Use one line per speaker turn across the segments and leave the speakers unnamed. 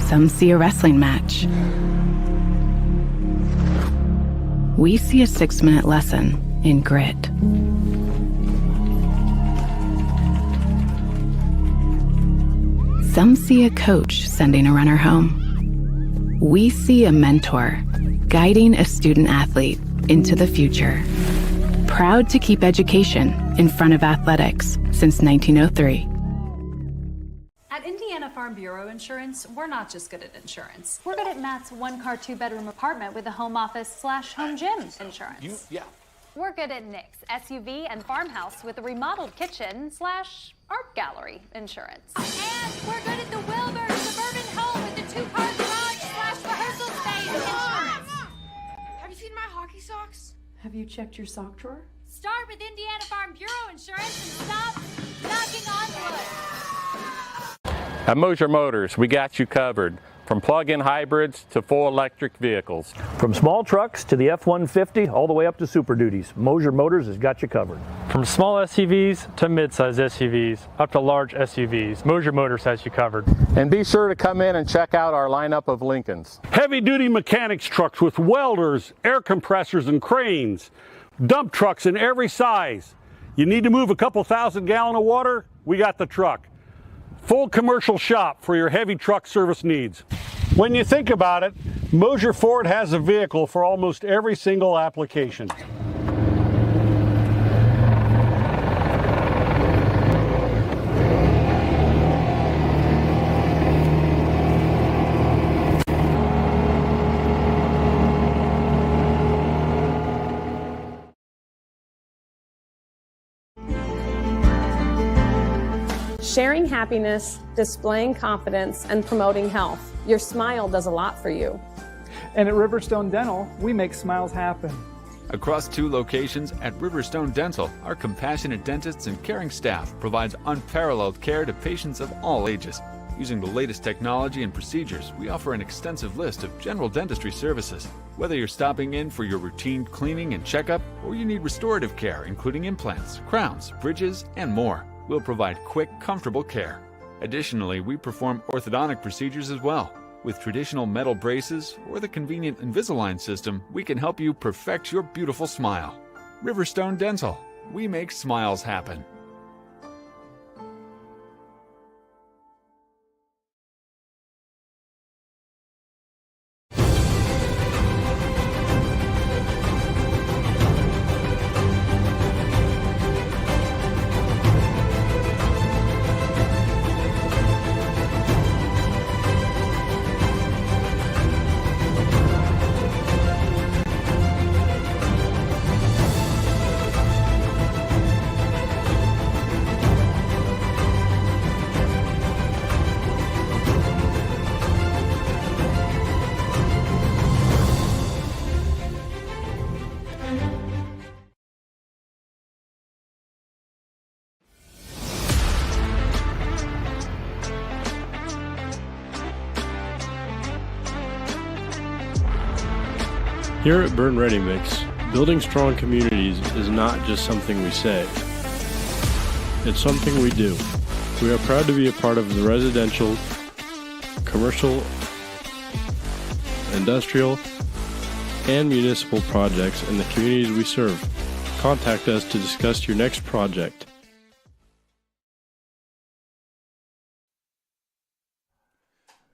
Some see a wrestling match. We see a 6-minute lesson in grit. Some see a coach sending a runner home. We see a mentor guiding a student athlete into the future. Proud to keep education in front of athletics since 1903.
At Indiana Farm Bureau Insurance, we're not just good at insurance. We're good at Matt's 1-car, 2-bedroom apartment with a home office/home gym insurance. We're good at Nick's SUV and farmhouse with a remodeled kitchen/art gallery insurance.
And we're good at the Wilbur suburban home with the 2-car garage/rehearsal space insurance. Have you seen my hockey socks?
Have you checked your sock drawer?
Start with Indiana Farm Bureau Insurance and stop knocking on wood.
At Mosier Motors, we got you covered. From plug-in hybrids to full electric vehicles.
From small trucks to the F-150, all the way up to Super Duties, Mosier Motors has got you covered.
From small SUVs to mid-size SUVs, up to large SUVs, Mosier Motors has you covered.
And be sure to come in and check out our lineup of Lincolns.
Heavy-duty mechanics trucks with welders, air compressors, and cranes. Dump trucks in every size. You need to move a couple thousand gallons of water? We got the truck. Full commercial shop for your heavy truck service needs. When you think about it, Mosier Ford has a vehicle for almost every single application.
Sharing happiness, displaying confidence, and promoting health. Your smile does a lot for you.
And at Riverstone Dental, we make smiles happen.
Across 2 locations at Riverstone Dental, our compassionate dentists and caring staff provides unparalleled care to patients of all ages. Using the latest technology and procedures, we offer an extensive list of general dentistry services. Whether you're stopping in for your routine cleaning and checkup, or you need restorative care, including implants, crowns, bridges, and more, we'll provide quick, comfortable care. Additionally, we perform orthodontic procedures as well. With traditional metal braces or the convenient Invisalign system, we can help you perfect your beautiful smile. Riverstone Dental. We make smiles happen.
Here at Berne Ready Mix, building strong communities is not just something we say. It's something we do. We are proud to be a part of the residential, commercial, industrial, and municipal projects in the communities we serve. Contact us to discuss your next project.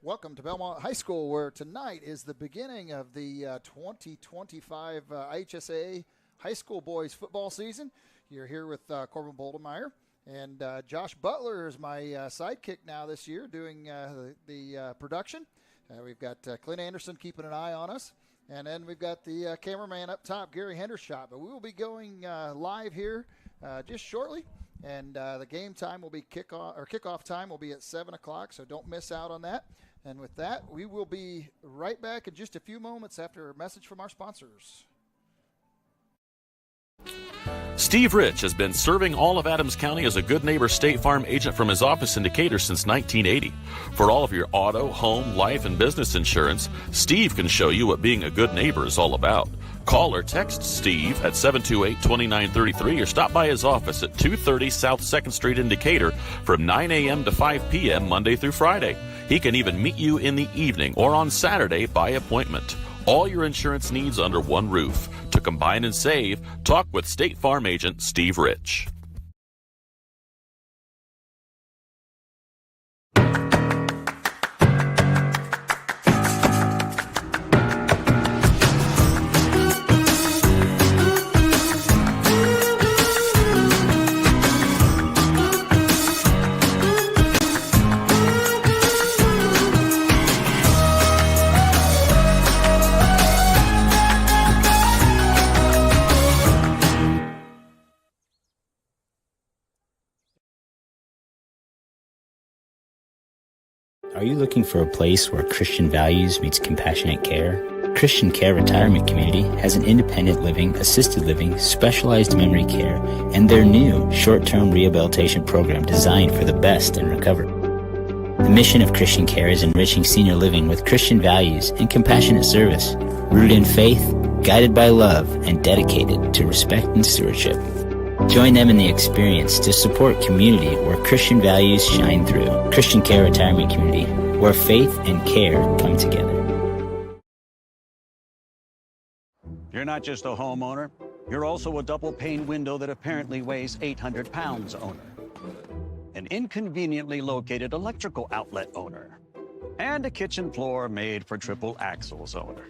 Welcome to Bellmont High School, where tonight is the beginning of the 2025 IHSA High School Boys football season. You're here with Corbin Boldemeyer, and Josh Butler is my sidekick now this year doing the production. We've got Clint Anderson keeping an eye on us, and then we've got the cameraman up top, Gary Hendershot. But we will be going live here just shortly. And the game time will be kickoff time will be at 7 o'clock, so don't miss out on that. And with that, we will be right back in just a few moments after a message from our sponsors.
Steve Rich has been serving all of Adams County as a Good Neighbor State Farm agent from his office in Decatur since 1980. For all of your auto, home, life, and business insurance, Steve can show you what being a good neighbor is all about. Call or text Steve at 728-2933 or stop by his office at 230 South 2nd Street in Decatur from 9 a.m. to 5 p.m. Monday through Friday. He can even meet you in the evening or on Saturday by appointment. All your insurance needs under one roof. To combine and save, talk with State Farm agent Steve Rich.
Are you looking for a place where Christian values meets compassionate care? Christian Care Retirement Community has an independent living, assisted living, specialized memory care, and their new short-term rehabilitation program designed for the best in recovery. The mission of Christian Care is enriching senior living with Christian values and compassionate service, rooted in faith, guided by love, and dedicated to respect and stewardship. Join them in the experience to support community where Christian values shine through. Christian Care Retirement Community, where faith and care come together.
You're not just a homeowner, you're also a double-pane window that apparently weighs 800 pounds owner. An inconveniently located electrical outlet owner. And a kitchen floor made for triple axles owner.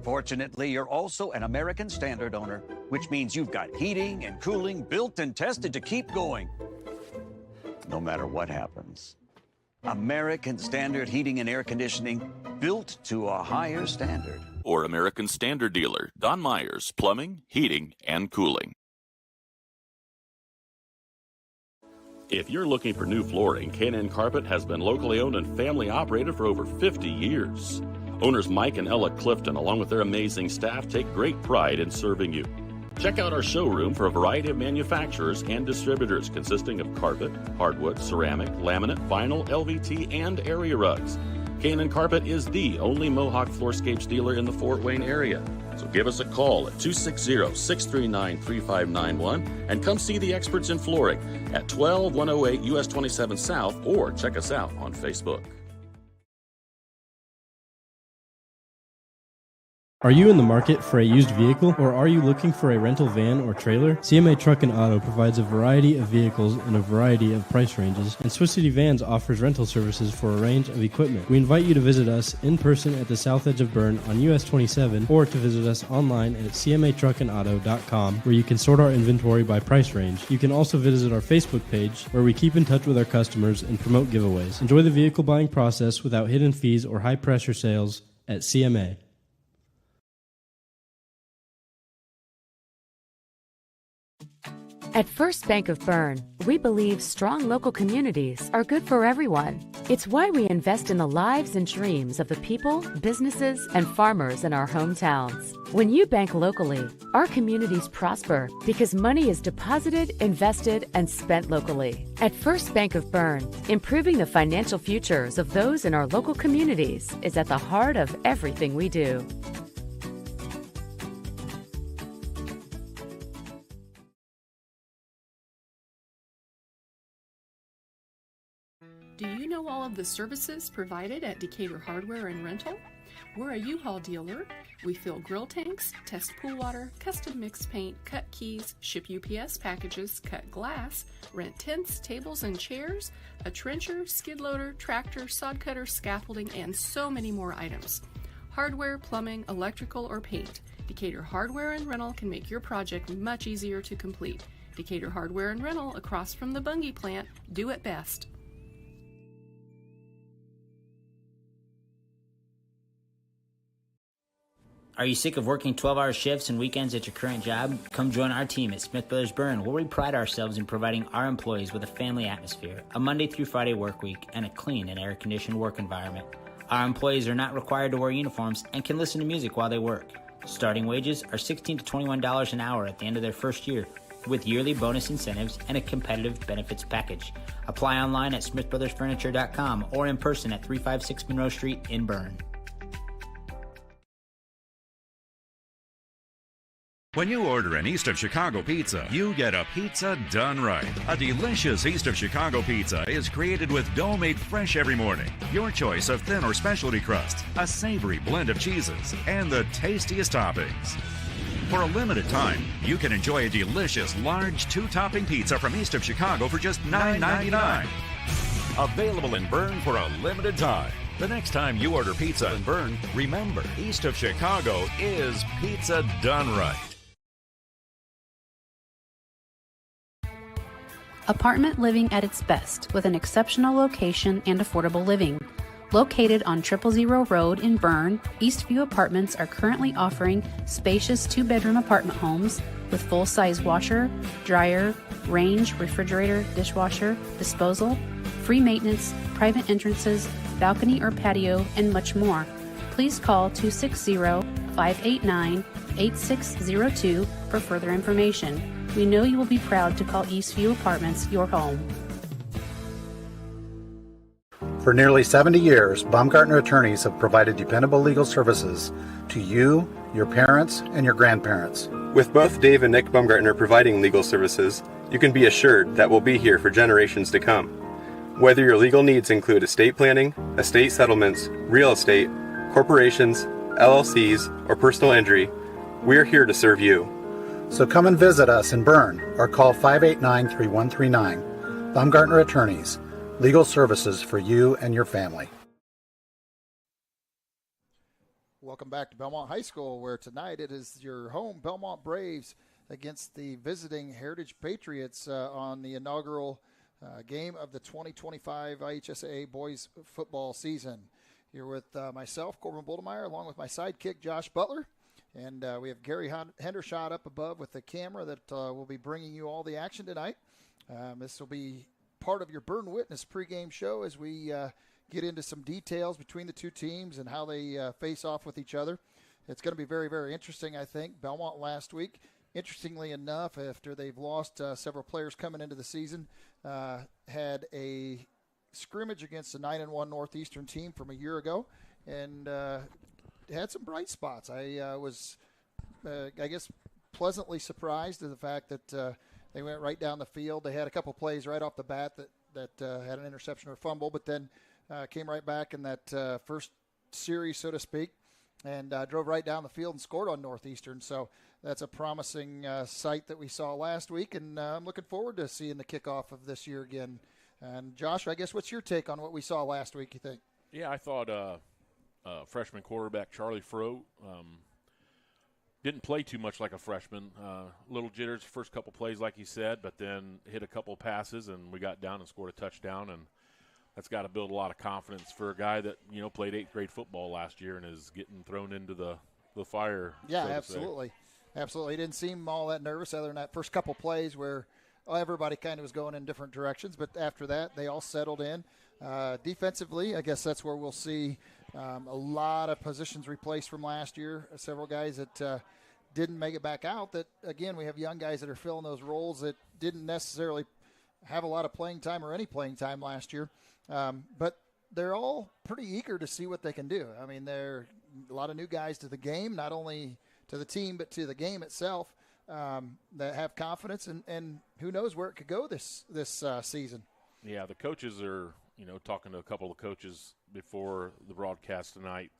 Fortunately, you're also an American Standard owner, which means you've got heating and cooling built and tested to keep going, no matter what happens. American Standard Heating and Air Conditioning, built to a higher standard.
Or American Standard dealer, Don Myers, Plumbing, Heating, and Cooling. If you're looking for new flooring, K&N Carpet has been locally owned and family operated for over 50 years. Owners Mike and Ella Clifton, along with their amazing staff, take great pride in serving you. Check out our showroom for a variety of manufacturers and distributors consisting of carpet, hardwood, ceramic, laminate, vinyl, LVT, and area rugs. K&N Carpet is the only Mohawk Floorscapes dealer in the Fort Wayne area. So give us a call at 260-639-3591 and come see the experts in flooring at 12108 US 27 South, or check us out on Facebook.
Are you in the market for a used vehicle, or are you looking for a rental van or trailer? CMA Truck and Auto provides a variety of vehicles in a variety of price ranges, and Swiss City Vans offers rental services for a range of equipment. We invite you to visit us in person at the south edge of Berne on US 27, or to visit us online at cmatruckandauto.com, where you can sort our inventory by price range. You can also visit our Facebook page, where we keep in touch with our customers and promote giveaways. Enjoy the vehicle buying process without hidden fees or high-pressure sales at CMA.
At First Bank of Berne, we believe strong local communities are good for everyone. It's why we invest in the lives and dreams of the people, businesses, and farmers in our hometowns. When you bank locally, our communities prosper because money is deposited, invested, and spent locally. At First Bank of Berne, improving the financial futures of those in our local communities is at the heart of everything we do.
Do you know all of the services provided at Decatur Hardware and Rental? We're a U-Haul dealer. We fill grill tanks, test pool water, custom mix paint, cut keys, ship UPS packages, cut glass, rent tents, tables, and chairs, a trencher, skid loader, tractor, sod cutter, scaffolding, and so many more items. Hardware, plumbing, electrical, or paint. Decatur Hardware and Rental can make your project much easier to complete. Decatur Hardware and Rental, across from the Bungie plant, do it best.
Are you sick of working 12-hour shifts and weekends at your current job? Come join our team at Smith Brothers Berne, where we pride ourselves in providing our employees with a family atmosphere, a Monday through Friday work week, and a clean and air-conditioned work environment. Our employees are not required to wear uniforms and can listen to music while they work. Starting wages are $16 to $21 an hour at the end of their first year, with yearly bonus incentives and a competitive benefits package. Apply online at smithbrothersfurniture.com or in person at 356 Monroe Street in Berne.
When you order an East of Chicago pizza, you get a pizza done right. A delicious East of Chicago pizza is created with dough made fresh every morning, your choice of thin or specialty crust, a savory blend of cheeses, and the tastiest toppings. For a limited time, you can enjoy a delicious, large, 2-topping pizza from East of Chicago for just $9.99. Available in Berne for a limited time. The next time you order pizza in Berne, remember, East of Chicago is pizza done right.
Apartment living at its best with an exceptional location and affordable living. Located on 000 Road in Berne, Eastview Apartments are currently offering spacious 2-bedroom apartment homes with full-size washer, dryer, range, refrigerator, dishwasher, disposal, free maintenance, private entrances, balcony or patio, and much more. Please call 260-589-8602 for further information. We know you will be proud to call Eastview Apartments your home.
For nearly 70 years, Baumgartner attorneys have provided dependable legal services to you, your parents, and your grandparents.
With both Dave and Nick Baumgartner providing legal services, you can be assured that we'll be here for generations to come. Whether your legal needs include estate planning, estate settlements, real estate, corporations, LLCs, or personal injury, we're here to serve you.
So come and visit us in Berne or call 589-3139. Baumgartner Attorneys, legal services for you and your family.
Welcome back to Bellmont High School, where tonight it is your home Bellmont Braves against the visiting Heritage Patriots on the inaugural game of the 2025 IHSAA boys football season. Here with myself, Corbin Boldemeyer, along with my sidekick, Josh Butler. And we have Gary Hendershot up above with the camera that will be bringing you all the action tonight. This will be part of your Berne Witness pregame show as we get into some details between the two teams and how they face off with each other. It's going to be very, very interesting, I think. Bellmont last week, interestingly enough, after they've lost several players coming into the season, had a scrimmage against the 9-1 Northeastern team from a year ago, and had some bright spots. I was, I guess, pleasantly surprised at the fact that they went right down the field. They had a couple plays right off the bat that had an interception or fumble, but then came right back in that first series, so to speak, and drove right down the field and scored on Northeastern. So that's a promising sight that we saw last week, and I'm looking forward to seeing the kickoff of this year again. And Josh, I guess, what's your take on what we saw last week, you think?
Yeah, I thought freshman quarterback Charlie Froat didn't play too much like a freshman. Little jitters first couple plays, like you said, but then hit a couple passes, and we got down and scored a touchdown, and that's got to build a lot of confidence for a guy that, you know, played 8th grade football last year and is getting thrown into the fire.
Yeah, so absolutely. Absolutely. He didn't seem all that nervous other than that first couple plays where everybody kind of was going in different directions, but after that they all settled in. Defensively, I guess that's where we'll see a lot of positions replaced from last year. Several guys that didn't make it back out. That, again, we have young guys that are filling those roles that didn't necessarily have a lot of playing time or any playing time last year. But they're all pretty eager to see what they can do. I mean, they're a lot of new guys to the game, not only to the team but to the game itself, that have confidence, and who knows where it could go this season.
Yeah, the coaches are, you know, talking to a couple of coaches before the broadcast tonight.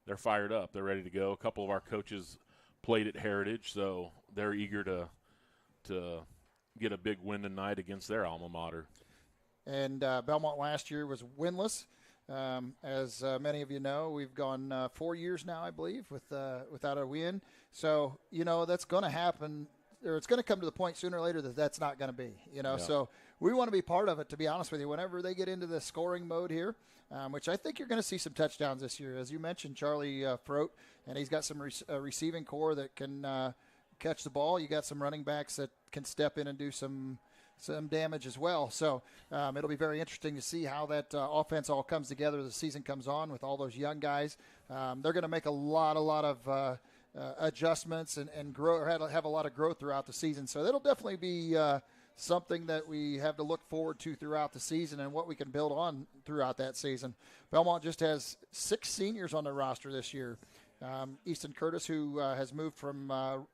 They're fired up. They're ready to go. A couple of our coaches played at Heritage, so they're eager to get a big win tonight against their alma mater.
And Bellmont last year was winless. As many of you know, we've gone 4 years now, I believe, without a win. So, you know, that's going to happen, or it's going to come to the point sooner or later that that's not going to be, you know. Yeah. So we want to be part of it, to be honest with you. Whenever they get into the scoring mode here, which I think you're going to see some touchdowns this year. As you mentioned, Charlie Froat, and he's got some receiving core that can catch the ball. You got some running backs that can step in and do some damage as well. So it'll be very interesting to see how that offense all comes together as the season comes on with all those young guys. They're going to make a lot of adjustments and grow, or have a lot of growth throughout the season. So that'll definitely be something that we have to look forward to throughout the season and what we can build on throughout that season. Bellmont just has 6 seniors on their roster this year. Easton Curtis, who has moved from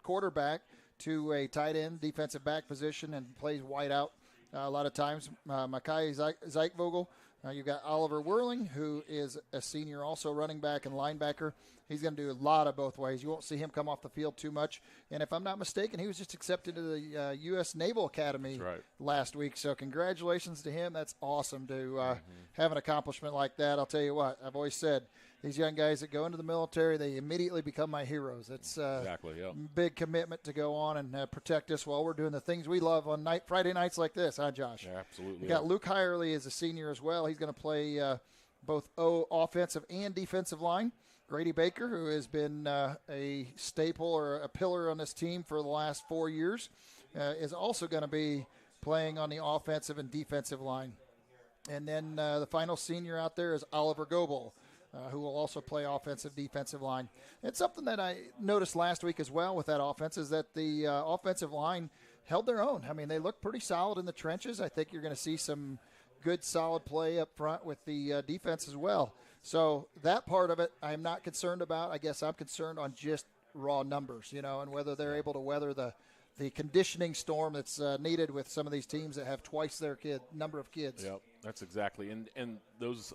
quarterback to a tight end, defensive back position, and plays wide out a lot of times. Makai Zeitvogel. You've got Oliver Whirling, who is a senior, also running back and linebacker. He's going to do a lot of both ways. You won't see him come off the field too much. And if I'm not mistaken, he was just accepted to the U.S. Naval Academy last week. So congratulations to him. That's awesome to have an accomplishment like that. I'll tell you what, I've always said, these young guys that go into the military, they immediately become my heroes. It's big commitment to go on and protect us while we're doing the things we love on Friday nights like this, huh, Josh?
Yeah, absolutely.
We got Luke Hirely as a senior as well. He's going to play both offensive and defensive line. Grady Baker, who has been a staple or a pillar on this team for the last 4 years, is also going to be playing on the offensive and defensive line. And then the final senior out there is Oliver Goebel, who will also play offensive, defensive line. It's something that I noticed last week as well with that offense is that the offensive line held their own. I mean, they look pretty solid in the trenches. I think you're going to see some good, solid play up front with the defense as well. So that part of it I'm not concerned about. I guess I'm concerned on just raw numbers, and whether they're able to weather the conditioning storm that's needed with some of these teams that have twice their number of kids.
Yep, that's exactly. And those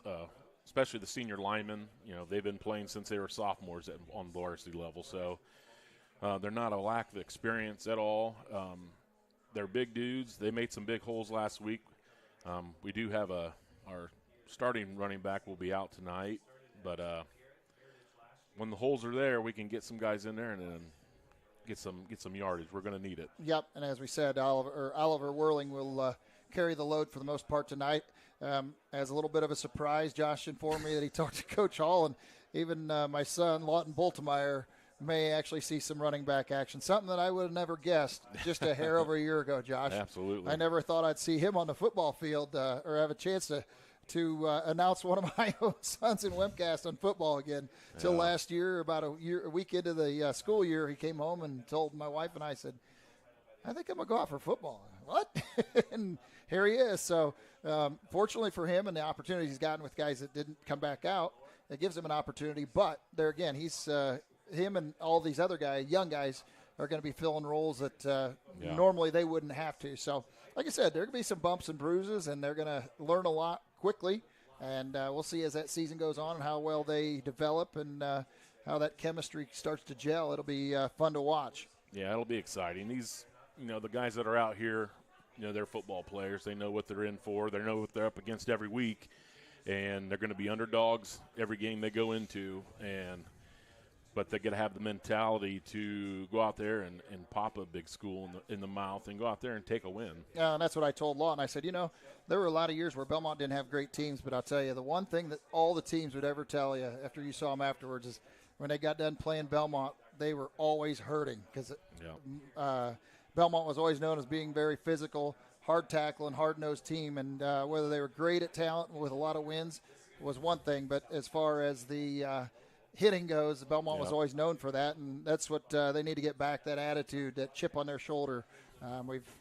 especially the senior linemen, they've been playing since they were sophomores on varsity level. So they're not a lack of experience at all. They're big dudes. They made some big holes last week. We do have our starting running back will be out tonight, but when the holes are there, we can get some guys in there and then get some yardage. We're going to need it.
Yep, and as we said, Oliver Whirling will carry the load for the most part tonight. As a little bit of a surprise, Josh informed me that he talked to Coach Hall, and even my son, Lawton Boltemeyer, may actually see some running back action, something that I would have never guessed just a hair over a year ago, Josh.
Absolutely.
I never thought I'd see him on the football field or have a chance to announce one of my own sons in Webcast on football again. Till last year, about a week into the school year, he came home and told my wife and I, said, I think I'm going to go out for football. What? And here he is. So fortunately for him and the opportunities he's gotten with guys that didn't come back out, it gives him an opportunity. But there again, he's him and all these other guys, young guys, are going to be filling roles that normally they wouldn't have to. So, like I said, there are going to be some bumps and bruises, and they're going to learn a lot quickly. And we'll see as that season goes on and how well they develop and how that chemistry starts to gel. It'll be fun to watch.
Yeah, it'll be exciting. These, the guys that are out here, they're football players. They know what they're in for. They know what they're up against every week, and they're going to be underdogs every game they go into. But they're going to have the mentality to go out there and pop a big school in the mouth and go out there and take a win.
Yeah, and that's what I told Lawton. I said, there were a lot of years where Bellmont didn't have great teams, but I'll tell you, the one thing that all the teams would ever tell you after you saw them afterwards is when they got done playing Bellmont, they were always hurting because Bellmont was always known as being very physical, hard tackling, hard-nosed team, and whether they were great at talent with a lot of wins was one thing, but as far as the hitting goes, Bellmont was always known for that, and that's what they need to get back, that attitude, that chip on their shoulder.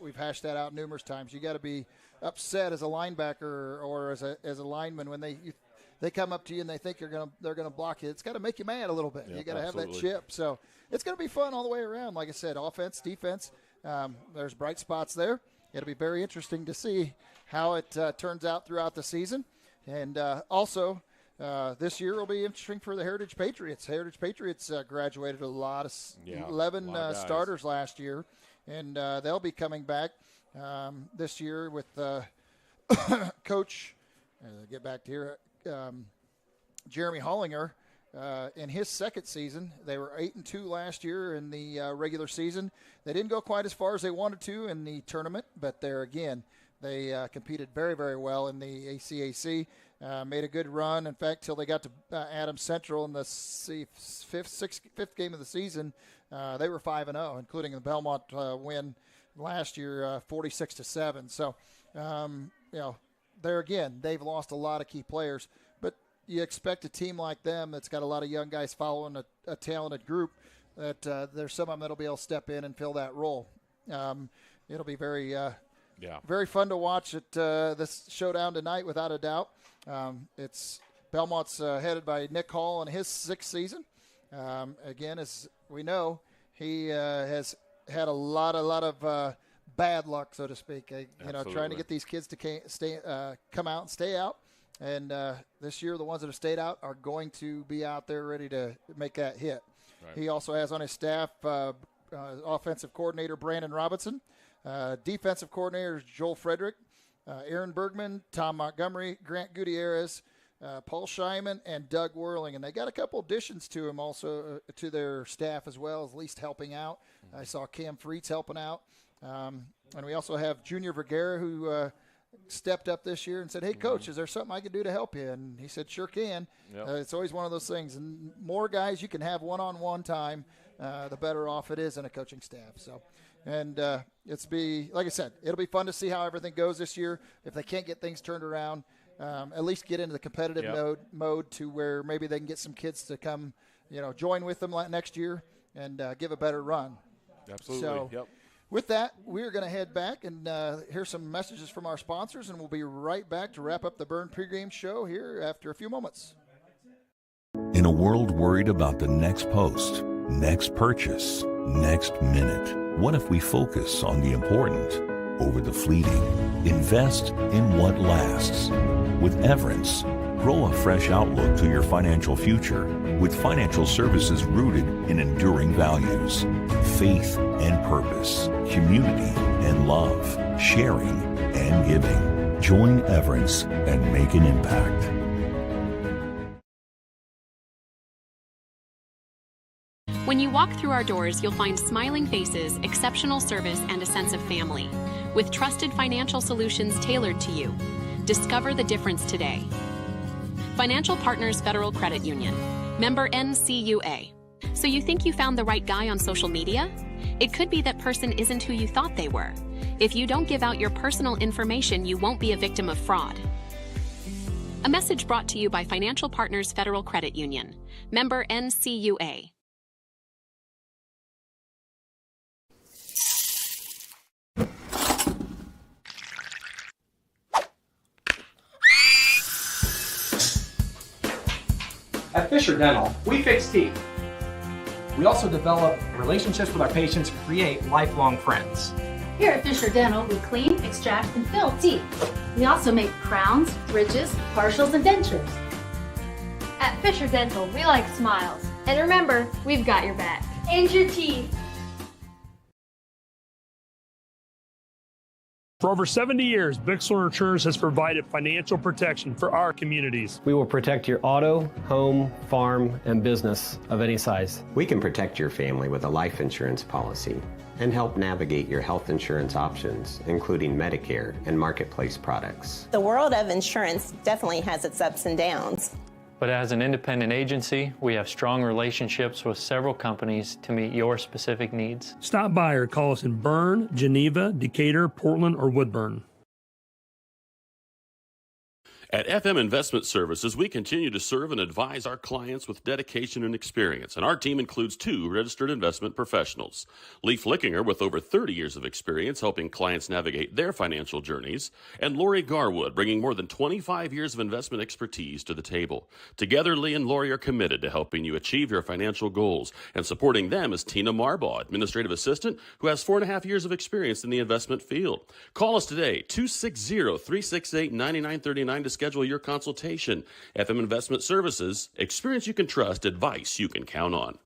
We've hashed that out numerous times. You got to be upset as a linebacker or as a lineman when they come up to you and they think they're gonna block you. It's got to make you mad a little bit. You got to have that chip. So it's going to be fun all the way around. Like I said, offense, defense. There's bright spots there. It'll be very interesting to see how it turns out throughout the season, and also. This year will be interesting for the Heritage Patriots. Heritage Patriots graduated 11 starters last year, and they'll be coming back this year with Coach, get back to here, Jeremy Hollinger. In his second season, they were 8-2 last year in the regular season. They didn't go quite as far as they wanted to in the tournament, but there again, they competed very, very well in the ACAC. Made a good run. In fact, till they got to Adams Central in the fifth game of the season, they were 5-0, including the Bellmont win last year, 46-7. So, there again, they've lost a lot of key players. But you expect a team like them that's got a lot of young guys following a talented group that there's some of them that'll be able to step in and fill that role. It'll be very fun to watch this showdown tonight, without a doubt. It's Bellmont's headed by Nick Hall in his sixth season. Again, as we know, He has had a lot of bad luck, so to speak. Trying to get these kids to come out and stay out. And this year, the ones that have stayed out are going to be out there ready to make that hit. Right. He also has on his staff offensive coordinator Brandon Robinson, defensive coordinators Joel Frederick, Aaron Bergman, Tom Montgomery, Grant Gutierrez, Paul Scheiman, and Doug Whirling. And they got a couple additions to him also to their staff as well, at least helping out. Mm-hmm. I saw Cam Freets helping out. And we also have Junior Vergara, who stepped up this year and said, hey, Coach, is there something I can do to help you? And he said, sure can. Yep. It's always one of those things. And more guys you can have one-on-one time, the better off it is in a coaching staff. So, and like I said, it'll be fun to see how everything goes this year. If they can't get things turned around, at least get into the competitive mode to where maybe they can get some kids to come, join with them next year and give a better run.
Absolutely.
So,
yep.
With that, we're going to head back and hear some messages from our sponsors, and we'll be right back to wrap up the Berne pregame show here after a few moments.
In a world worried about the next post, next purchase, next minute, what if we focus on the important over the fleeting? Invest in what lasts. With Everence, grow a fresh outlook to your financial future with financial services rooted in enduring values, faith and purpose, community and love, sharing and giving. Join Everence and make an impact.
When you walk through our doors, you'll find smiling faces, exceptional service, and a sense of family. With trusted financial solutions tailored to you. Discover the difference today. Financial Partners Federal Credit Union. Member NCUA. So you think you found the right guy on social media? It could be that person isn't who you thought they were. If you don't give out your personal information, you won't be a victim of fraud. A message brought to you by Financial Partners Federal Credit Union. Member NCUA.
At Fisher Dental, we fix teeth. We also develop relationships with our patients and create lifelong friends.
Here at Fisher Dental, we clean, extract, and fill teeth. We also make crowns, bridges, partials, and dentures.
At Fisher Dental, we like smiles. And remember, we've got your back.
And your teeth.
For over 70 years, Bixler Insurance has provided financial protection for our communities.
We will protect your auto, home, farm, and business of any size.
We can protect your family with a life insurance policy and help navigate your health insurance options, including Medicare and marketplace products.
The world of insurance definitely has its ups and downs.
But as an independent agency, we have strong relationships with several companies to meet your specific needs.
Stop by or call us in Berne, Geneva, Decatur, Portland, or Woodburn.
At FM Investment Services, we continue to serve and advise our clients with dedication and experience, and our team includes 2 registered investment professionals. Lee Flickinger, with over 30 years of experience helping clients navigate their financial journeys, and Lori Garwood, bringing more than 25 years of investment expertise to the table. Together, Lee and Lori are committed to helping you achieve your financial goals, and supporting them is Tina Marbaugh, administrative assistant, who has 4.5 years of experience in the investment field. Call us today, 260-368-9939 to schedule your consultation. FM Investment Services, experience you can trust, advice you can count on.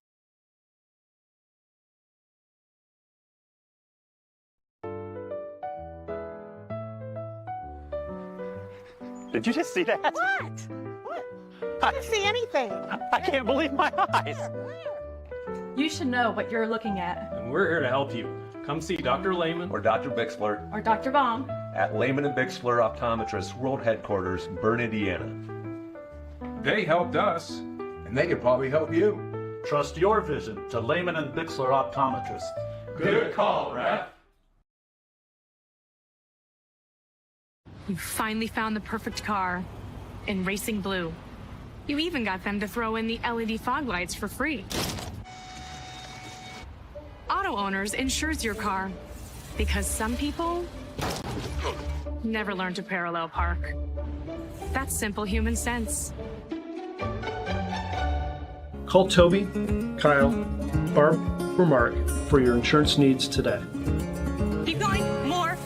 Did you just see that?
What? I didn't see anything.
I can't believe my eyes.
You should know what you're looking at.
And we're here to help you. Come see Dr. Lehman
or Dr. Bixler
or Dr. Baum
at Lehman and Bixler Optometrists World Headquarters, Berne, Indiana.
They helped us, and they could probably help you.
Trust your vision to Lehman and Bixler Optometrists.
Good call, Raph.
You finally found the perfect car in racing blue. You even got them to throw in the LED fog lights for free. Auto Owners insures your car because some people never learn to parallel park. That's simple human sense.
Call Toby, Kyle, Barb,
Mark for your insurance needs today.
Keep going. More.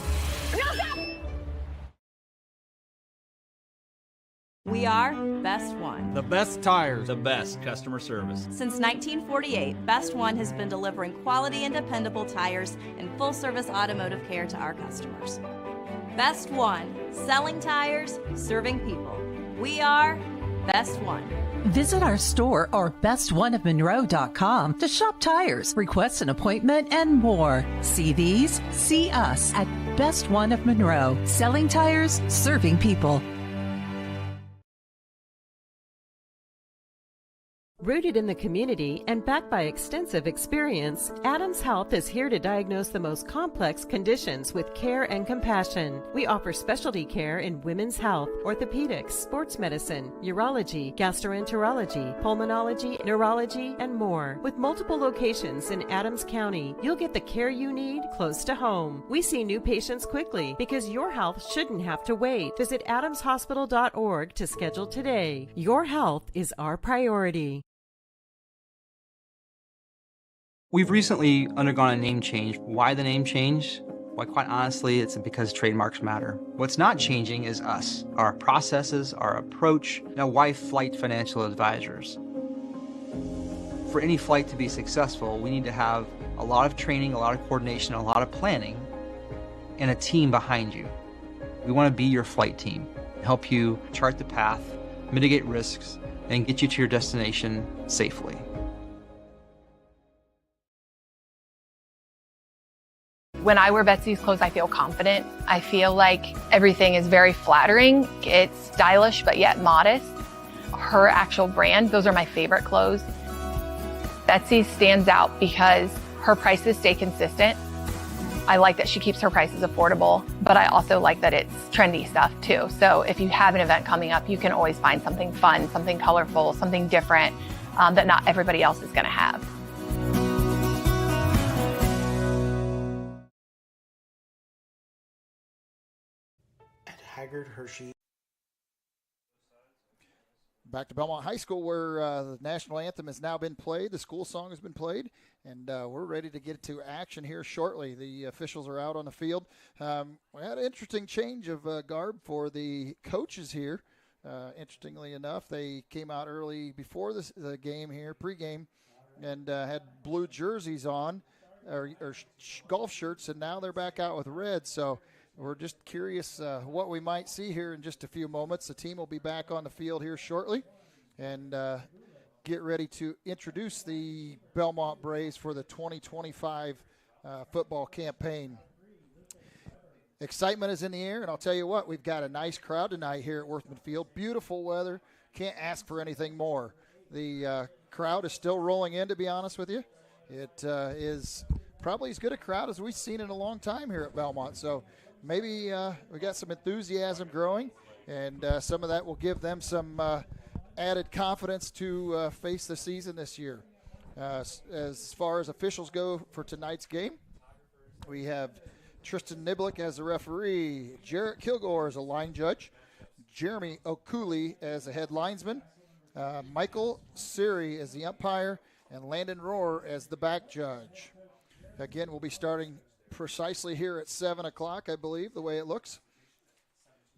We are Best One.
The best tires, the best customer service.
Since 1948, Best One has been delivering quality and dependable tires and full-service automotive care to our customers. Best One, selling tires, serving people. We are Best One.
Visit our store or bestoneofmonroe.com to shop tires, request an appointment, and more. See these? See us at Best One of Monroe. Selling tires, serving people.
Rooted in the community and backed by extensive experience, Adams Health is here to diagnose the most complex conditions with care and compassion. We offer specialty care in women's health, orthopedics, sports medicine, urology, gastroenterology, pulmonology, neurology, and more. With multiple locations in Adams County, you'll get the care you need close to home. We see new patients quickly because your health shouldn't have to wait. Visit adamshospital.org to schedule today. Your health is our priority.
We've recently undergone a name change. Why the name change? Well, quite honestly, it's because trademarks matter. What's not changing is us, our processes, our approach. Now, why Flight Financial Advisors? For any flight to be successful, we need to have a lot of training, a lot of coordination, a lot of planning, and a team behind you. We want to be your flight team, help you chart the path, mitigate risks, and get you to your destination safely.
When I wear Betsy's clothes, I feel confident. I feel like everything is very flattering. It's stylish, but yet modest. Her actual brand, those are my favorite clothes. Betsy's stands out because her prices stay consistent. I like that she keeps her prices affordable, but I also like that it's trendy stuff too. So if you have an event coming up, you can always find something fun, something colorful, something different that not everybody else is gonna have.
Haggard Hershey.
Back to Bellmont High School, where the national anthem has now been played. The school song has been played, and we're ready to get to action here shortly. The officials are out on the field. We had an interesting change of garb for the coaches here. Interestingly enough, they came out early before the game here, pregame, and had blue jerseys on, or golf shirts, and now they're back out with red. So we're just curious what we might see here in just a few moments. The team will be back on the field here shortly and get ready to introduce the Bellmont Braves for the 2025 football campaign. Excitement is in the air, and I'll tell you what, we've got a nice crowd tonight here at Worthman Field. Beautiful weather. Can't ask for anything more. The crowd is still rolling in, to be honest with you. It is probably as good a crowd as we've seen in a long time here at Bellmont. So maybe we got some enthusiasm growing, and some of that will give them some added confidence to face the season this year. As far as officials go for tonight's game, we have Tristan Niblick as the referee, Jarrett Kilgore as a line judge, Jeremy Okuli as the head linesman, Michael Siri as the umpire, and Landon Rohr as the back judge. Again, we'll be starting precisely here at 7 o'clock, I believe, the way it looks.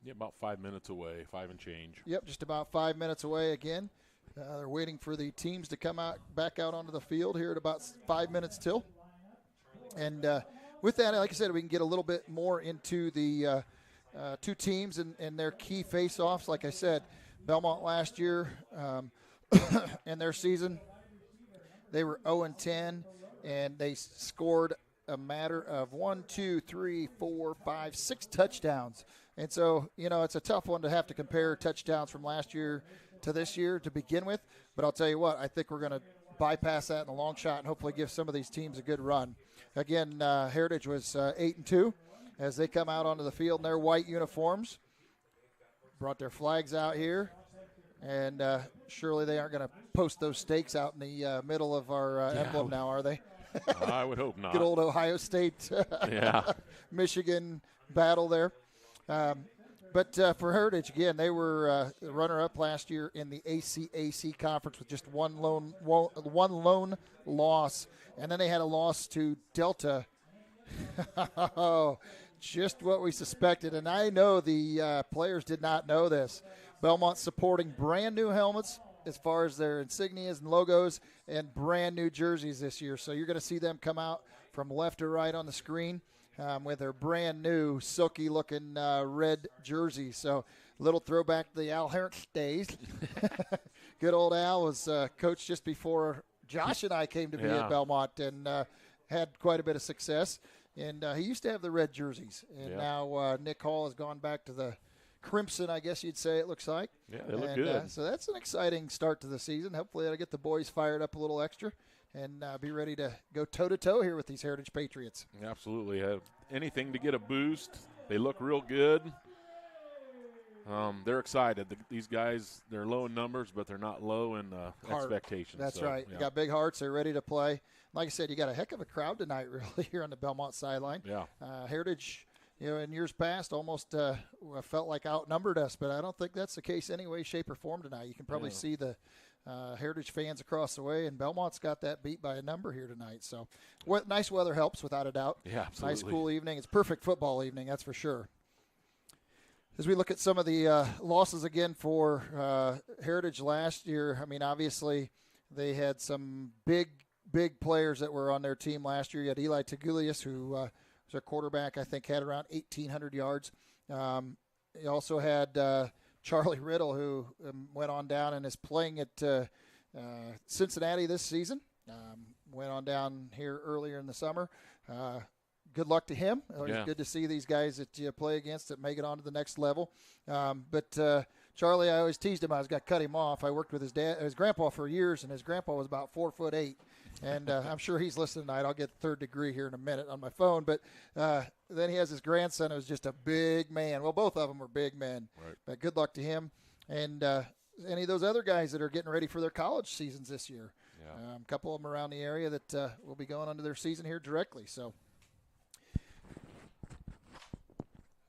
Yeah, about 5 minutes away, 5 and change.
Yep, just about 5 minutes away again. They're waiting for the teams to come back out onto the field here at about 5 minutes till. And with that, like I said, we can get a little bit more into the two teams and their key face-offs. Like I said, Bellmont last year in their season, they were 0-10, and they scored a matter of 6 touchdowns. And so, it's a tough one to have to compare touchdowns from last year to this year to begin with. But I'll tell you what, I think we're going to bypass that in the long shot and hopefully give some of these teams a good run. Again, Heritage was 8-2 as they come out onto the field in their white uniforms. Brought their flags out here. And surely they aren't going to post those stakes out in the middle of our emblem now, are they?
I would hope not.
Good old Ohio State,
yeah.
Michigan battle there. But for Heritage, again, they were runner-up last year in the ACAC conference with just one lone loss, and then they had a loss to Delta. Just what we suspected, and I know the players did not know this. Bellmont supporting brand new helmets as far as their insignias and logos and brand new jerseys this year. So you're going to see them come out from left to right on the screen with their brand new silky looking red jerseys. So a little throwback to the Al Harris days. Good old Al was coach just before Josh and I came to be at Bellmont, and had quite a bit of success. And he used to have the red jerseys. And now Nick Hall has gone back to the crimson, I guess you'd say, it looks like.
Yeah, they look good.
So that's an exciting start to the season. Hopefully that'll get the boys fired up a little extra and be ready to go toe-to-toe here with these Heritage Patriots.
Absolutely. Anything to get a boost. They look real good. They're excited. These guys, they're low in numbers, but they're not low in expectations.
That's right. You got big hearts. They're ready to play. Like I said, you got a heck of a crowd tonight, really, here on the Bellmont sideline.
Yeah.
Heritage, in years past, almost felt like outnumbered us, but I don't think that's the case any way, shape, or form tonight. You can probably see the Heritage fans across the way, and Bellmont's got that beat by a number here tonight. So nice weather helps, without a doubt.
Yeah, absolutely.
Nice, cool evening. It's perfect football evening, that's for sure. As we look at some of the losses again for Heritage last year, I mean, obviously they had some big players that were on their team last year. You had Eli Tagulius, who was their quarterback, I think had around 1,800 yards. You also had Charlie Riddle, who went on down and is playing at Cincinnati this season. Went on down here earlier in the summer. Good luck to him. It's good to see these guys that you play against that make it on to the next level. But Charlie, I always teased him. I was going to cut him off. I worked with his grandpa for years, and his grandpa was about 4'8". And I'm sure he's listening tonight. I'll get third degree here in a minute on my phone. But then he has his grandson who's just a big man. Well, both of them were big men.
Right.
But good luck to him. And any of those other guys that are getting ready for their college seasons this year.
Yeah.
A couple of them around the area that will be going into their season here directly. So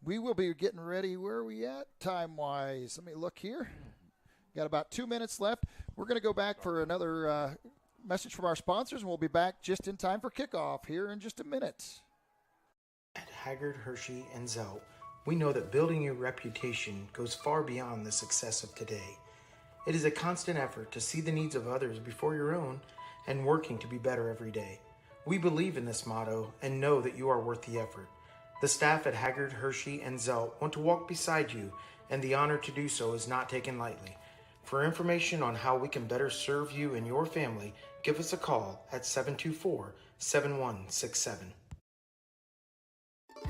we will be getting ready. Where are we at time-wise? Let me look here. Got about 2 minutes left. We're going to go back for another message from our sponsors, and we'll be back just in time for kickoff here in just a minute.
At Haggard, Hershey, and Zelt, we know that building your reputation goes far beyond the success of today. It is a constant effort to see the needs of others before your own and working to be better every day. We believe in this motto and know that you are worth the effort. The staff at Haggard, Hershey, and Zelt want to walk beside you, and the honor to do so is not taken lightly. For information on how we can better serve you and your family, give us a call at 724-7167.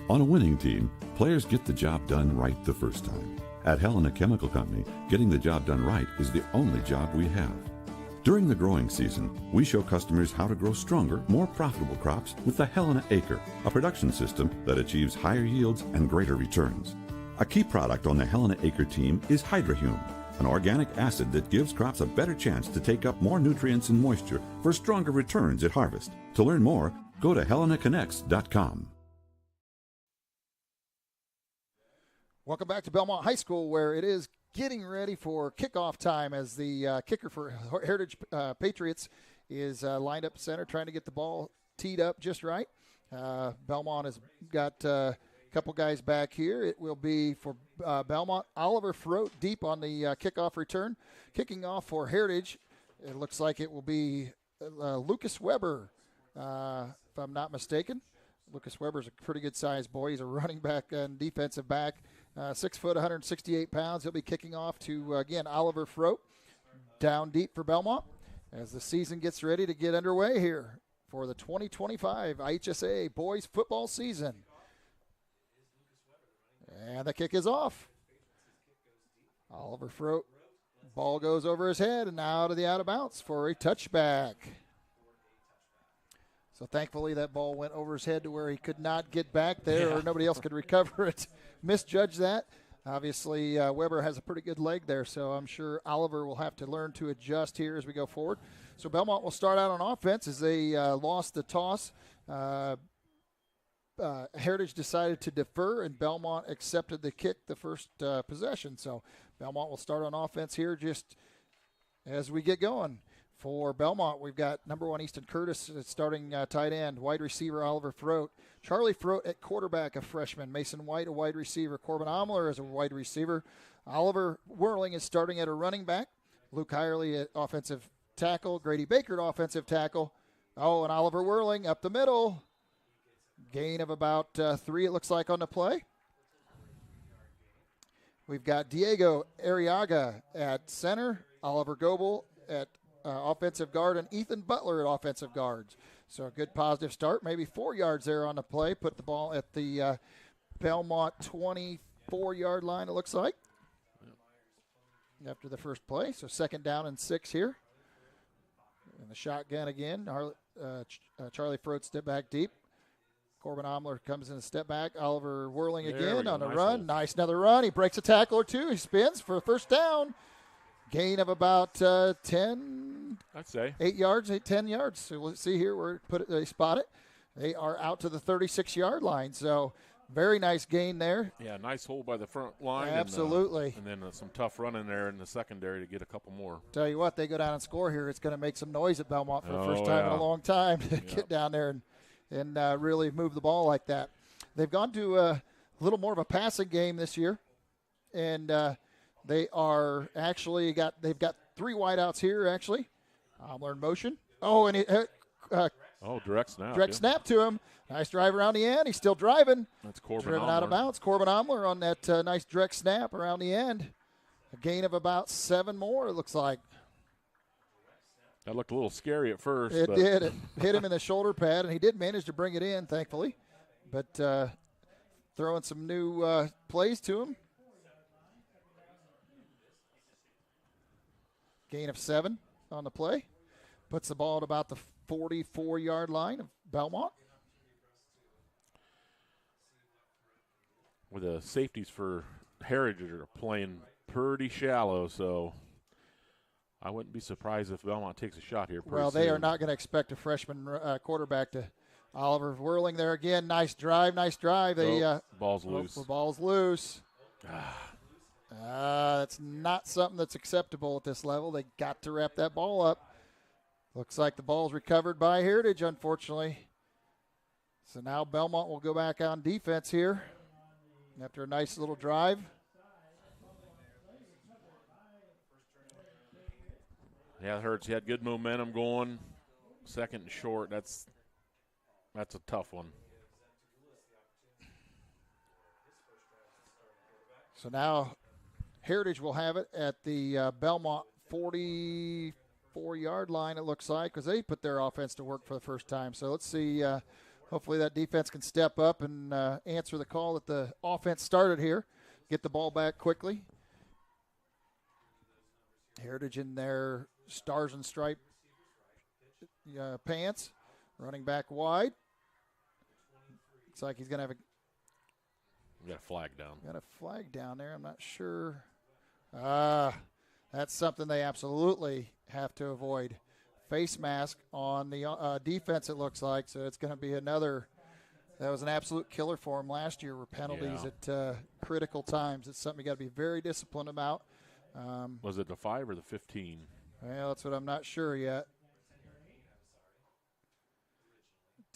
On a winning team, players get the job done right the first time. At Helena Chemical Company, getting the job done right is the only job we have. During the growing season, we show customers how to grow stronger, more profitable crops with the Helena Acre, a production system that achieves higher yields and greater returns. A key product on the Helena Acre team is Hydrahume, an organic acid that gives crops a better chance to take up more nutrients and moisture for stronger returns at harvest. To learn more, go to helenaconnects.com.
Welcome back to Bellmont High School, where it is getting ready for kickoff time as the kicker for Heritage Patriots is lined up center, trying to get the ball teed up just right. Bellmont has got a couple guys back here. It will be for Bellmont, Oliver Frote deep on the kickoff return. Kicking off for Heritage, it looks like it will be Lucas Weber, if I'm not mistaken. Lucas Weber's a pretty good-sized boy. He's a running back and defensive back. 6 foot, 168 pounds. He'll be kicking off to, again, Oliver Frote, down deep for Bellmont as the season gets ready to get underway here for the 2025 IHSA boys football season. And the kick is off. Oliver Frote, ball goes over his head and out of the out of bounds for a touchback. So thankfully that ball went over his head to where he could not get back there or nobody else could recover it. Misjudged that. Obviously, Weber has a pretty good leg there, so I'm sure Oliver will have to learn to adjust here as we go forward. So Bellmont will start out on offense as they lost the toss. Heritage decided to defer, and Bellmont accepted the kick the first possession. So Bellmont will start on offense here just as we get going. For Bellmont, we've got number 1 Easton Curtis starting tight end, wide receiver Oliver Froat, Charlie Froat at quarterback, a freshman, Mason White a wide receiver, Corbin Omler as a wide receiver, Oliver Whirling is starting at a running back, Luke Hirely at offensive tackle, Grady Baker at offensive tackle. Oh, and Oliver Whirling up the middle. Gain of about 3, it looks like, on the play. We've got Diego Arriaga at center, Oliver Goebel at offensive guard, and Ethan Butler at offensive guards. So a good positive start, maybe 4 yards there on the play. Put the ball at the Bellmont 24-yard line, it looks like, after the first play. So 2nd down and 6 here. And the shotgun again. Charlie Froat step back deep. Corbin Omler comes in a step back. Oliver Whirling again on a run. Nice, another run. He breaks a tackle or two. He spins for a first down. Gain of about 10.
I'd say
8 yards, 10 yards. So let's see here where they spot it. They are out to the 36-yard line. So very nice gain there.
Yeah, nice hole by the front line.
Absolutely.
And then some tough running there in the secondary to get a couple more.
Tell you what, they go down and score here. It's going to make some noise at Bellmont for the first time in a long time to get down there and really move the ball like that. They've gone to a little more of a passing game this year, and they are actually they've got 3 wideouts here actually. Omler in motion. Oh, and
direct snap.
Direct snap to him. Nice drive around the end. He's still driving.
That's Corbin
Driven
Omler.
out of bounds. Corbin Omler on that nice direct snap around the end. A gain of about 7 more, it looks like.
That looked a little scary at first.
It did. It hit him in the shoulder pad, and he did manage to bring it in, thankfully. But throwing some new plays to him. Gain of 7 on the play. Puts the ball at about the 44-yard line of Bellmont.
With the safeties for Heritage are playing pretty shallow, so I wouldn't be surprised if Bellmont takes a shot here pretty soon.
They are not going to expect a freshman quarterback to. Oliver Whirling there again. Nice drive.
Ball's loose.
Ball's loose. That's not something that's acceptable at this level. They got to wrap that ball up. Looks like the ball's recovered by Heritage, unfortunately. So now Bellmont will go back on defense here after a nice little drive.
Yeah, it hurts. He had good momentum going. 2nd and short. That's a tough one.
So now Heritage will have it at the Bellmont 44-yard line, it looks like, because they put their offense to work for the first time. So let's see. Hopefully that defense can step up and answer the call that the offense started here. Get the ball back quickly. Heritage in their stars and stripe pants. Running back wide. Looks like he's going to have
Got a flag down.
Got a flag down there. I'm not sure. That's something they absolutely have to avoid. Face mask on the defense, it looks like. So it's going to be another. That was an absolute killer for him last year, were penalties at critical times. It's something you got to be very disciplined about.
Was it the 5 or the 15?
Well, that's what I'm not sure yet.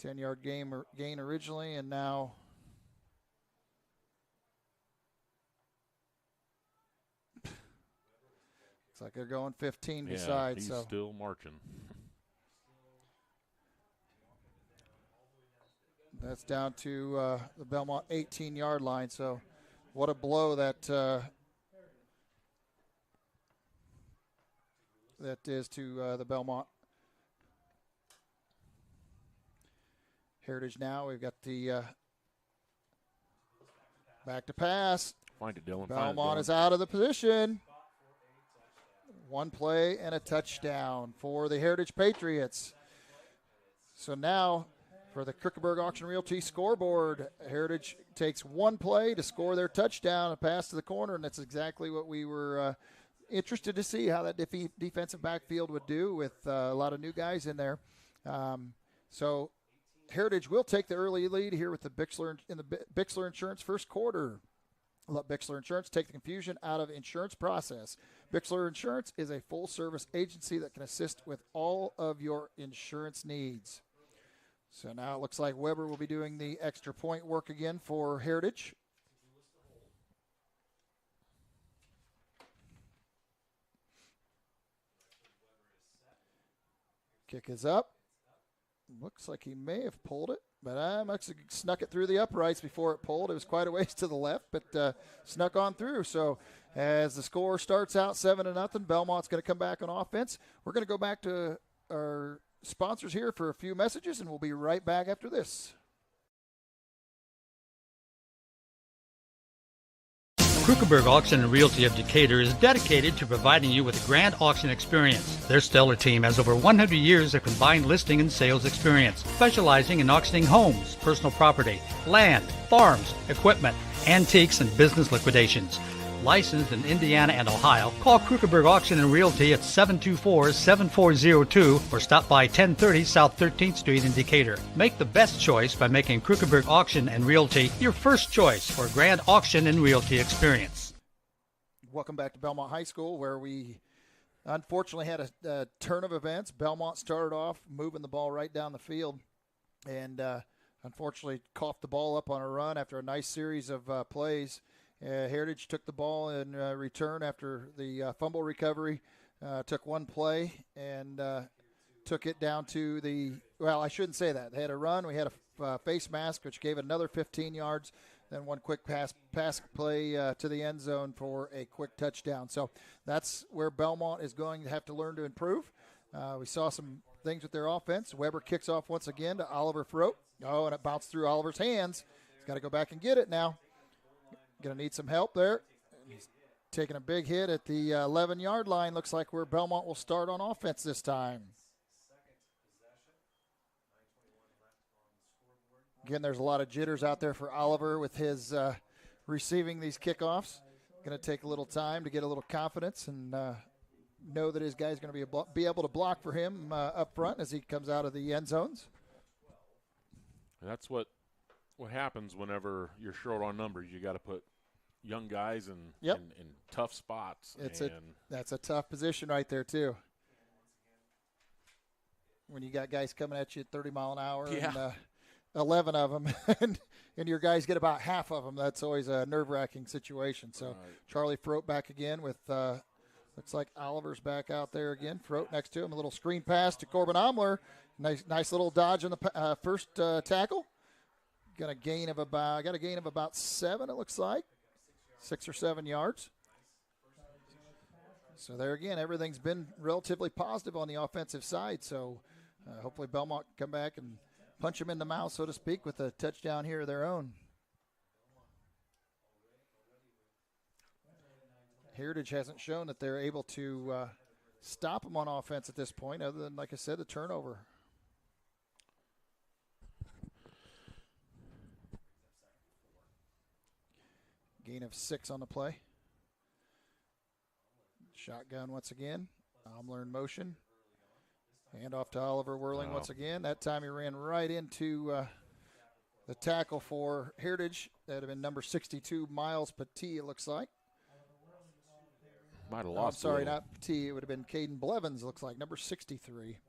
10-yard gain originally, and now looks like they're going 15 besides.
He's still marching.
That's down to the Bellmont 18-yard line. So what a blow that that is to the Bellmont. Heritage now. We've got the back to pass.
Find it, Dylan.
Bellmont is out of the position. One play and a touchdown for the Heritage Patriots. So now for the Kierkegaard Auction Realty scoreboard, Heritage takes one play to score their touchdown, a pass to the corner, and that's exactly what we were interested to see, how that defensive backfield would do with a lot of new guys in there. So Heritage will take the early lead here with the Bixler Insurance first quarter. Let Bixler Insurance take the confusion out of insurance process. Bixler Insurance is a full-service agency that can assist with all of your insurance needs. So now it looks like Weber will be doing the extra point work again for Heritage. Kick is up. Looks like he may have pulled it, but I must have snuck it through the uprights before it pulled. It was quite a ways to the left, but snuck on through. So as the score starts out 7-0, Belmont's going to come back on offense. We're going to go back to our sponsors here for a few messages, and we'll be right back after this.
Krukenberg Auction and Realty of Decatur is dedicated to providing you with a grand auction experience. Their stellar team has over 100 years of combined listing and sales experience, specializing in auctioning homes, personal property, land, farms, equipment, antiques, and business liquidations. Licensed in Indiana and Ohio, call Krukenberg Auction and Realty at 724-7402 or stop by 1030 South 13th Street in Decatur. Make the best choice by making Krukenberg Auction and Realty your first choice for a grand auction and realty experience.
Welcome back to Bellmont High School, where we unfortunately had a turn of events. Bellmont started off moving the ball right down the field and unfortunately coughed the ball up on a run after a nice series of plays. Heritage took the ball in return after the fumble recovery, took one play, and took it down to the – well, I shouldn't say that. They had a run. We had a face mask, which gave it another 15 yards, then one quick pass play to the end zone for a quick touchdown. So that's where Bellmont is going to have to learn to improve. We saw some things with their offense. Weber kicks off once again to Oliver Froat. Oh, and it bounced through Oliver's hands. He's got to go back and get it now. Going to need some help there. He's taking a big hit at the 11-yard line. Looks like where Bellmont will start on offense this time. Again, there's a lot of jitters out there for Oliver with his receiving these kickoffs. Going to take a little time to get a little confidence and know that his guy's going to be able to block for him up front as he comes out of the end zones.
That's what happens whenever you're short on numbers. You got to put young guys in tough spots.
That's a tough position right there too. When you got guys coming at you at 30 mile an hour and 11 of them, and your guys get about half of them, that's always a nerve-wracking situation. So Charlie Froat back again with looks like Oliver's back out there again. Froat next to him, a little screen pass to Corbin Omler. Nice little dodge on the first tackle. Got a gain of about 7, it looks like. 6 or 7 yards. So there again, everything's been relatively positive on the offensive side. So hopefully Bellmont can come back and punch them in the mouth, so to speak, with a touchdown here of their own. Heritage hasn't shown that they're able to stop them on offense at this point, other than, like I said, the turnover. Gain of 6 on the play. Shotgun once again. Omler in motion. Hand off to Oliver Whirling once again. That time he ran right into the tackle for Heritage. That would have been number 62, Miles Petit, it looks like.
Might have lost.
I'm sorry, not Petit. It would have been Caden Blevins, looks like, number 63.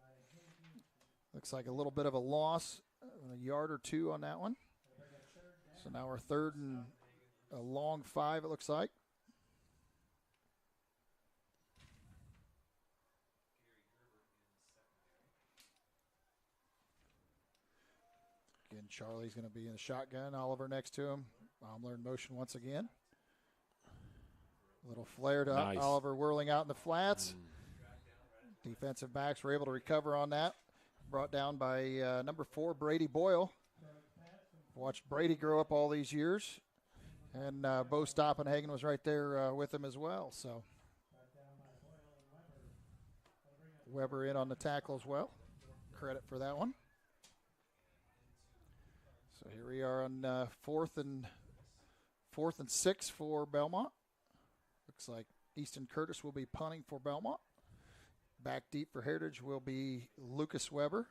Looks like a little bit of a loss, a yard or 2 on that one. So now we're third and a long 5, it looks like. Again, Charlie's going to be in the shotgun. Oliver next to him. Omler in motion once again. A little flare to Oliver Whirling out in the flats. Defensive backs were able to recover on that. Brought down by number 4, Brady Boyle. Watched Brady grow up all these years. And Bo Stoppenhagen was right there with him as well. So Weber in on the tackle as well. Credit for that one. So here we are on fourth and 6 for Bellmont. Looks like Easton Curtis will be punting for Bellmont. Back deep for Heritage will be Lucas Weber.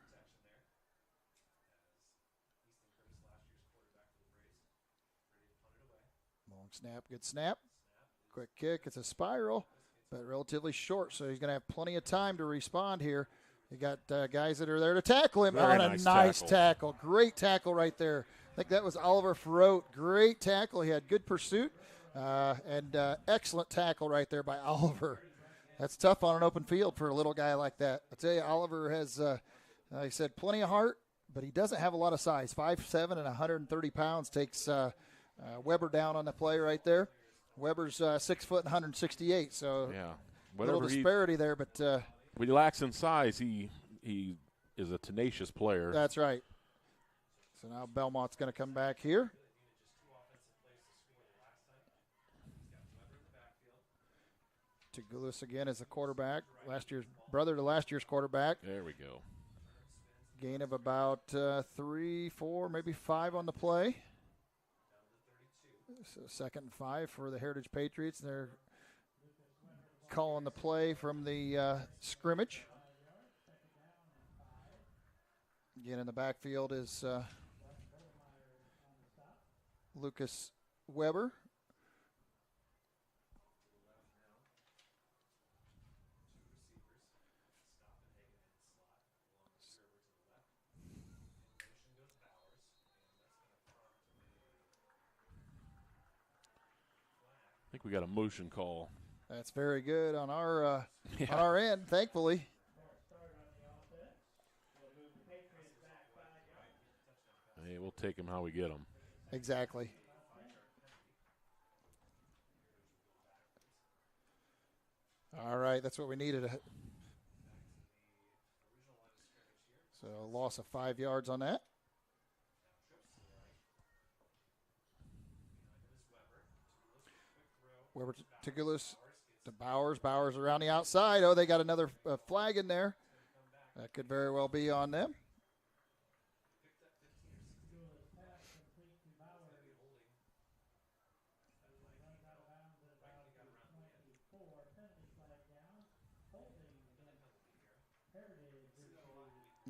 snap, good snap. Quick kick, it's a spiral, but relatively short, so he's going to have plenty of time to respond here. You got guys that are there to tackle him.
Very
a nice tackle. Great tackle right there. I think that was Oliver Ferrote. Great tackle. He had good pursuit and excellent tackle right there by Oliver. That's tough on an open field for a little guy like that. I tell you, Oliver has, like I said, plenty of heart, but he doesn't have a lot of size. 5'7" and 130 pounds takes Weber down on the play right there. Weber's 6 foot and 168, so a little disparity there, but
when he lacks in size, he is a tenacious player.
That's right. So now Bellmont's going to come back here. Tagulis again as the quarterback. Brother to last year's quarterback.
There we go.
Gain of about 3, 4, maybe 5 on the play. So 2nd and 5 for the Heritage Patriots. They're calling the play from the scrimmage. Again, in the backfield is Lucas Weber.
I think we got a motion call.
That's very good on our end, thankfully.
Hey, we'll take him how we get him.
Exactly. All right, that's what we needed. So a loss of 5 yards on that. Weber Tagulis to Bowers. Bowers around the outside. Oh, they got another flag in there. That could very well be on them.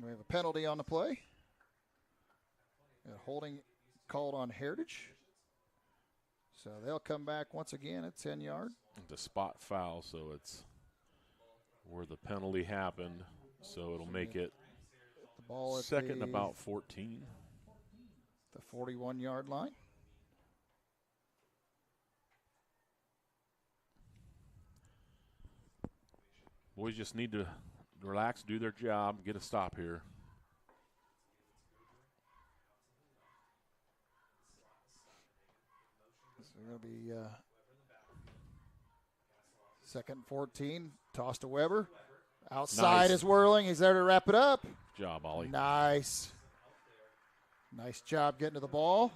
We have a penalty on the play. A holding called on Heritage. So they'll come back once again at 10 yard.
The spot foul, so it's where the penalty happened. So it'll make it
the ball at
second about 14.
The 41-yard line.
Boys just need to relax, do their job, get a stop here.
So going to be 2nd and 14. Toss to Weber. Outside
Nice.
is whirling. He's there to wrap it up.
Good job, Ollie.
Nice. Nice job getting to the ball.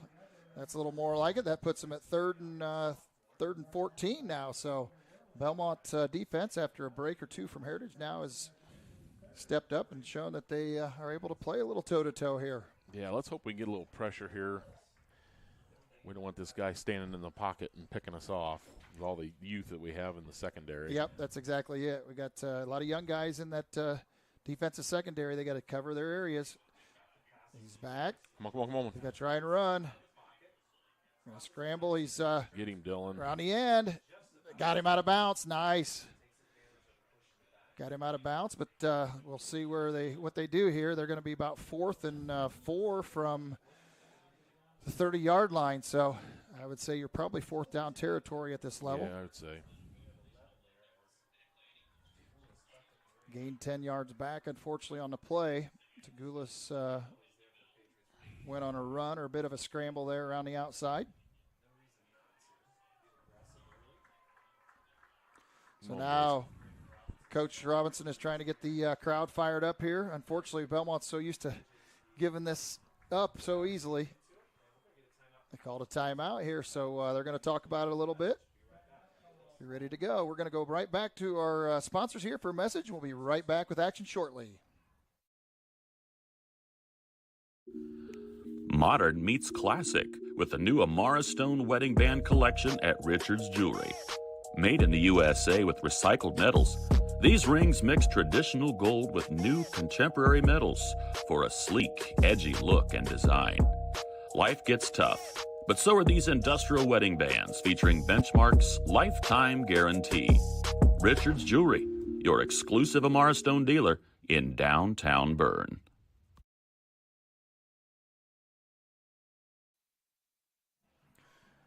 That's a little more like it. That puts him at 3rd and 14 now. So Bellmont defense, after a break or two from Heritage, now has stepped up and shown that they are able to play a little toe-to-toe here.
Yeah, let's hope we can get a little pressure here. We don't want this guy standing in the pocket and picking us off with all the youth that we have in the secondary.
Yep, that's exactly it. We got a lot of young guys in that defensive secondary. They got to cover their areas. He's back.
Come on.
He's got to try and run. Gonna scramble. He's
get him, Dylan.
Around the end. Got him out of bounds. Nice. Got him out of bounds, but we'll see what they do here. They're going to be about 4th and 4 from the 30-yard line. So I would say you're probably 4th down territory at this level.
Yeah, I would say.
Gained 10 yards back, unfortunately, on the play. Tagulis went on a run or a bit of a scramble there around the outside. So now Coach Robinson is trying to get the crowd fired up here. Unfortunately, Bellmont's so used to giving this up so easily. They called a timeout here, so they're going to talk about it a little bit. Be ready to go. We're going to go right back to our sponsors here for a message. We'll be right back with action shortly.
Modern meets classic with the new Amara Stone Wedding Band collection at Richard's Jewelry. Made in the USA with recycled metals, these rings mix traditional gold with new contemporary metals for a sleek, edgy look and design. Life gets tough. But so are these industrial wedding bands featuring Benchmark's lifetime guarantee. Richard's Jewelry, your exclusive Amara Stone dealer in downtown Berne.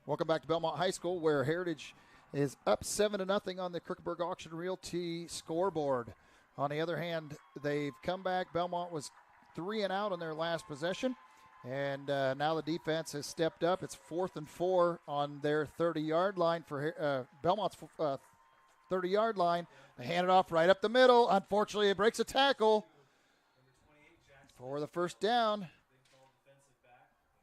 Welcome back to Bellmont High School, where Heritage is up 7-0 on the Kirkenberg Auction Realty scoreboard. On the other hand, they've come back. Bellmont was 3 and out on their last possession, and now the defense has stepped up. It's 4th and 4 on their 30-yard line for Bellmont's 30-yard line. They hand it off right up the middle. Unfortunately, it breaks a tackle for the first down.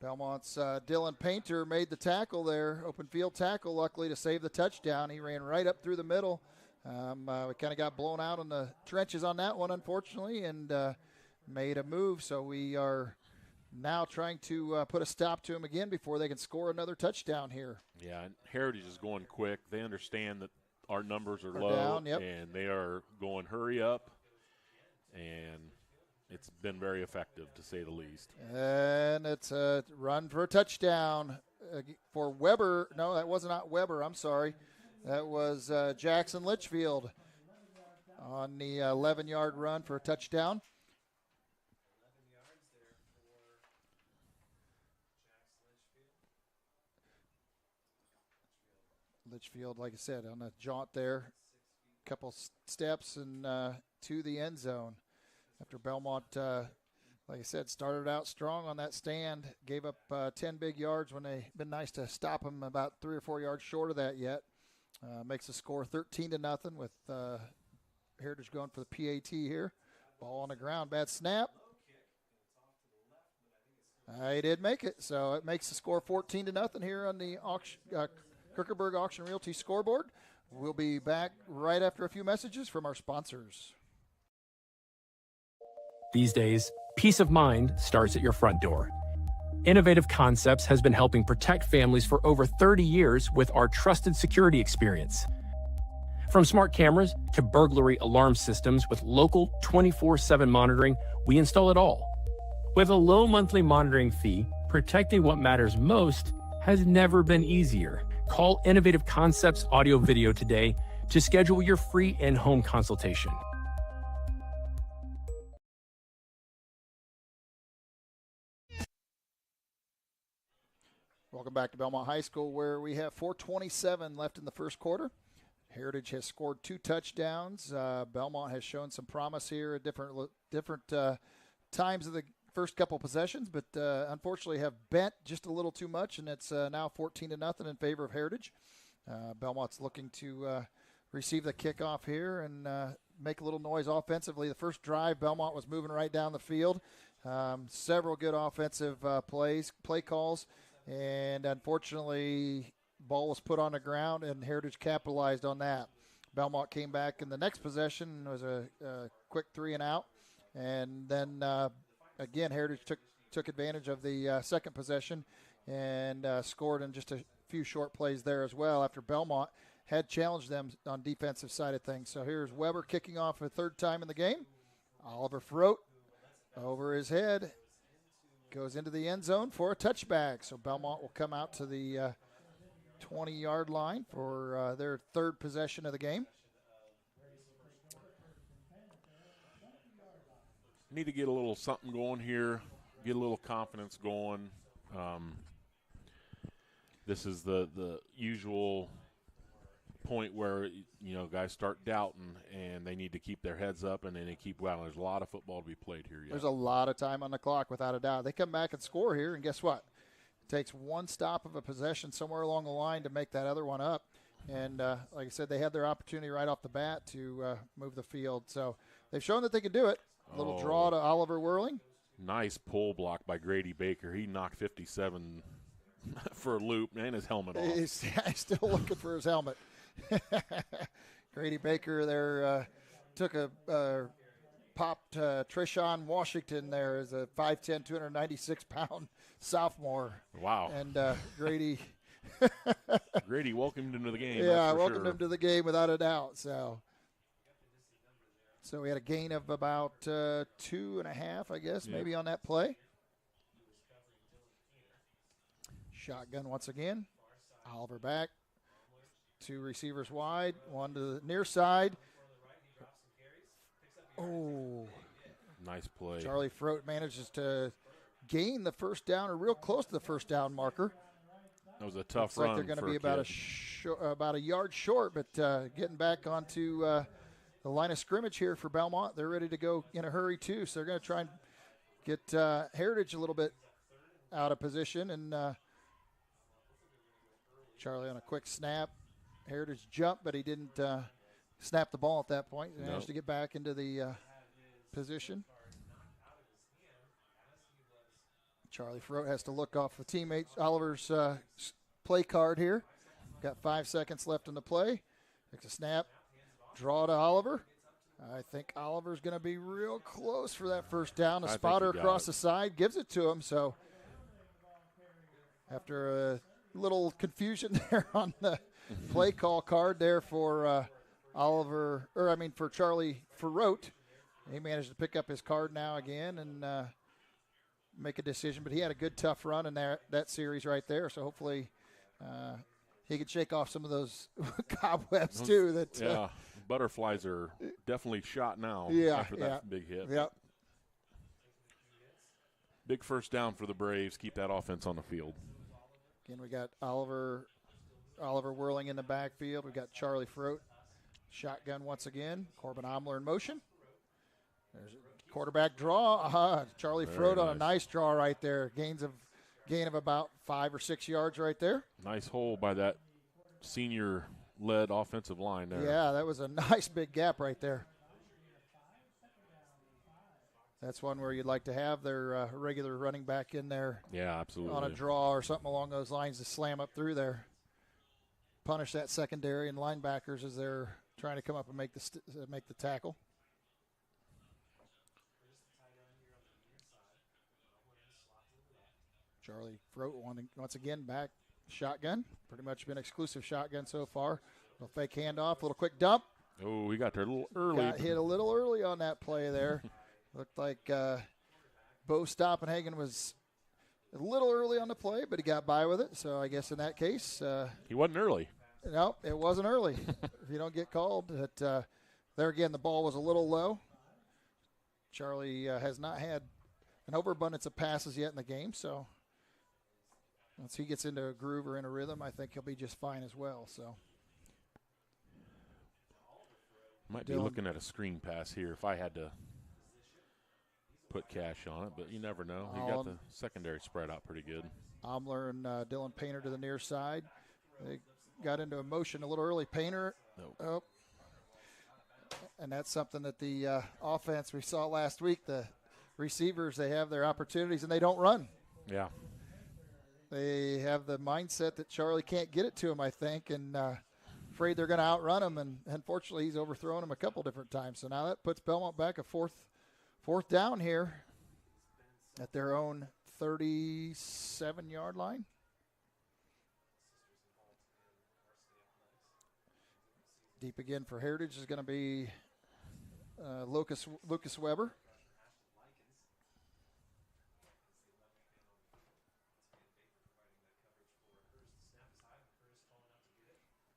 Belmont's Dylan Painter made the tackle there, open field tackle, luckily to save the touchdown. He ran right up through the middle. We kind of got blown out in the trenches on that one, unfortunately, and made a move. So we are now trying to put a stop to him again before they can score another touchdown here.
Yeah, and Heritage is going quick. They understand that our numbers are low,
down, yep.
And they are going hurry up, and it's been very effective, to say the least.
And it's a run for a touchdown for Weber. No, that was not Weber. I'm sorry. That was Jackson Litchfield on the 11-yard run for a touchdown. Litchfield, like I said, on a jaunt there, couple steps and to the end zone. After Bellmont, like I said, started out strong on that stand, gave up 10 big yards when they've been nice to stop them about 3 or 4 yards short of that yet. Makes the score 13-0 with Heritage going for the PAT here. Ball on the ground, bad snap. He did make it, so it makes the score 14-0 here on the Kirkenberg Auction Realty scoreboard. We'll be back right after a few messages from our sponsors.
These days, peace of mind starts at your front door. Innovative Concepts has been helping protect families for over 30 years with our trusted security experience. From smart cameras to burglary alarm systems with local 24/7 monitoring, we install it all. With a low monthly monitoring fee, protecting what matters most has never been easier. Call Innovative Concepts Audio Video today to schedule your free in-home consultation.
Welcome back to Bellmont High School, where we have 4:27 left in the first quarter. Heritage has scored 2 touchdowns. Bellmont has shown some promise here at different times of the first couple possessions, but unfortunately have bent just a little too much, and it's now 14-0 in favor of Heritage. Bellmont's looking to receive the kickoff here and make a little noise offensively. The first drive, Bellmont was moving right down the field. Several good offensive play calls. And unfortunately, ball was put on the ground, and Heritage capitalized on that. Bellmont came back in the next possession. It was a quick 3 and out. And then, again, Heritage took advantage of the second possession and scored in just a few short plays there as well after Bellmont had challenged them on defensive side of things. So here's Weber kicking off a third time in the game. Oliver Froat over his head. Goes into the end zone for a touchback. So Bellmont will come out to the 20-yard line for their third possession of the game.
Need to get a little something going here, get a little confidence going. This is the usual point where, guys start doubting, and they need to keep their heads up, and then they keep well. There's a lot of football to be played here yet.
There's a lot of time on the clock, without a doubt. They come back and score here, and guess what? It takes one stop of a possession somewhere along the line to make that other one up. And like I said, they had their opportunity right off the bat to move the field. So they've shown that they can do it. A little draw to Oliver Whirling.
Nice pull block by Grady Baker. He knocked 57 for a loop and his helmet off.
He's still looking for his helmet. Grady Baker there took a popped Trishawn Washington there as a 5'10", 296-pound sophomore.
Wow.
And Grady
Grady welcomed him to the game.
Yeah, welcomed him to the game without a doubt. So we had a gain of about 2.5, I guess, maybe on that play. Shotgun once again. Oliver back. 2 receivers wide, 1 to the near side. Oh.
Nice play.
Charlie Frote manages to gain the first down, or real close to the first down marker.
That was a tough
Looks
run.
Like they're going to
for
be about a yard short, but getting back onto the line of scrimmage here for Bellmont. They're ready to go in a hurry too, so they're going to try and get Heritage a little bit out of position. And Charlie on a quick snap. Heritage jumped, but he didn't snap the ball at that point. He managed to get back into the position. Charlie Frote has to look off the teammates. Oliver's play card here. Got 5 seconds left in the play. Takes a snap. Draw to Oliver. I think Oliver's going to be real close for that first down. A spotter across the side gives it to him. So after a little confusion there on the play call card there for for Charlie Frote, he managed to pick up his card now again and make a decision, but he had a good tough run in that series right there. So hopefully he could shake off some of those cobwebs too.
Butterflies are definitely shot now after that big hit.
Yep.
Big first down for the Braves. Keep that offense on the field.
Again, we got Oliver whirling in the backfield. We got Charlie Frote, shotgun once again. Corbin Omler in motion. There's a quarterback draw. Charlie Frote on a nice draw right there. Gain of about 5 or 6 yards right there.
Nice hole by that senior-led offensive line there.
Yeah, that was a nice big gap right there. That's one where you'd like to have their regular running back in there.
Yeah, absolutely.
On a draw or something along those lines to slam up through there. Punish that secondary and linebackers as they're trying to come up and make the tackle. Charlie Frote once again back shotgun. Pretty much been exclusive shotgun so far. Little fake handoff, little quick dump.
Oh, he got there a little early.
Got hit a little early on that play there. Looked like Bo Stoppenhagen was a little early on the play, but he got by with it. So I guess in that case.
He wasn't early.
No, it wasn't early. If you don't get called. But there again, the ball was a little low. Charlie has not had an overabundance of passes yet in the game, so once he gets into a groove or in a rhythm, I think he'll be just fine as well. So
might be looking at a screen pass here if I had to put cash on it, but you never know. He got the secondary spread out pretty good.
Omler and Dylan Painter to the near side. They got into a motion a little early. Painter. Oh. And that's something that the offense we saw last week, the receivers, they have their opportunities and they don't run.
Yeah.
They have the mindset that Charlie can't get it to him, I think, and afraid they're going to outrun him. And unfortunately, he's overthrown him a couple different times. So now that puts Bellmont back a fourth down here at their own 37-yard line. Deep again for Heritage is going to be Lucas Weber.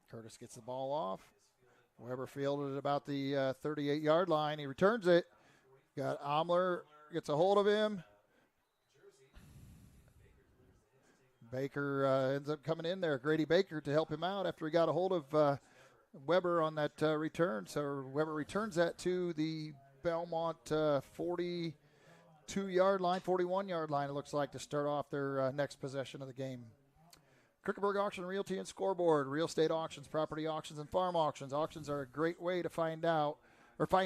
Curtis gets the ball off. Weber fielded at about the 38-yard line. He returns it. Got Omler, gets a hold of him. Baker ends up coming in there, Grady Baker, to help him out after he got a hold of Weber on that return. So Weber returns that to the Bellmont 42-yard line, 41-yard line, it looks like, to start off their next possession of the game. Kierkegaard Auction Realty and Scoreboard, real estate auctions, property auctions, and farm auctions. Auctions are a great way to find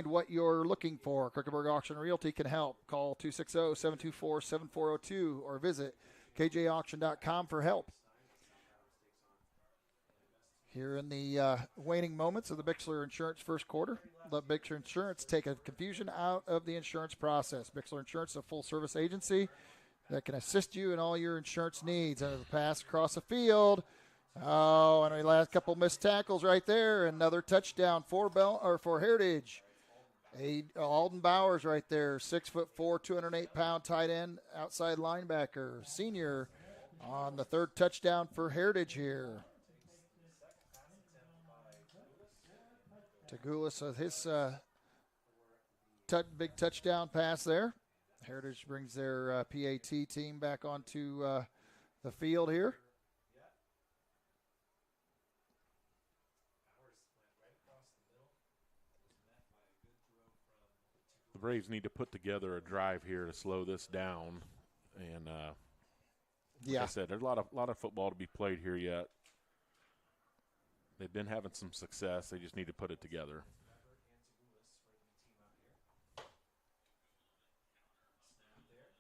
what you're looking for. Kierkegaard Auction Realty can help. Call 260-724-7402 or visit kjauction.com for help. Here in the waning moments of the Bixler Insurance first quarter, let Bixler Insurance take a confusion out of the insurance process. Bixler Insurance is a full-service agency that can assist you in all your insurance needs. And the pass across the field. Oh, and the last couple missed tackles right there. Another touchdown for Heritage. Alden Bowers right there, 6'4", 208-pound tight end, outside linebacker, senior on the third touchdown for Heritage here. Tagulis with his big touchdown pass there. Heritage brings their PAT team back onto the field here.
The Braves need to put together a drive here to slow this down. And like I said, there's a lot of football to be played here yet. They've been having some success. They just need to put it together.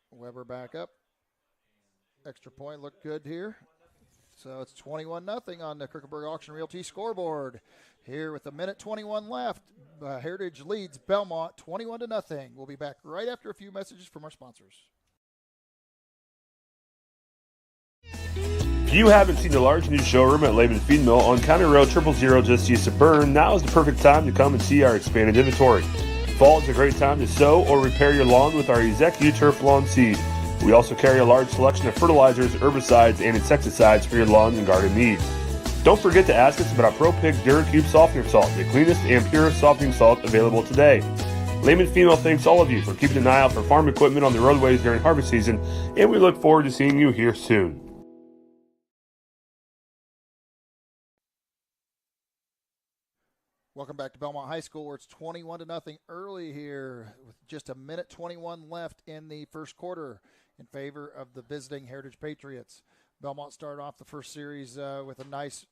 Weber back up. Extra point looked good here. So it's 21-0 on the Kirkenberg Auction Realty scoreboard. Here with a minute 21 left, Heritage leads Bellmont 21-0. We'll be back right after a few messages from our sponsors.
If you haven't seen the large new showroom at Lehman Feed Mill on County Road 000 just east of Berne, now is the perfect time to come and see our expanded inventory. Fall is a great time to sow or repair your lawn with our Execu Turf Lawn Seed. We also carry a large selection of fertilizers, herbicides, and insecticides for your lawn and garden needs. Don't forget to ask us about our Pro Pig DuraCube Softener Salt, the cleanest and purest softening salt available today. Lehman Female thanks all of you for keeping an eye out for farm equipment on the roadways during harvest season, and we look forward to seeing you here soon.
Welcome back to Bellmont High School, where it's 21-0 early here with just a minute 21 left in the first quarter in favor of the visiting Heritage Patriots. Bellmont started off the first series with a nice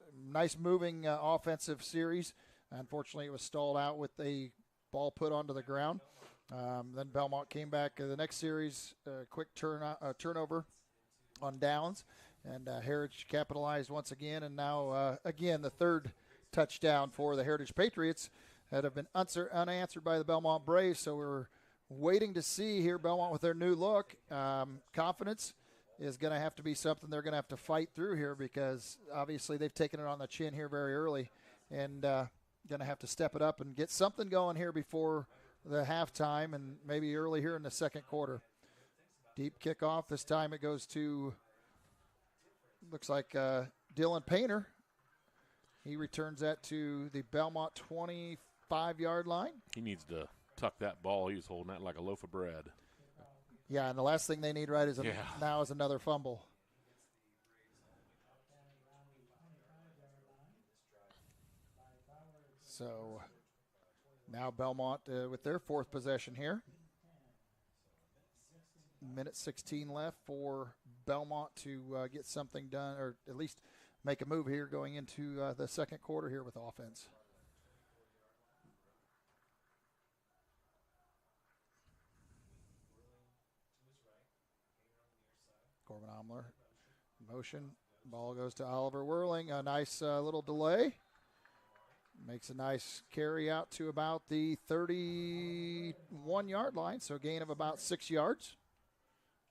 moving offensive series. Unfortunately, it was stalled out with a ball put onto the ground. Then Bellmont came back the next series, quick turnover on downs, and Heritage capitalized once again. And now, again, the third touchdown for the Heritage Patriots that have been unanswered by the Bellmont Braves. So we're waiting to see here Bellmont with their new look. Confidence is going to have to be something they're going to have to fight through here, because obviously they've taken it on the chin here very early, and going to have to step it up and get something going here before the halftime and maybe early here in the second quarter. Deep kickoff. This time it goes to, looks like Dylan Painter. He returns that to the Bellmont 25-yard line.
He needs to tuck that ball. He was holding that like a loaf of bread.
Yeah, and the last thing they need now is another fumble. So now Bellmont with their fourth possession here. Minute 16 left for Bellmont to get something done, or at least make a move here going into the second quarter here with offense. Corbin Omler, motion. Ball goes to Oliver Whirling. A nice little delay. Makes a nice carry out to about the 31-yard line, so a gain of about 6 yards.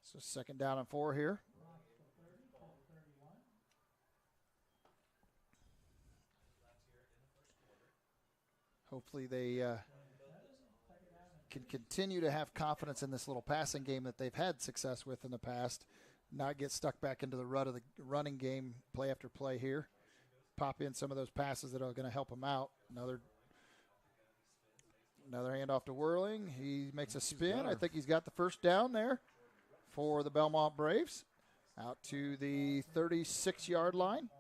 So second down and 4 here. Hopefully they can continue to have confidence in this little passing game that they've had success with in the past, not get stuck back into the rut of the running game play after play here. Pop in some of those passes that are going to help them out. Another handoff to Whirling. He makes a spin. I think he's got the first down there for the Bellmont Braves. Out to the 36-yard line,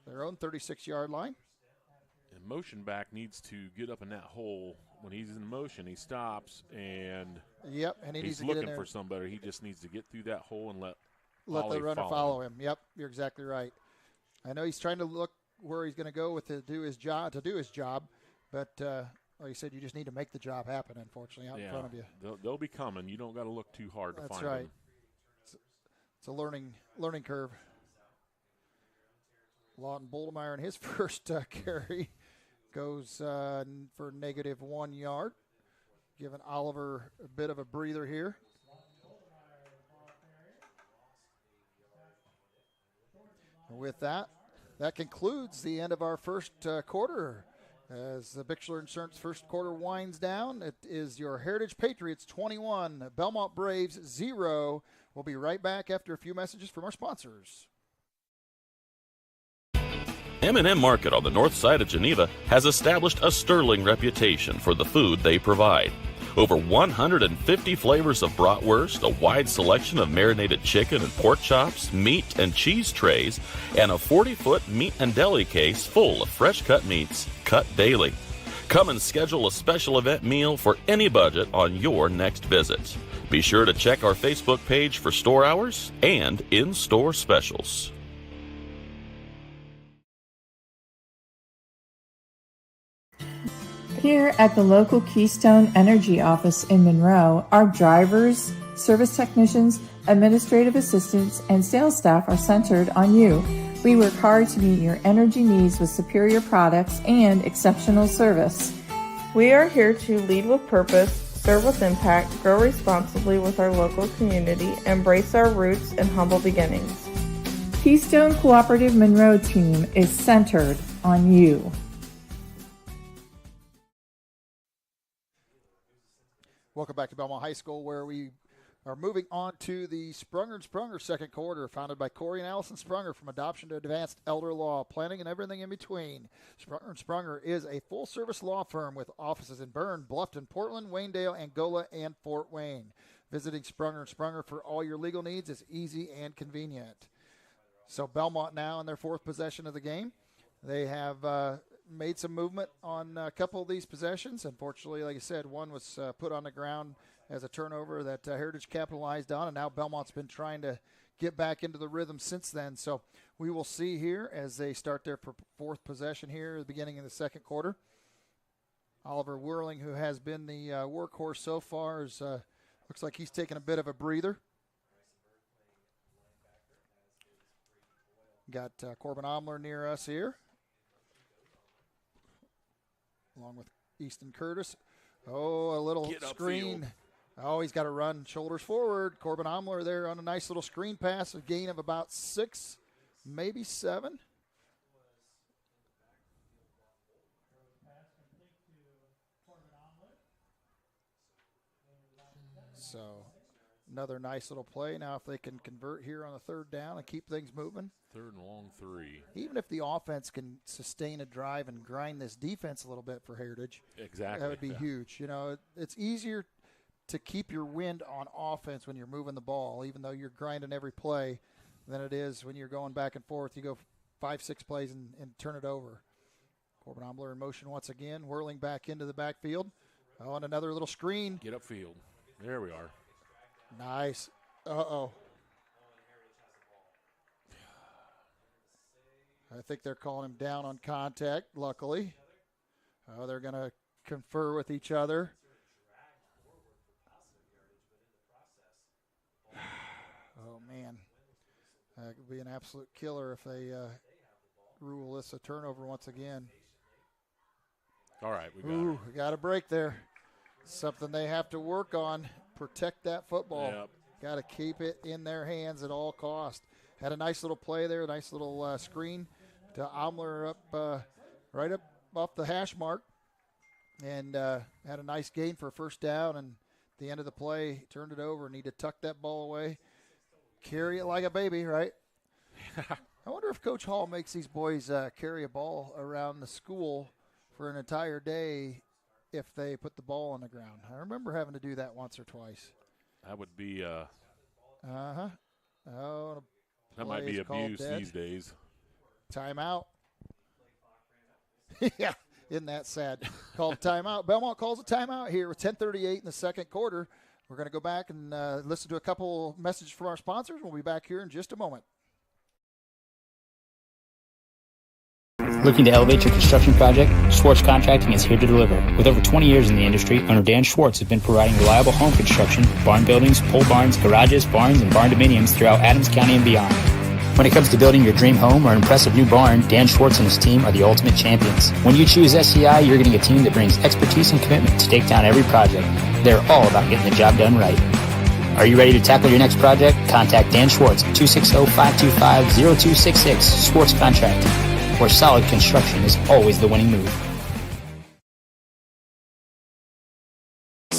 their own 36-yard line.
And motion back needs to get up in that hole. When he's in motion, he stops, and
and he needs to
looking
get in there
for somebody. He just needs to get through that hole and let
the runner follow him. Yep, you're exactly right. I know he's trying to look where he's going to go to do his job, but like you said, you just need to make the job happen, unfortunately, out in front of you.
They'll be coming. You don't got to look too hard to find them.
That's right. It's a learning curve. Lawton Boldemeyer in his first carry goes for negative 1 yard, giving Oliver a bit of a breather here. And with that concludes the end of our first quarter As the Bixler Insurance first quarter winds down, it is your Heritage Patriots 21, Bellmont Braves 0. We'll be right back after a few messages from our sponsors.
M&M Market on the north side of Geneva has established a sterling reputation for the food they provide. Over 150 flavors of bratwurst, a wide selection of marinated chicken and pork chops, meat and cheese trays, and a 40-foot meat and deli case full of fresh-cut meats cut daily. Come and schedule a special event meal for any budget on your next visit. Be sure to check our Facebook page for store hours and in-store specials.
Here at the local Keystone Energy office in Monroe, our drivers, service technicians, administrative assistants, and sales staff are centered on you. We work hard to meet your energy needs with superior products and exceptional service.
We are here to lead with purpose, serve with impact, grow responsibly with our local community, embrace our roots and humble beginnings.
Keystone Cooperative Monroe team is centered on you.
Welcome back to Bellmont High School, where we are moving on to the Sprunger & Sprunger second quarter, founded by Corey and Allison Sprunger, from adoption to advanced elder law, planning and everything in between. Sprunger & Sprunger is a full-service law firm with offices in Berne, Bluffton, Portland, Waynedale, Angola, and Fort Wayne. Visiting Sprunger & Sprunger for all your legal needs is easy and convenient. So Bellmont now in their fourth possession of the game. They have made some movement on a couple of these possessions. Unfortunately, like I said, one was put on the ground as a turnover that Heritage capitalized on, and now Belmont's been trying to get back into the rhythm since then. So we will see here as they start their fourth possession here at the beginning of the second quarter. Oliver Whirling, who has been the workhorse so far, is looks like he's taking a bit of a breather. Got Corbin Omler near us here, along with Easton Curtis. Oh, a little screen. Oh, he's got to run shoulders forward. Corbin Omler there on a nice little screen pass, a gain of about 6, maybe 7. So another nice little play. Now if they can convert here on the third down and keep things moving.
Third and long 3.
Even if the offense can sustain a drive and grind this defense a little bit for Heritage,
exactly,
that would be huge. You know, it's easier to keep your wind on offense when you're moving the ball, even though you're grinding every play, than it is when you're going back and forth. You go 5-6 plays and turn it over. Corbin Omler in motion once again, whirling back into the backfield. Oh, and another little screen.
Get upfield. There we are.
Nice. Uh-oh. I think they're calling him down on contact, luckily. Oh, they're going to confer with each other. Oh, man. That could be an absolute killer if they rule this a turnover once again.
All right, we
got a break there. Something they have to work on. Protect that football.
Yep.
Got to keep it in their hands at all cost. Had a nice little play there, a nice little screen to Omler up right up off the hash mark, and had a nice gain for a first down. And at the end of the play, turned it over. Need to tuck that ball away, carry it like a baby, right? I wonder if Coach Hall makes these boys carry a ball around the school for an entire day if they put the ball on the ground. I remember having to do that once or twice.
That would be
Oh,
that might be abuse these days.
Timeout. Yeah, isn't that sad? Called a timeout. Bellmont calls a timeout here with 10:38 in the second quarter. We're going to go back and listen to a couple messages from our sponsors. We'll be back here in just a moment.
Looking to elevate your construction project? Schwartz Contracting is here to deliver. With over 20 years in the industry, owner Dan Schwartz has been providing reliable home construction, barn buildings, pole barns, garages, barns, and barn dominiums throughout Adams County and beyond. When it comes to building your dream home or an impressive new barn, Dan Schwartz and his team are the ultimate champions. When you choose SCI, you're getting a team that brings expertise and commitment to take down every project. They're all about getting the job done right. Are you ready to tackle your next project? Contact Dan Schwartz at 260-525-0266, Schwartz Contracting, where solid construction is always the winning move.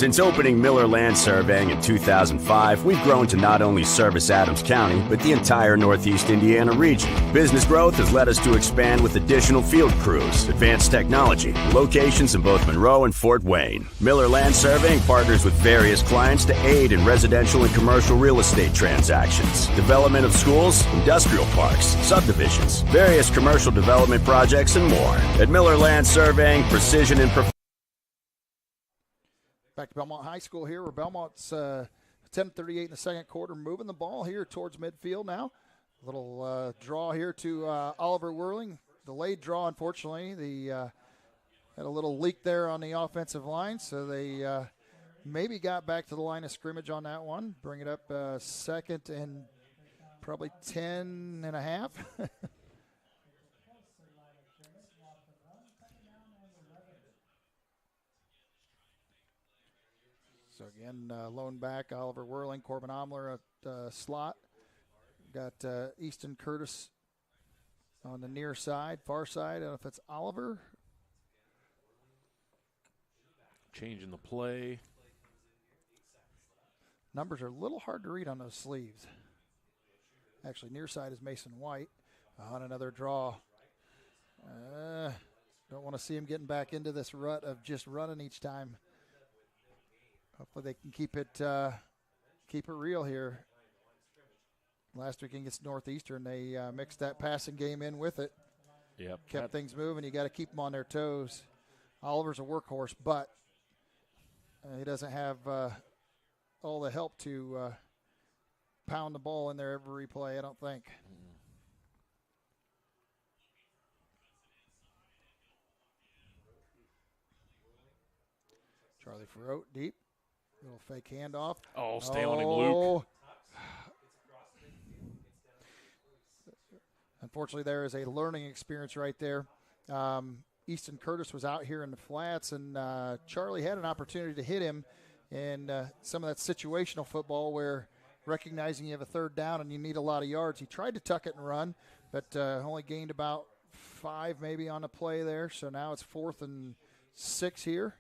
Since opening Miller Land Surveying in 2005, we've grown to not only service Adams County, but the entire Northeast Indiana region. Business growth has led us to expand with additional field crews, advanced technology, locations in both Monroe and Fort Wayne. Miller Land Surveying partners with various clients to aid in residential and commercial real estate transactions, development of schools, industrial parks, subdivisions, various commercial development projects, and more. At Miller Land Surveying, precision and performance.
Back to Bellmont High School here, where Bellmont's 10:38 in the second quarter, moving the ball here towards midfield now. A little draw here to Oliver Whirling. Delayed draw, unfortunately. Had a little leak there on the offensive line, so they maybe got back to the line of scrimmage on that one. Bring it up second and probably 10 and a half. So again, lone back, Oliver Whirling, Corbin Omler at slot. Got Easton Curtis on the near side, far side. I don't know if it's Oliver.
Changing the play.
Numbers are a little hard to read on those sleeves. Actually, near side is Mason White on another draw. Don't want to see him getting back into this rut of just running each time. Hopefully they can keep it real here. Last week against Northeastern, they mixed that passing game in with it.
Yep.
Kept things moving. You got to keep them on their toes. Oliver's a workhorse, but he doesn't have all the help to pound the ball in there every play, I don't think. Charlie Ferrote, deep. Little fake handoff.
Oh, stay on him, Luke.
Unfortunately, there is a learning experience right there. Easton Curtis was out here in the flats, and Charlie had an opportunity to hit him in some of that situational football where recognizing you have a third down and you need a lot of yards. He tried to tuck it and run, but only gained about 5 maybe on the play there. So now it's 4th and 6 here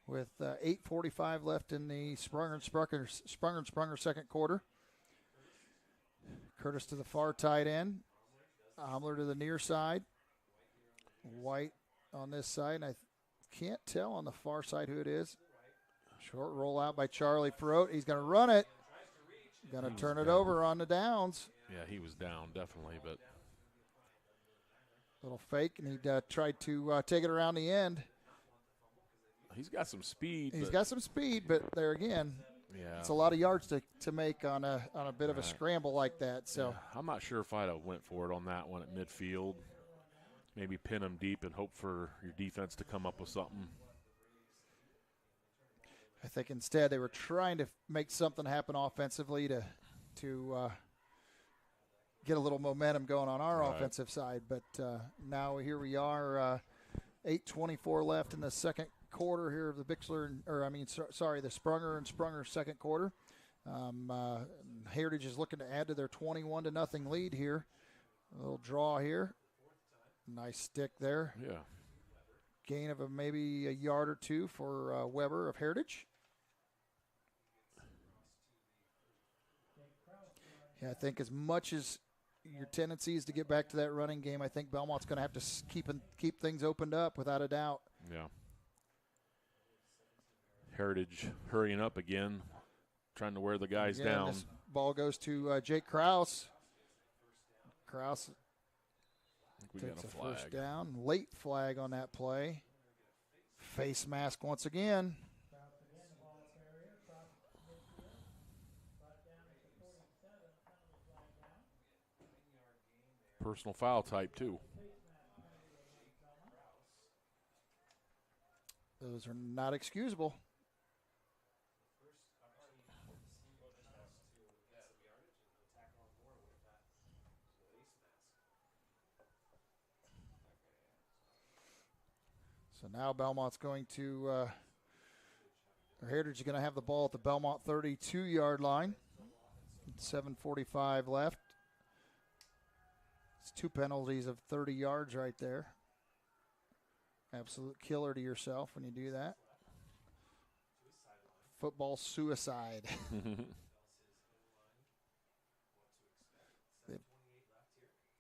with 8:45 left in the Sprunger and Sprunger second quarter. Curtis to the far tight end. Omler to the near side. White on this side, and I can't tell on the far side who it is. Short roll out by Charlie Ferrote. He's going to run it. Going to turn it over on the downs.
Yeah, he was down, definitely, but.
Little fake, and he tried to take it around the end.
He's got some speed.
He's got some speed, but there again,
yeah,
it's a lot of yards to make on a bit of a scramble like that. So
yeah, I'm not sure if I'd have went for it on that one at midfield. Maybe pin him deep and hope for your defense to come up with something.
I think instead they were trying to make something happen offensively to get a little momentum going on our offensive side. But now here we are, 8:24 left in the second quarter here of the the Sprunger and Sprunger second quarter. Heritage is looking to add to their 21-0 lead here. A little draw here. Nice stick there.
Yeah.
Gain of maybe a yard or two for Weber of Heritage. Yeah, I think as much as your tendency is to get back to that running game, I think Bellmont's going to have to keep things opened up without a doubt.
Yeah. Heritage hurrying up again, trying to wear the guys down.
This ball goes to Jake Krause. Krause takes a first down. Late flag on that play. Face mask once again.
Personal foul type, too.
Those are not excusable. So now Belmont's going to, or Heritage is going to have the ball at the Bellmont 32-yard line. 7:45 left. It's 2 penalties of 30 yards right there. Absolute killer to yourself when you do that. football suicide.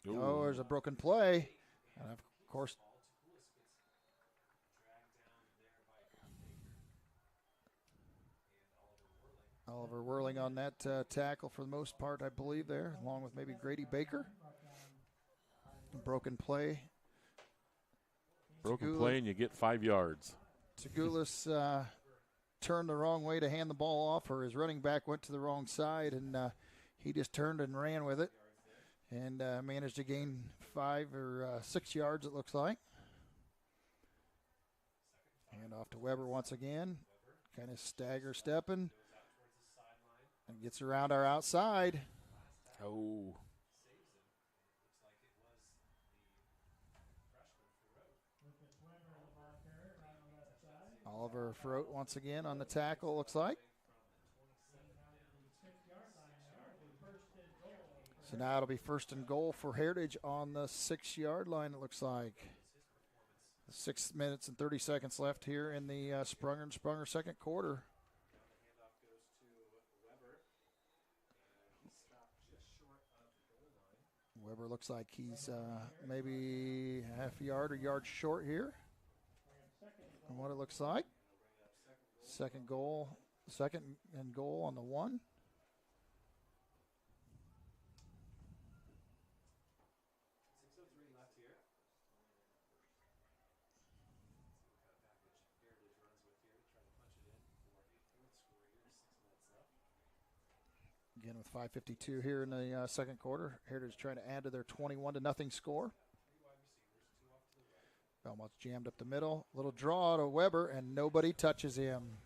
Oh, there's a broken play. And of course, Oliver Whirling on that tackle for the most part, I believe, there, along with maybe Grady Baker. Broken play.
Broken play, and you get 5 yards.
Tagulis turned the wrong way to hand the ball off, or his running back went to the wrong side, and he just turned and ran with it and managed to gain 5 or 6 yards, it looks like. Hand off to Weber once again, kind of stagger stepping, and gets around our outside.
Oh.
Oliver Froat once again on the tackle, looks like. So now it'll be 1st and goal for Heritage on the 6-yard line, it looks like. 6 minutes and 30 seconds left here in the Sprunger second quarter. Weber looks like he's maybe half a yard or yard short here from what it looks like. Second and goal on the 1. Again with 5:52 here in the second quarter. Heritage trying to add to their 21-0 score. Belmont's jammed up the middle. Little draw to Weber, and nobody touches him.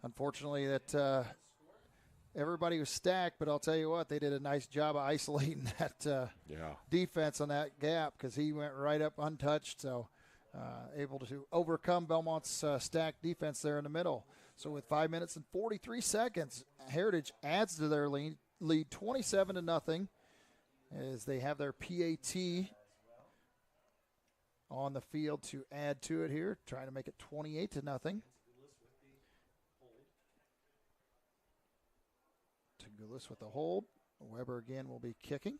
Unfortunately, that everybody was stacked, but I'll tell you what, they did a nice job of isolating that defense on that gap because he went right up untouched, so able to overcome Belmont's stacked defense there in the middle. So with 5 minutes and 43 seconds, Heritage adds to their lead 27-0 as they have their PAT on the field to add to it here, trying to make it 28-0. Tagulis with the hold. Weber again will be kicking.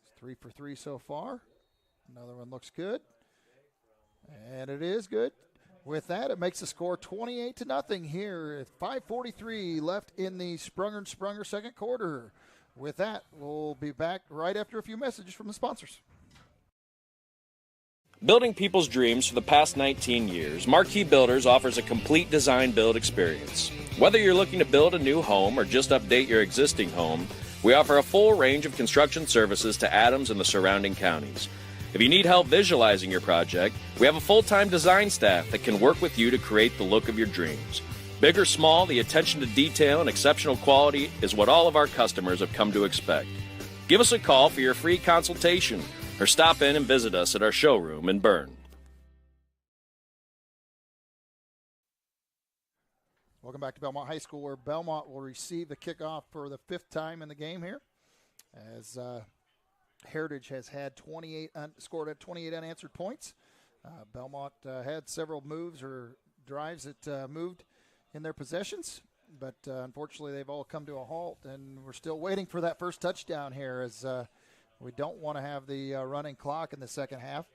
It's 3 for 3 so far. Another one looks good. And it is good. With that, it makes the score 28-0 here. 5:43 left in the Sprunger second quarter. With that, we'll be back right after a few messages from the sponsors.
Building people's dreams for the past 19 years, Marquee Builders offers a complete design build experience. Whether you're looking to build a new home or just update your existing home, we offer a full range of construction services to Adams and the surrounding counties. If you need help visualizing your project, we have a full-time design staff that can work with you to create the look of your dreams. Big or small, the attention to detail and exceptional quality is what all of our customers have come to expect. Give us a call for your free consultation or stop in and visit us at our showroom in Berne.
Welcome back to Belmont High School, where Belmont will receive the kickoff for the 5th time in the game here, as Heritage has had scored at 28 unanswered points. Belmont had several moves or drives that moved in their possessions, but unfortunately they've all come to a halt, and we're still waiting for that first touchdown here, as we don't want to have the running clock in the second half.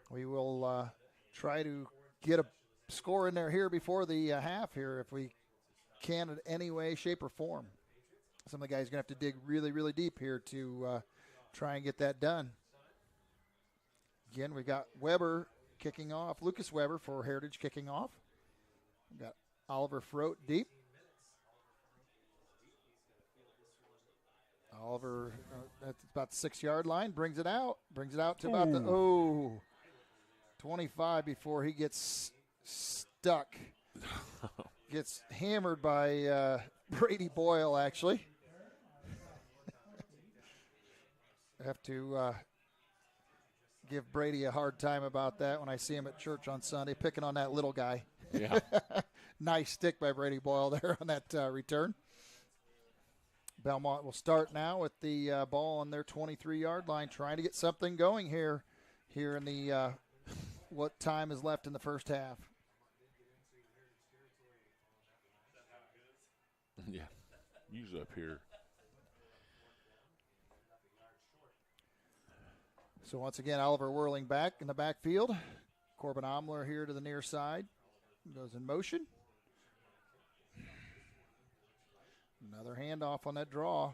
We will try to get a score in there here before the half here if we can in any way, shape, or form. Some of the guys are going to have to dig really, really deep here to try and get that done. Again, we got Weber kicking off, Lucas Weber for Heritage kicking off. We've got Oliver Froat deep. Oliver, that's about the 6-yard line, brings it out to about the 25 before he gets stuck. Gets hammered by Brady Boyle, actually. I have to give Brady a hard time about that when I see him at church on Sunday, picking on that little guy.
Yeah.
Nice stick by Brady Boyle there on that return. Belmont will start now with the ball on their 23-yard line, trying to get something going here in the what time is left in the first half.
Yeah, usually up here.
So once again, Oliver whirling back in the backfield. Corbin Omler here to the near side. Goes in motion. Another handoff on that draw.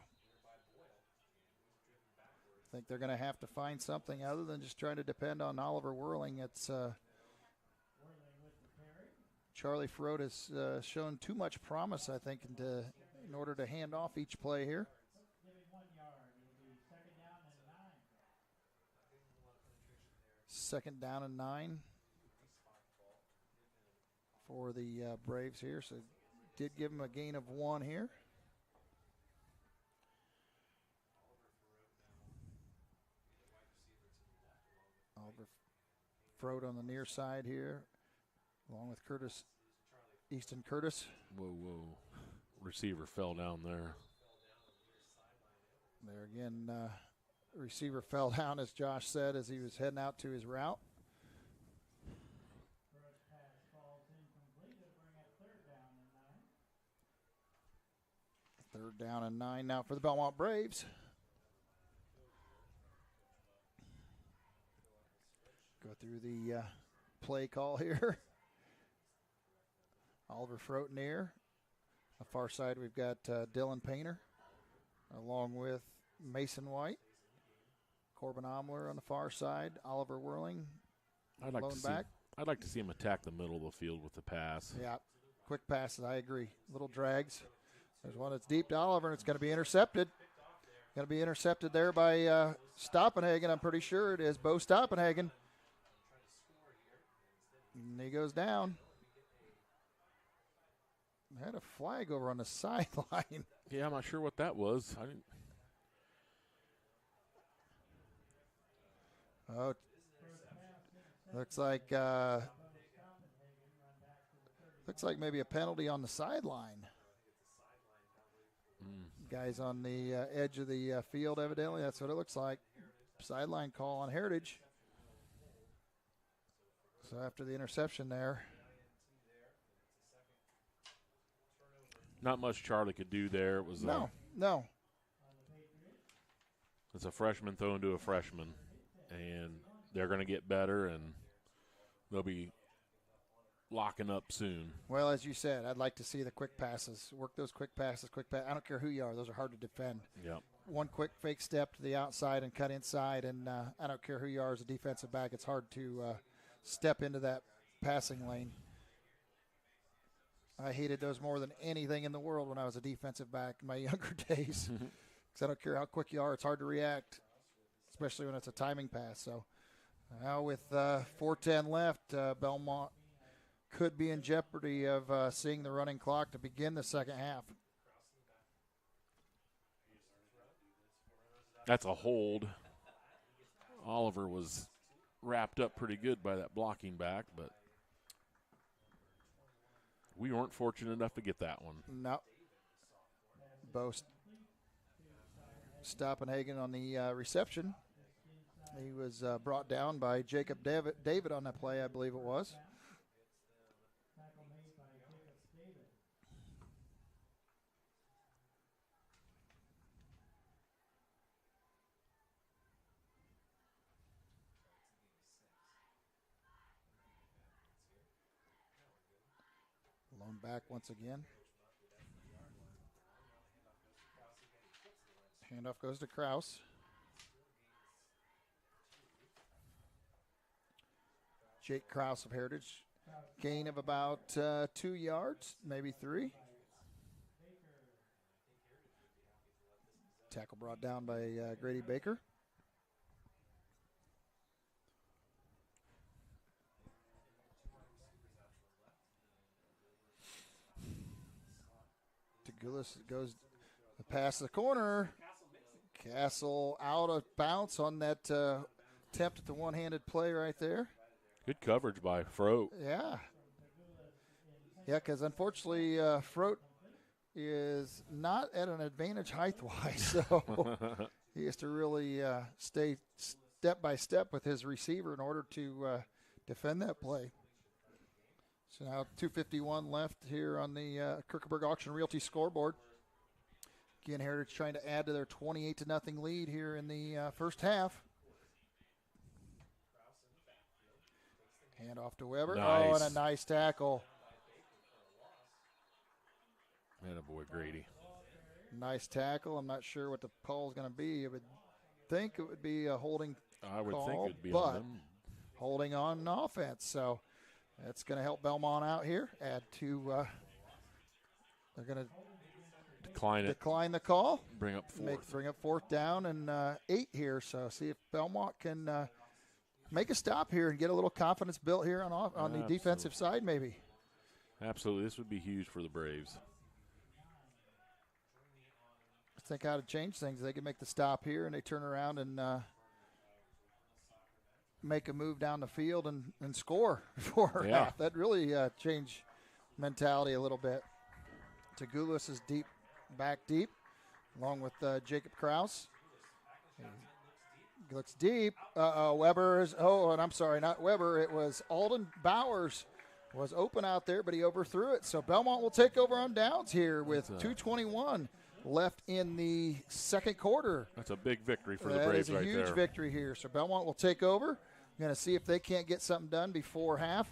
I think they're going to have to find something other than just trying to depend on Oliver whirling. It's Charlie Frote has shown too much promise, I think, in order to hand off each play here. Second down and 9 for the Braves here. So did give him a gain of 1 here. Oliver Frote on the near side here, along with Easton Curtis.
Whoa. Receiver fell down there.
There again, receiver fell down, as Josh said, as he was heading out to his route. Third down and 9 now for the Bellmont Braves. Go through the play call here. Oliver Frote near. On the far side, we've got Dylan Painter, along with Mason White. Corbin Omler on the far side. Oliver Whirling.
I'd like to see him attack the middle of the field with the pass.
Yeah, quick passes. I agree. Little drags. There's one that's deep to Oliver, and it's going to be intercepted. Going to be intercepted there by Stoppenhagen. I'm pretty sure it is Bo Stoppenhagen. And he goes down. Had a flag over on the sideline.
Yeah, I'm not sure what that was. I didn't.
Oh, looks like maybe a penalty on the sideline. Guys on the edge of the field, evidently. That's what it looks like. Sideline call on Heritage. So after the interception there.
Not much Charlie could do there. It was
no.
It's a freshman throwing to a freshman, and they're going to get better, and they'll be locking up soon.
Well, as you said, I'd like to see the quick passes. Work those quick passes, I don't care who you are. Those are hard to defend.
Yep.
One quick fake step to the outside and cut inside, and I don't care who you are as a defensive back. It's hard to step into that passing lane. I hated those more than anything in the world when I was a defensive back in my younger days. Because I don't care how quick you are, it's hard to react, especially when it's a timing pass. So now with 4:10 left, Bellmont could be in jeopardy of seeing the running clock to begin the second half.
That's a hold. Oliver was wrapped up pretty good by that blocking back, but we weren't fortunate enough to get that one.
No. Bo Stoppenhagen on the reception. He was brought down by Jacob David on that play, I believe it was. Lone back once again. Handoff goes to Kraus. Jake Kraus of Heritage. Gain of about 2 yards, maybe 3. Tackle brought down by Grady Baker. Gillis goes the pass to the corner. Castle out of bounds on that attempt at the one-handed play right there.
Good coverage by Frote.
Yeah, because unfortunately Frote is not at an advantage height-wise, so he has to really stay step by step with his receiver in order to defend that play. So now 2:51 left here on the Kirkeberg Auction Realty scoreboard. Again, Heritage trying to add to their 28-0 lead here in the first half. Hand off to Weber.
Nice.
Oh, and a nice tackle.
Attaboy, Grady.
Nice tackle. I'm not sure what the call is going to be. I would think it would be a holding
I would
call,
think it would be
but
on them.
holding on offense. So that's going to help Bellmont out here. Add to, they're going to decline the call.
Bring up fourth.
Bring up fourth down and 8 here. So see if Bellmont can make a stop here and get a little confidence built here on the defensive side maybe.
Absolutely. This would be huge for the Braves.
Think how to change things. They can make the stop here and they turn around and make a move down the field and score before half. That really changed mentality a little bit. Tagulis is back deep, along with Jacob Kraus. He looks deep. Weber is, and I'm sorry, not Weber. It was Alden Bowers was open out there, but he overthrew it. So Bellmont will take over on downs here with 2:21 left in the second quarter.
That's a big victory for the Braves right there.
That is a huge victory here. So Bellmont will take over. Going to see if they can't get something done before half.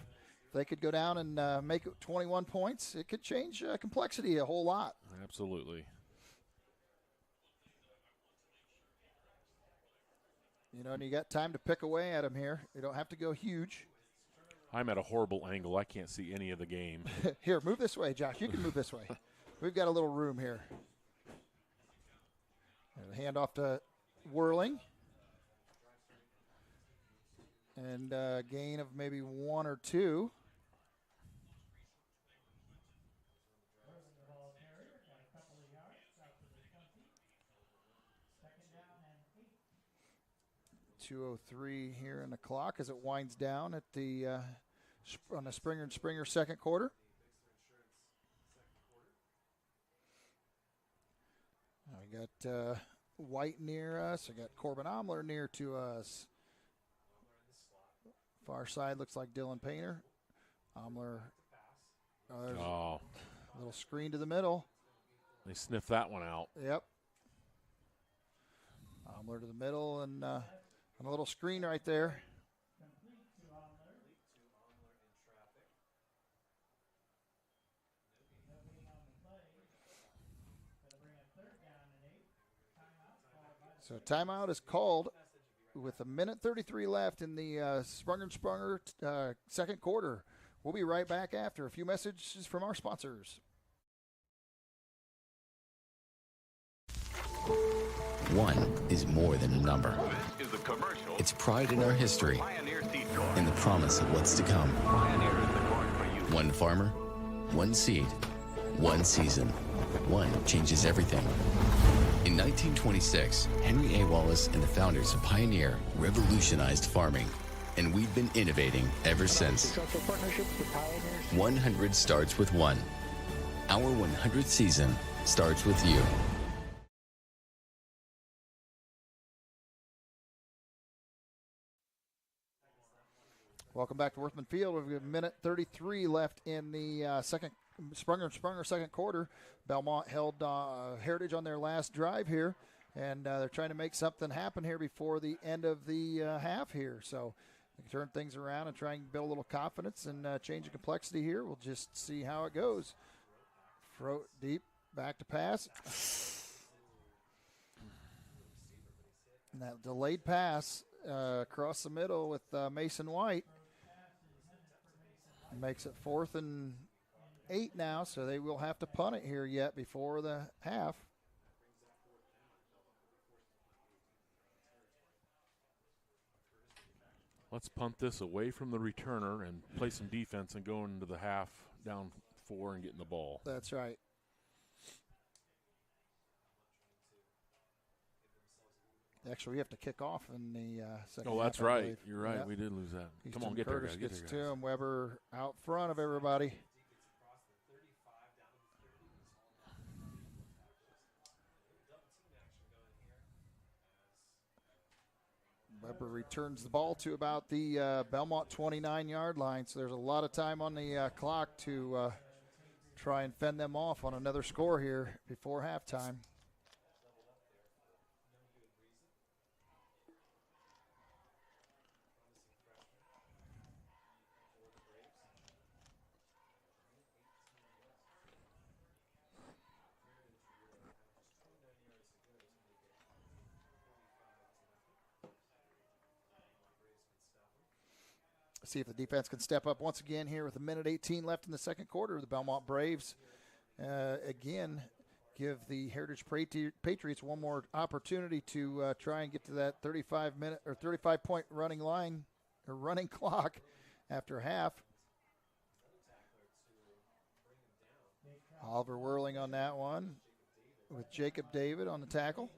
If they could go down and make it 21 points, it could change complexity a whole lot.
Absolutely.
You know, and you got time to pick away at them here. You don't have to go huge.
I'm at a horrible angle. I can't see any of the game.
Here, move this way, Josh. You can move this way. We've got a little room here. Hand off to Whirling. And gain of maybe 1 or 2. .203 here in the clock as it winds down at the on the Springer and Springer second quarter. I got White near us. I got Corbin Omler near to us. Far side looks like Dylan Painter. Omler. Little screen to the middle.
They sniffed that one out.
Yep. Omler to the middle and a little screen right there. So timeout is called with 1:33 left in the Springer and Springer second quarter. We'll be right back after a few messages from our sponsors.
One is more than a number.
This is a commercial.
It's pride in our history and the promise of what's to come. One farmer, one seed, one season. One changes everything. In 1926, Henry A. Wallace and the founders of Pioneer revolutionized farming, and we've been innovating ever since. 100 starts with one. Our 100th season starts with you.
Welcome back to Worthman Field. We've got 1:33 left in the Springer and Springer second quarter. Bellmont held Heritage on their last drive here, and they're trying to make something happen here before the end of the half here. So they can turn things around and try and build a little confidence and change the complexity here. We'll just see how it goes. Throw it deep, back to pass. And that delayed pass across the middle with Mason White. Makes it 4th and 8 now, so they will have to punt it here yet before the half.
Let's punt this away from the returner and play some defense and go into the half down 4 and getting the ball.
That's right. Actually, we have to kick off in the second half.
Oh, that's right. You're right. Yep. We did lose that.
Houston
Come on, get
Curtis
there, guys.
Gets
get there,
to
guys.
him. Weber out front of everybody. Weber returns the ball to about the Bellmont 29-yard line, so there's a lot of time on the clock to try and fend them off on another score here before halftime. See if the defense can step up once again here with 1:18 left in the second quarter. The Bellmont Braves, again, give the Heritage Patriots one more opportunity to try and get to that 35-minute or 35-point running line or running clock after half. Oliver whirling on that one with Jacob David on the tackle.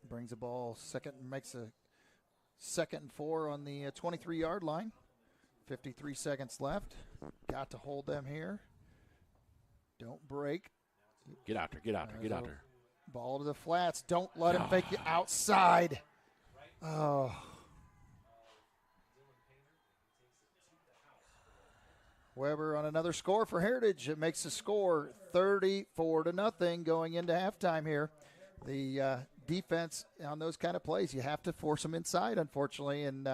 Brings the ball makes a 2nd and 4 on the 23-yard line. 53 seconds left. Got to hold them here. Don't break.
Get out there, get out there, get out there.
Ball to the flats. Don't let him fake you outside. Oh. Weber on another score for Heritage. It makes the score 34-0 going into halftime here. The defense on those kind of plays, you have to force them inside, unfortunately, and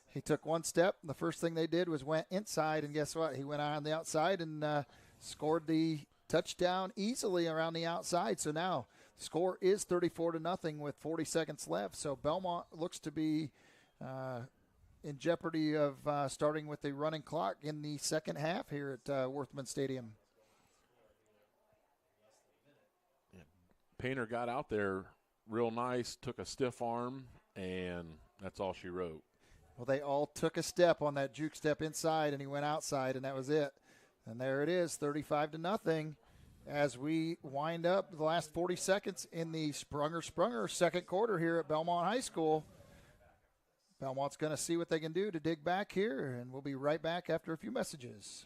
he took one step. The first thing they did was went inside, and guess what? He went on the outside and scored the touchdown easily around the outside. So now the score is 34-0 with 40 seconds left. So Bellmont looks to be in jeopardy of starting with the running clock in the second half here at Worthman Stadium.
Painter got out there real nice, took a stiff arm, and that's all she wrote.
Well, they all took a step on that juke step inside, and he went outside, and that was it. And there it is, 35-0 as we wind up the last 40 seconds in the Sprunger second quarter here at Bellmont High School. Belmont's going to see what they can do to dig back here, and we'll be right back after a few messages.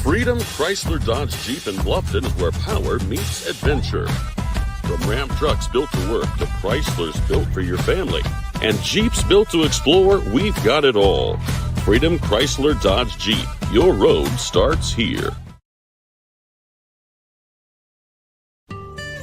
Freedom Chrysler Dodge Jeep in Bluffton is where power meets adventure. From Ram trucks built to work to Chryslers built for your family and Jeeps built to explore, we've got it all. Freedom Chrysler Dodge Jeep. Your road starts here.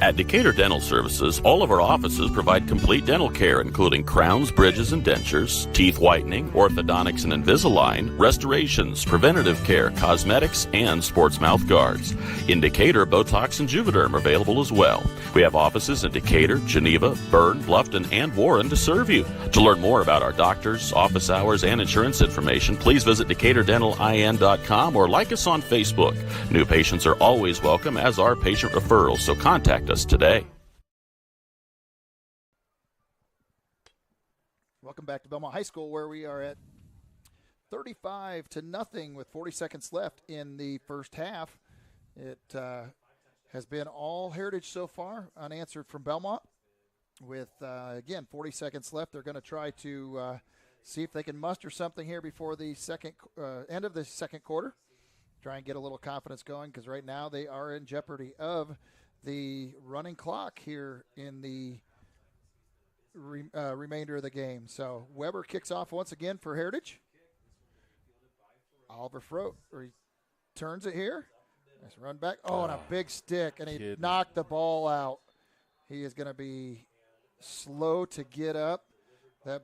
At Decatur Dental Services, all of our offices provide complete dental care, including crowns, bridges, and dentures, teeth whitening, orthodontics and Invisalign, restorations, preventative care, cosmetics, and sports mouth guards. In Decatur, Botox and Juvederm are available as well. We have offices in Decatur, Geneva, Berne, Bluffton, and Warren to serve you. To learn more about our doctors, office hours, and insurance information, please visit DecaturDentalIN.com or like us on Facebook. New patients are always welcome, as are patient referrals, so contact us today.
Welcome back to Bellmont High School, where we are at 35-0 with 40 seconds left in the first half. It has been all Heritage so far, unanswered from Bellmont. With, again, 40 seconds left, they're going to try to see if they can muster something here before the end of the second quarter. Try and get a little confidence going, because right now they are in jeopardy of the running clock here in the remainder of the game. So Weber kicks off once again for Heritage. Oliver Frote returns it here. Nice run back. Oh, and a big stick, and he knocked the ball out. He is going to be slow to get up. That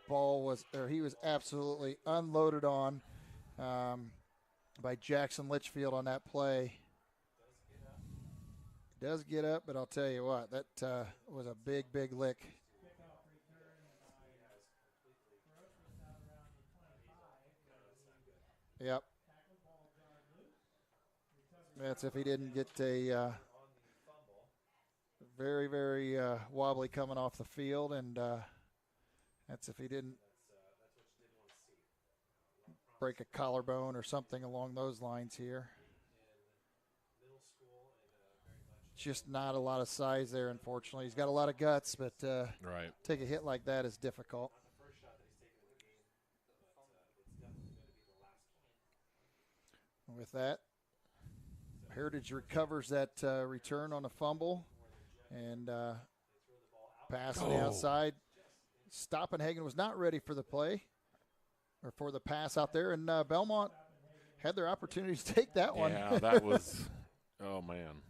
ball was, or he was absolutely unloaded on by Jackson Litchfield on that play. Does get up, but I'll tell you what, that was a big, big lick. Yep. That's if he didn't get a very, very wobbly coming off the field, and that's if he didn't break a collarbone or something along those lines here. Just not a lot of size there, unfortunately. He's got a lot of guts, but take a hit like that is difficult. With that, Heritage recovers that return on a fumble And pass on the outside. Stoppenhagen was not ready for the play or for the pass out there, and Bellmont had their opportunity to take that one.
Yeah, that was – oh, man.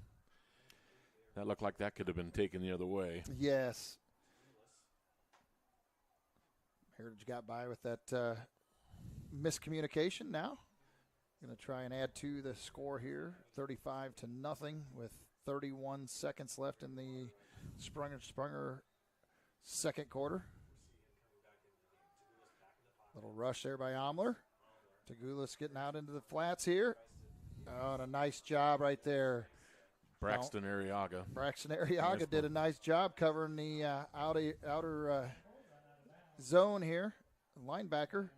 That looked like that could have been taken the other way.
Yes. Heritage got by with that miscommunication now. Going to try and add to the score here, 35-0 with 31 seconds left in the Sprunger second quarter. Little rush there by Omler. Tagulis getting out into the flats here. Oh, and a nice job right there.
Braxton Arriaga.
Braxton Arriaga did a nice job covering the outer zone here. Linebacker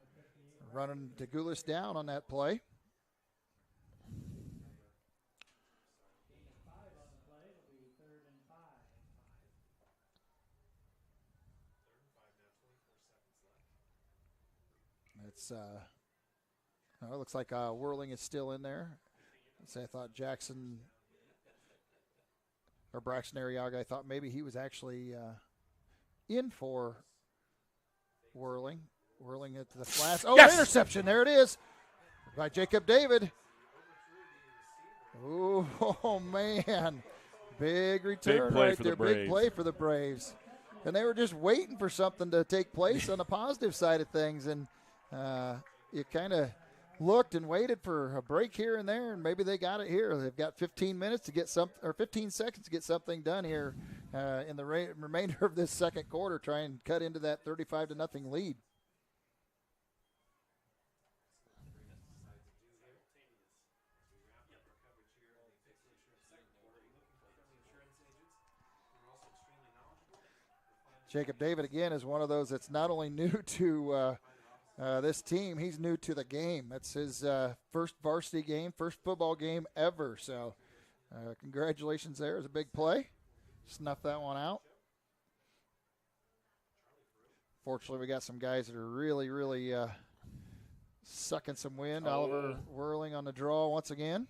running Tagulis down on that play. It's it looks like Whirling is still in there. I thought Jackson or Braxton Arriaga, I thought maybe he was actually in for Whirling. Whirling it to the flats. Oh, yes! Interception. There it is by Jacob David. Ooh, oh, man. Big return right there. Big play for the Braves. And they were just waiting for something to take place on the positive side of things. And you kind of looked and waited for a break here and there, and maybe they got it here. They've got 15 minutes to get 15 seconds to get something done here in the remainder of this second quarter, try and cut into that 35-0 lead. Jacob David, again, is one of those that's not only new to this team, he's new to the game. That's his first varsity game, first football game ever. So congratulations there. It was a big play. Snuff that one out. Fortunately, we got some guys that are really, really sucking some wind. Oliver Whirling on the draw once again.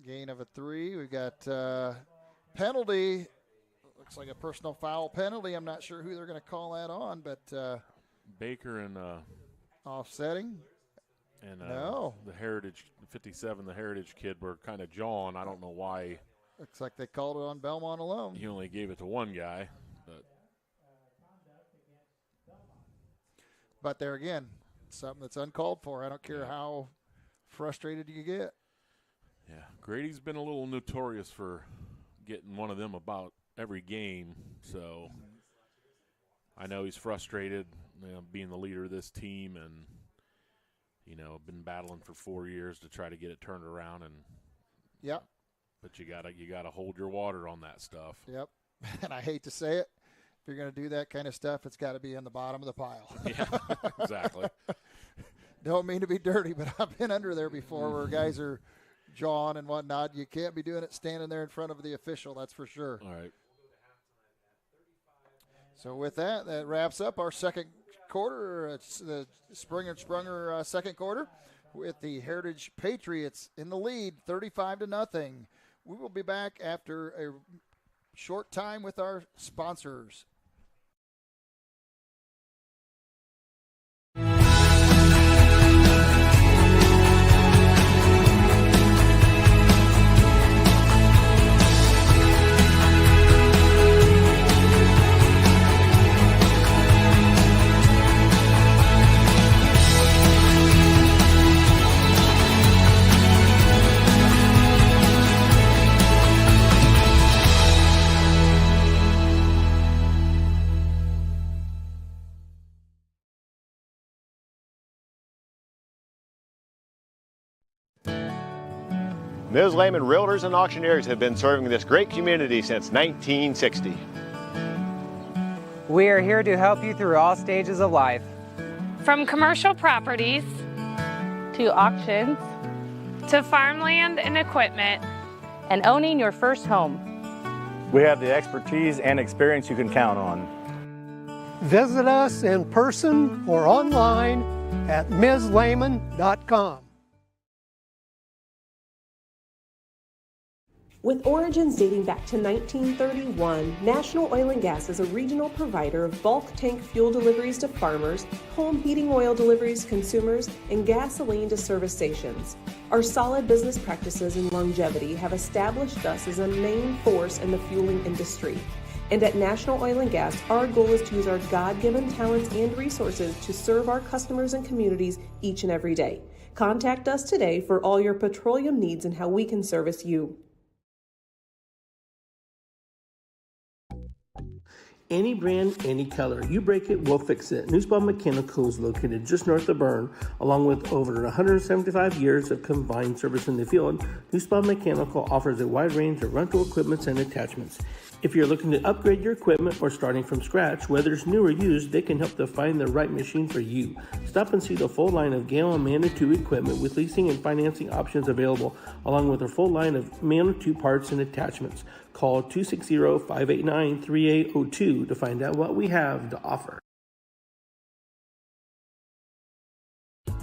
Gain of a 3. We've got penalty. Looks like a personal foul penalty. I'm not sure who they're going to call that on, but
Baker and
offsetting.
And
no,
the Heritage 57, the Heritage kid were kind of jawing. I don't know why.
Looks like they called it on Bellmont alone.
He only gave it to one guy,
but there again, something that's uncalled for. I don't care how frustrated you get.
Yeah, Grady's been a little notorious for getting one of them about every game, so I know he's frustrated, being the leader of this team, and been battling for 4 years to try to get it turned around. And
yep,
but you gotta hold your water on that stuff.
Yep, and I hate to say it, if you're going to do that kind of stuff, it's got to be in the bottom of the pile.
Yeah, exactly.
Don't mean to be dirty, but I've been under there before where guys are jawing and whatnot. You can't be doing it standing there in front of the official, that's for sure.
All right.
So with that, that wraps up our second quarter. It's the Sprunger second quarter with the Heritage Patriots in the lead, 35-0. We will be back after a short time with our sponsors.
Ms. Lehman Realtors and Auctioneers have been serving this great community since 1960.
We are here to help you through all stages of life.
From commercial properties
to auctions
to farmland and equipment
and owning your first home.
We have the expertise and experience you can count on.
Visit us in person or online at MsLehman.com.
With origins dating back to 1931, National Oil and Gas is a regional provider of bulk tank fuel deliveries to farmers, home heating oil deliveries to consumers, and gasoline to service stations. Our solid business practices and longevity have established us as a main force in the fueling industry. And at National Oil and Gas, our goal is to use our God-given talents and resources to serve our customers and communities each and every day. Contact us today for all your petroleum needs and how we can service you.
Any brand, any color. You break it, we'll fix it. Nussbaum Mechanical is located just north of Berne, along with over 175 years of combined service in the field. Nussbaum Mechanical offers a wide range of rental equipment and attachments. If you're looking to upgrade your equipment or starting from scratch, whether it's new or used, they can help to find the right machine for you. Stop and see the full line of Gale and Manitou equipment with leasing and financing options available, along with their full line of Manitou parts and attachments. Call 260-589-3802 to find out what we have to offer.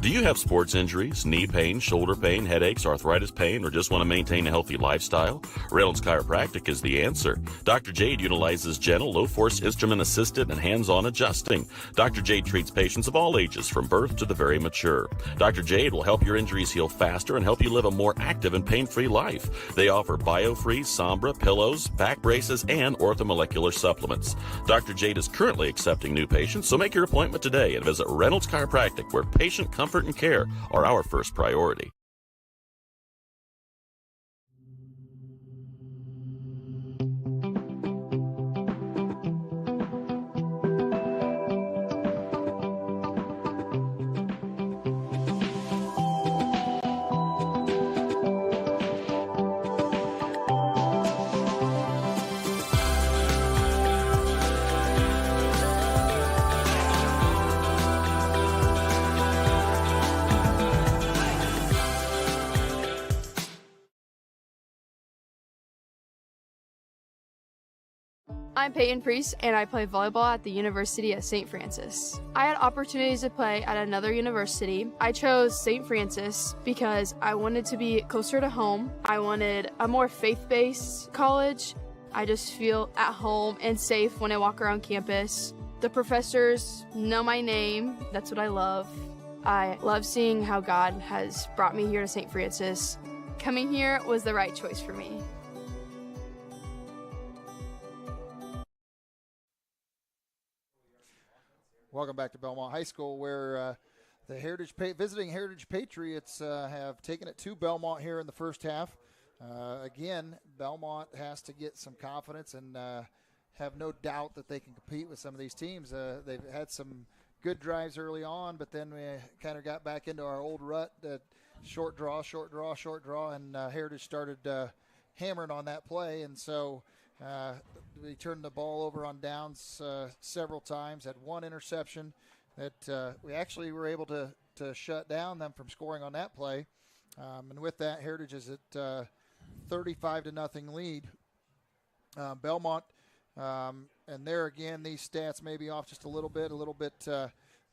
Do you have sports injuries, knee pain, shoulder pain, headaches, arthritis pain, or just want to maintain a healthy lifestyle? Reynolds Chiropractic is the answer. Dr. Jade utilizes gentle, low-force, instrument-assisted, and hands-on adjusting. Dr. Jade treats patients of all ages, from birth to the very mature. Dr. Jade will help your injuries heal faster and help you live a more active and pain-free life. They offer BioFree, Sombra, pillows, back braces, and orthomolecular supplements. Dr. Jade is currently accepting new patients, so make your appointment today and visit Reynolds Chiropractic, where patient comfort and care are our first priority.
I'm Peyton Priest, and I play volleyball at the University of St. Francis. I had opportunities to play at another university. I chose St. Francis because I wanted to be closer to home. I wanted a more faith-based college. I just feel at home and safe when I walk around campus. The professors know my name. That's what I love. I love seeing how God has brought me here to St. Francis. Coming here was the right choice for me.
Welcome back to Bellmont High School, where the visiting Heritage Patriots have taken it to Bellmont here in the first half. Again, Bellmont has to get some confidence and have no doubt that they can compete with some of these teams. They've had some good drives early on, but then we kind of got back into our old rut, short draw, and Heritage started hammering on that play, and so we turned the ball over on downs several times, had one interception that we actually were able to shut down them from scoring on that play. And with that, Heritage is at 35-0 lead. Bellmont, and there again, these stats may be off just a little bit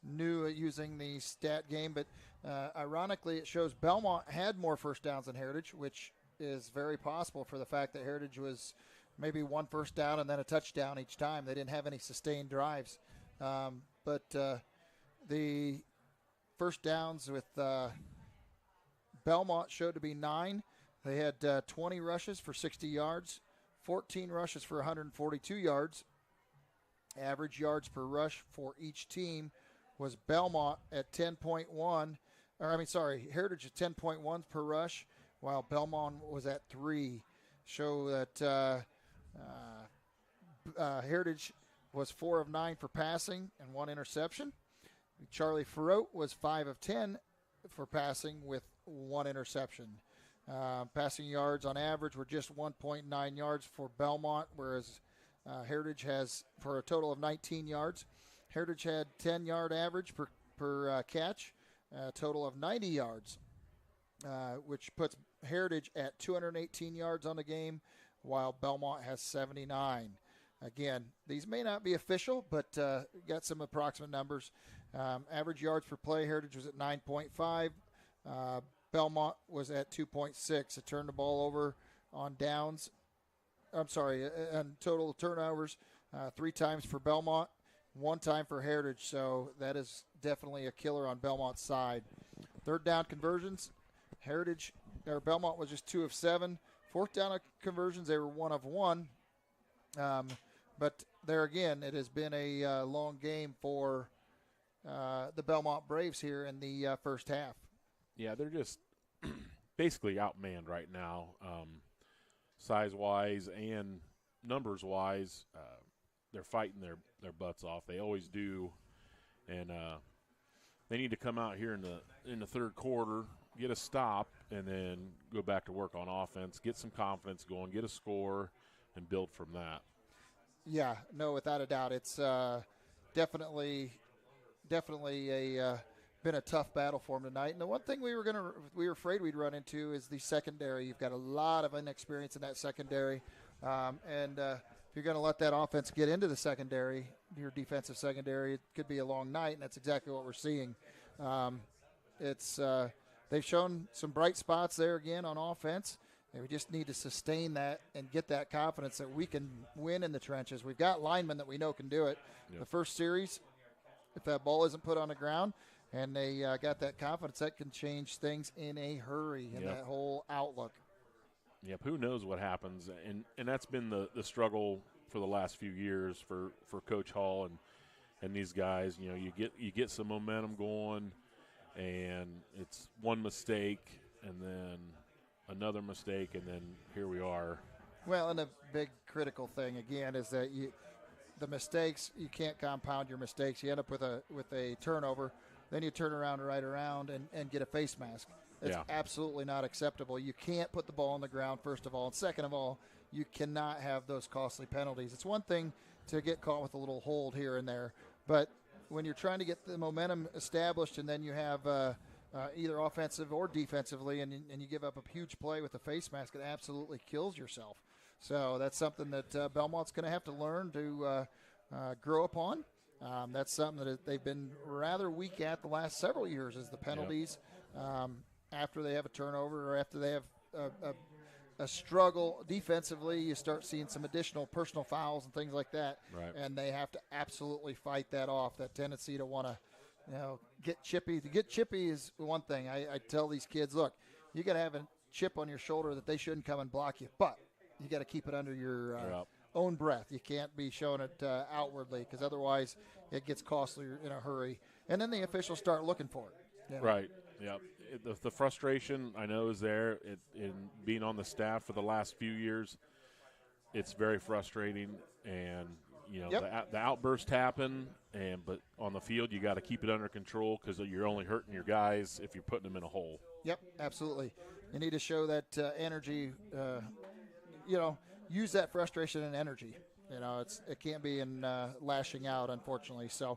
new at using the stat game, but ironically it shows Bellmont had more first downs than Heritage, which is very possible for the fact that Heritage was maybe one first down and then a touchdown each time. They didn't have any sustained drives. But the first downs with Bellmont showed to be 9. They had 20 rushes for 60 yards, 14 rushes for 142 yards. Average yards per rush for each team was Bellmont at 10.1. Heritage at 10.1 per rush, while Bellmont was at 3. Show that Heritage was 4 of 9 for passing and 1 interception. Charlie Ferrote was 5 of 10 for passing with 1 interception. Passing yards on average were just 1.9 yards for Bellmont, whereas Heritage has for a total of 19 yards. Heritage had 10-yard average per catch, a total of 90 yards, which puts Heritage at 218 yards on the game, while Bellmont has 79. Again, these may not be official, but got some approximate numbers. Average yards per play, Heritage was at 9.5. Bellmont was at 2.6. It turned the ball over on downs. I'm sorry, and total turnovers, 3 times for Bellmont, 1 time for Heritage. So that is definitely a killer on Belmont's side. Third down conversions, Bellmont was just 2 of 7. Fourth down conversions, they were 1 of 1. But there again, it has been a long game for the Bellmont Braves here in the first half.
Yeah, they're just basically outmanned right now, size-wise and numbers-wise. They're fighting their butts off. They always do, and they need to come out here in the third quarter, get a stop, and then go back to work on offense, get some confidence going, get a score, and build from that.
Yeah, no, without a doubt, it's definitely been a tough battle for them tonight. And the one thing we were afraid we'd run into is the secondary. You've got a lot of inexperience in that secondary, and if you're going to let that offense get into the secondary, your defensive secondary, it could be a long night, and that's exactly what we're seeing. They've shown some bright spots there again on offense. And we just need to sustain that and get that confidence that we can win in the trenches. We've got linemen that we know can do it. Yep. The first series, if that ball isn't put on the ground and they got that confidence, that can change things in a hurry in that whole outlook.
Yep, who knows what happens. And that's been the struggle for the last few years for Coach Hall and these guys. You know, you get some momentum going, and it's one mistake and then – another mistake, and then here we are.
Well, and the big critical thing again is that the mistakes, you can't compound your mistakes. You end up with a turnover, then you turn around and get a face mask. It's absolutely not acceptable. You can't put the ball on the ground, first of all, and second of all, you cannot have those costly penalties. It's one thing to get caught with a little hold here and there, but when you're trying to get the momentum established and then you have either offensive or defensively, and you give up a huge play with a face mask, it absolutely kills yourself. So that's something that Belmont's going to have to learn to grow upon. That's something that they've been rather weak at the last several years, is the penalties after they have a turnover or after they have a struggle defensively. You start seeing some additional personal fouls and things like that, and they have to absolutely fight that off, that tendency to want to get chippy. To get chippy is one thing. I tell these kids, look, you got to have a chip on your shoulder that they shouldn't come and block you, but you got to keep it under your own breath. You can't be showing it outwardly, because otherwise it gets costly in a hurry. And then the officials start looking for it.
Right. Yeah. The frustration I know is there. In being on the staff for the last few years, it's very frustrating, and the outbursts happen, but on the field you got to keep it under control, because you're only hurting your guys if you're putting them in a hole.
Yep, absolutely. You need to show that energy. Use that frustration and energy. It can't be in lashing out, unfortunately. So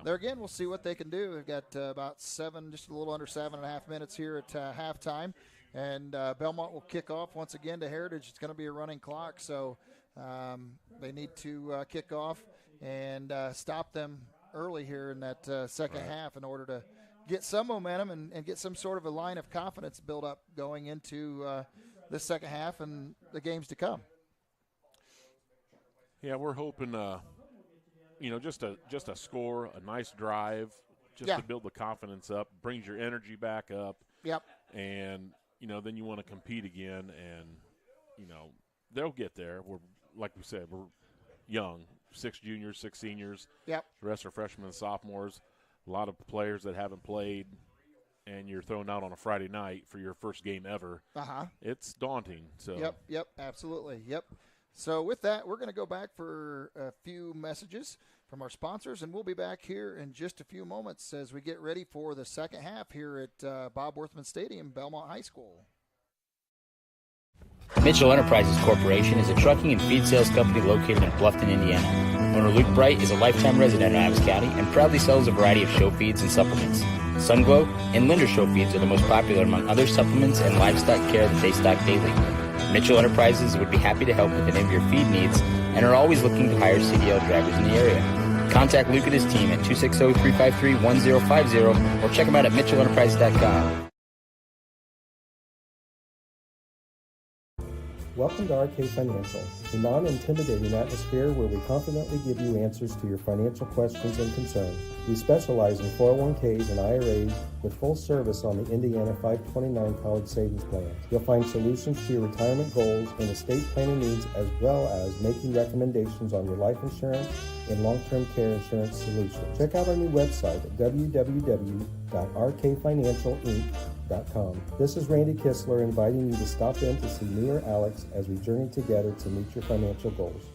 there again, we'll see what they can do. We've got about just a little under 7.5 minutes here at halftime, and Bellmont will kick off once again to Heritage. It's going to be a running clock, so they need to kick off and stop them early here in that second half in order to get some momentum and get some sort of a line of confidence build up going into the second half and the games to come.
Yeah, we're hoping, just a score, a nice drive, to build the confidence up, brings your energy back up.
Yep.
And, then you want to compete again, and, they'll get there. Like we said, we're young, 6 juniors, 6 seniors.
Yep.
The rest are freshmen and sophomores. A lot of players that haven't played, and you're thrown out on a Friday night for your first game ever. It's daunting. So.
Yep, absolutely. Yep. So with that, we're going to go back for a few messages from our sponsors, and we'll be back here in just a few moments as we get ready for the second half here at Bob Worthman Stadium, Bellmont High School.
Mitchell Enterprises Corporation is a trucking and feed sales company located in Bluffton, Indiana. Owner Luke Bright is a lifetime resident of Adams County and proudly sells a variety of show feeds and supplements. Sunglow and Linder show feeds are the most popular among other supplements and livestock care that they stock daily. Mitchell Enterprises would be happy to help with any of your feed needs and are always looking to hire CDL drivers in the area. Contact Luke and his team at 260-353-1050 or check them out at mitchellenterprises.com.
Welcome to RK Financial, a non-intimidating atmosphere where we confidently give you answers to your financial questions and concerns. We specialize in 401ks and IRAs with full service on the Indiana 529 college savings plans. You'll find solutions to your retirement goals and estate planning needs, as well as making recommendations on your life insurance and long-term care insurance solutions. Check out our new website at www.rkfinancialinc.com. This is Randy Kistler inviting you to stop in to see me or Alex as we journey together to meet your financial goals.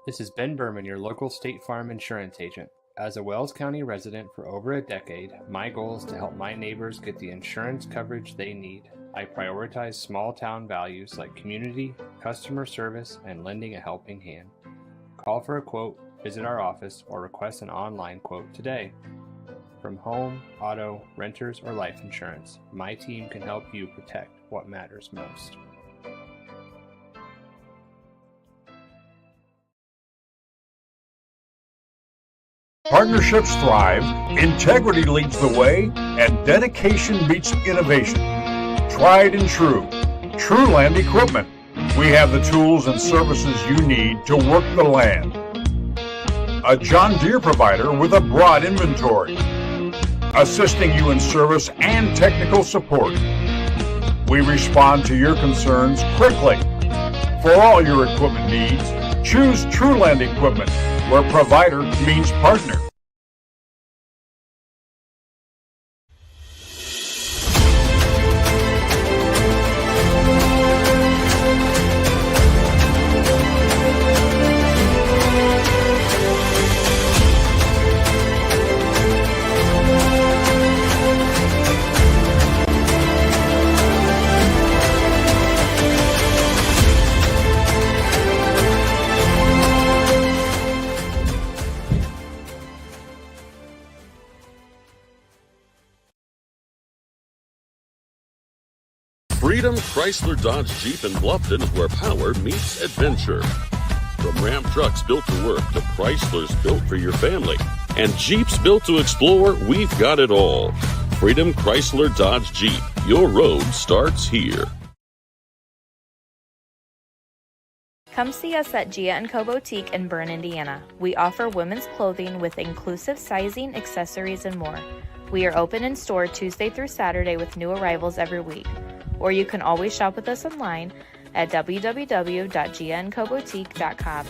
This is Ben Berman, your local State Farm insurance agent. As a Wells County resident for over a decade, my goal is to help my neighbors get the insurance coverage they need. I prioritize small town values like community, customer service, and lending a helping hand. Call for a quote, visit our office, or request an online quote today. From home, auto, renters, or life insurance, my team can help you protect what matters most.
Partnerships thrive, integrity leads the way, and dedication meets innovation. Tried and true. Trueland Equipment. We have the tools and services you need to work the land. A John Deere provider with a broad inventory, assisting you in service and technical support. We respond to your concerns quickly. For all your equipment needs, choose Trueland Equipment, where provider means partner.
Freedom Chrysler Dodge Jeep in Bluffton is where power meets adventure. From Ram trucks built to work to Chryslers built for your family and Jeeps built to explore, we've got it all. Freedom Chrysler Dodge Jeep. Your road starts here.
Come see us at Gia & Co Boutique in Berne, Indiana. We offer women's clothing with inclusive sizing, accessories, and more. We are open in store Tuesday through Saturday with new arrivals every week. Or you can always shop with us online at www.giaandcoboutique.com.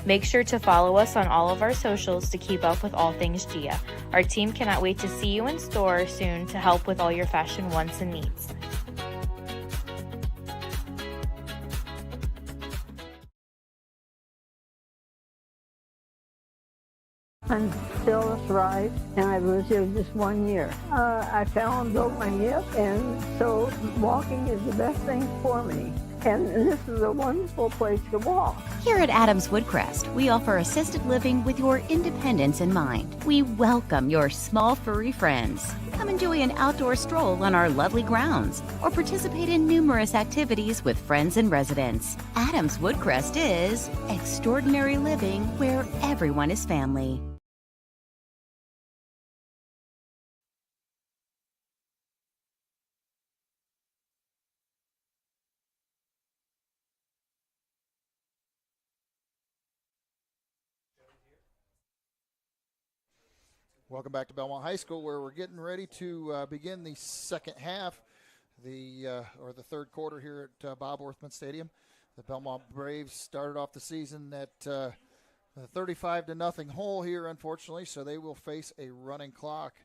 Make sure to follow us on all of our socials to keep up with all things Gia. Our team cannot wait to see you in store soon to help with all your fashion wants and needs.
I'm Phyllis Rice, and I was here just 1 year. I fell and broke my hip, and so walking is the best thing for me. And this is a wonderful place to walk.
Here at Adams Woodcrest, we offer assisted living with your independence in mind. We welcome your small furry friends. Come enjoy an outdoor stroll on our lovely grounds or participate in numerous activities with friends and residents. Adams Woodcrest is extraordinary living where everyone is family.
Welcome back to Bellmont High School, where we're getting ready to begin the second half, or the third quarter here at Bob Orthman Stadium. The Bellmont Braves started off the season at a 35-0 hole here, unfortunately, so they will face a running clock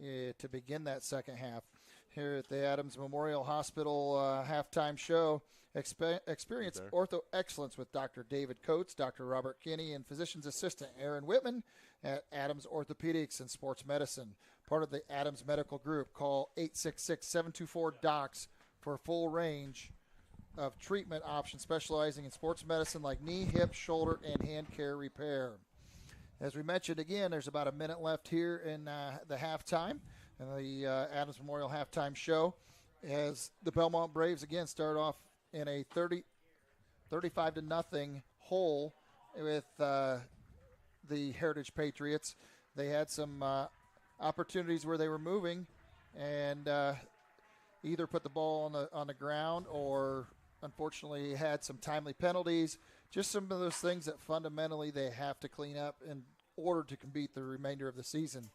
to begin that second half. Here at the Adams Memorial Hospital halftime show, experience ortho excellence with Dr. David Coates, Dr. Robert Kinney, and physician's assistant Aaron Whitman at Adams Orthopedics and Sports Medicine. Part of the Adams Medical Group. Call 866-724-DOCS for a full range of treatment options specializing in sports medicine like knee, hip, shoulder, and hand care repair. As we mentioned again, there's about a minute left here in the halftime and the Adams Memorial halftime show as the Bellmont Braves again start off in a 35-0 hole with the Heritage Patriots. They had some opportunities where they were moving, and either put the ball on the ground or unfortunately had some timely penalties. Just some of those things that fundamentally they have to clean up in order to compete the remainder of the season.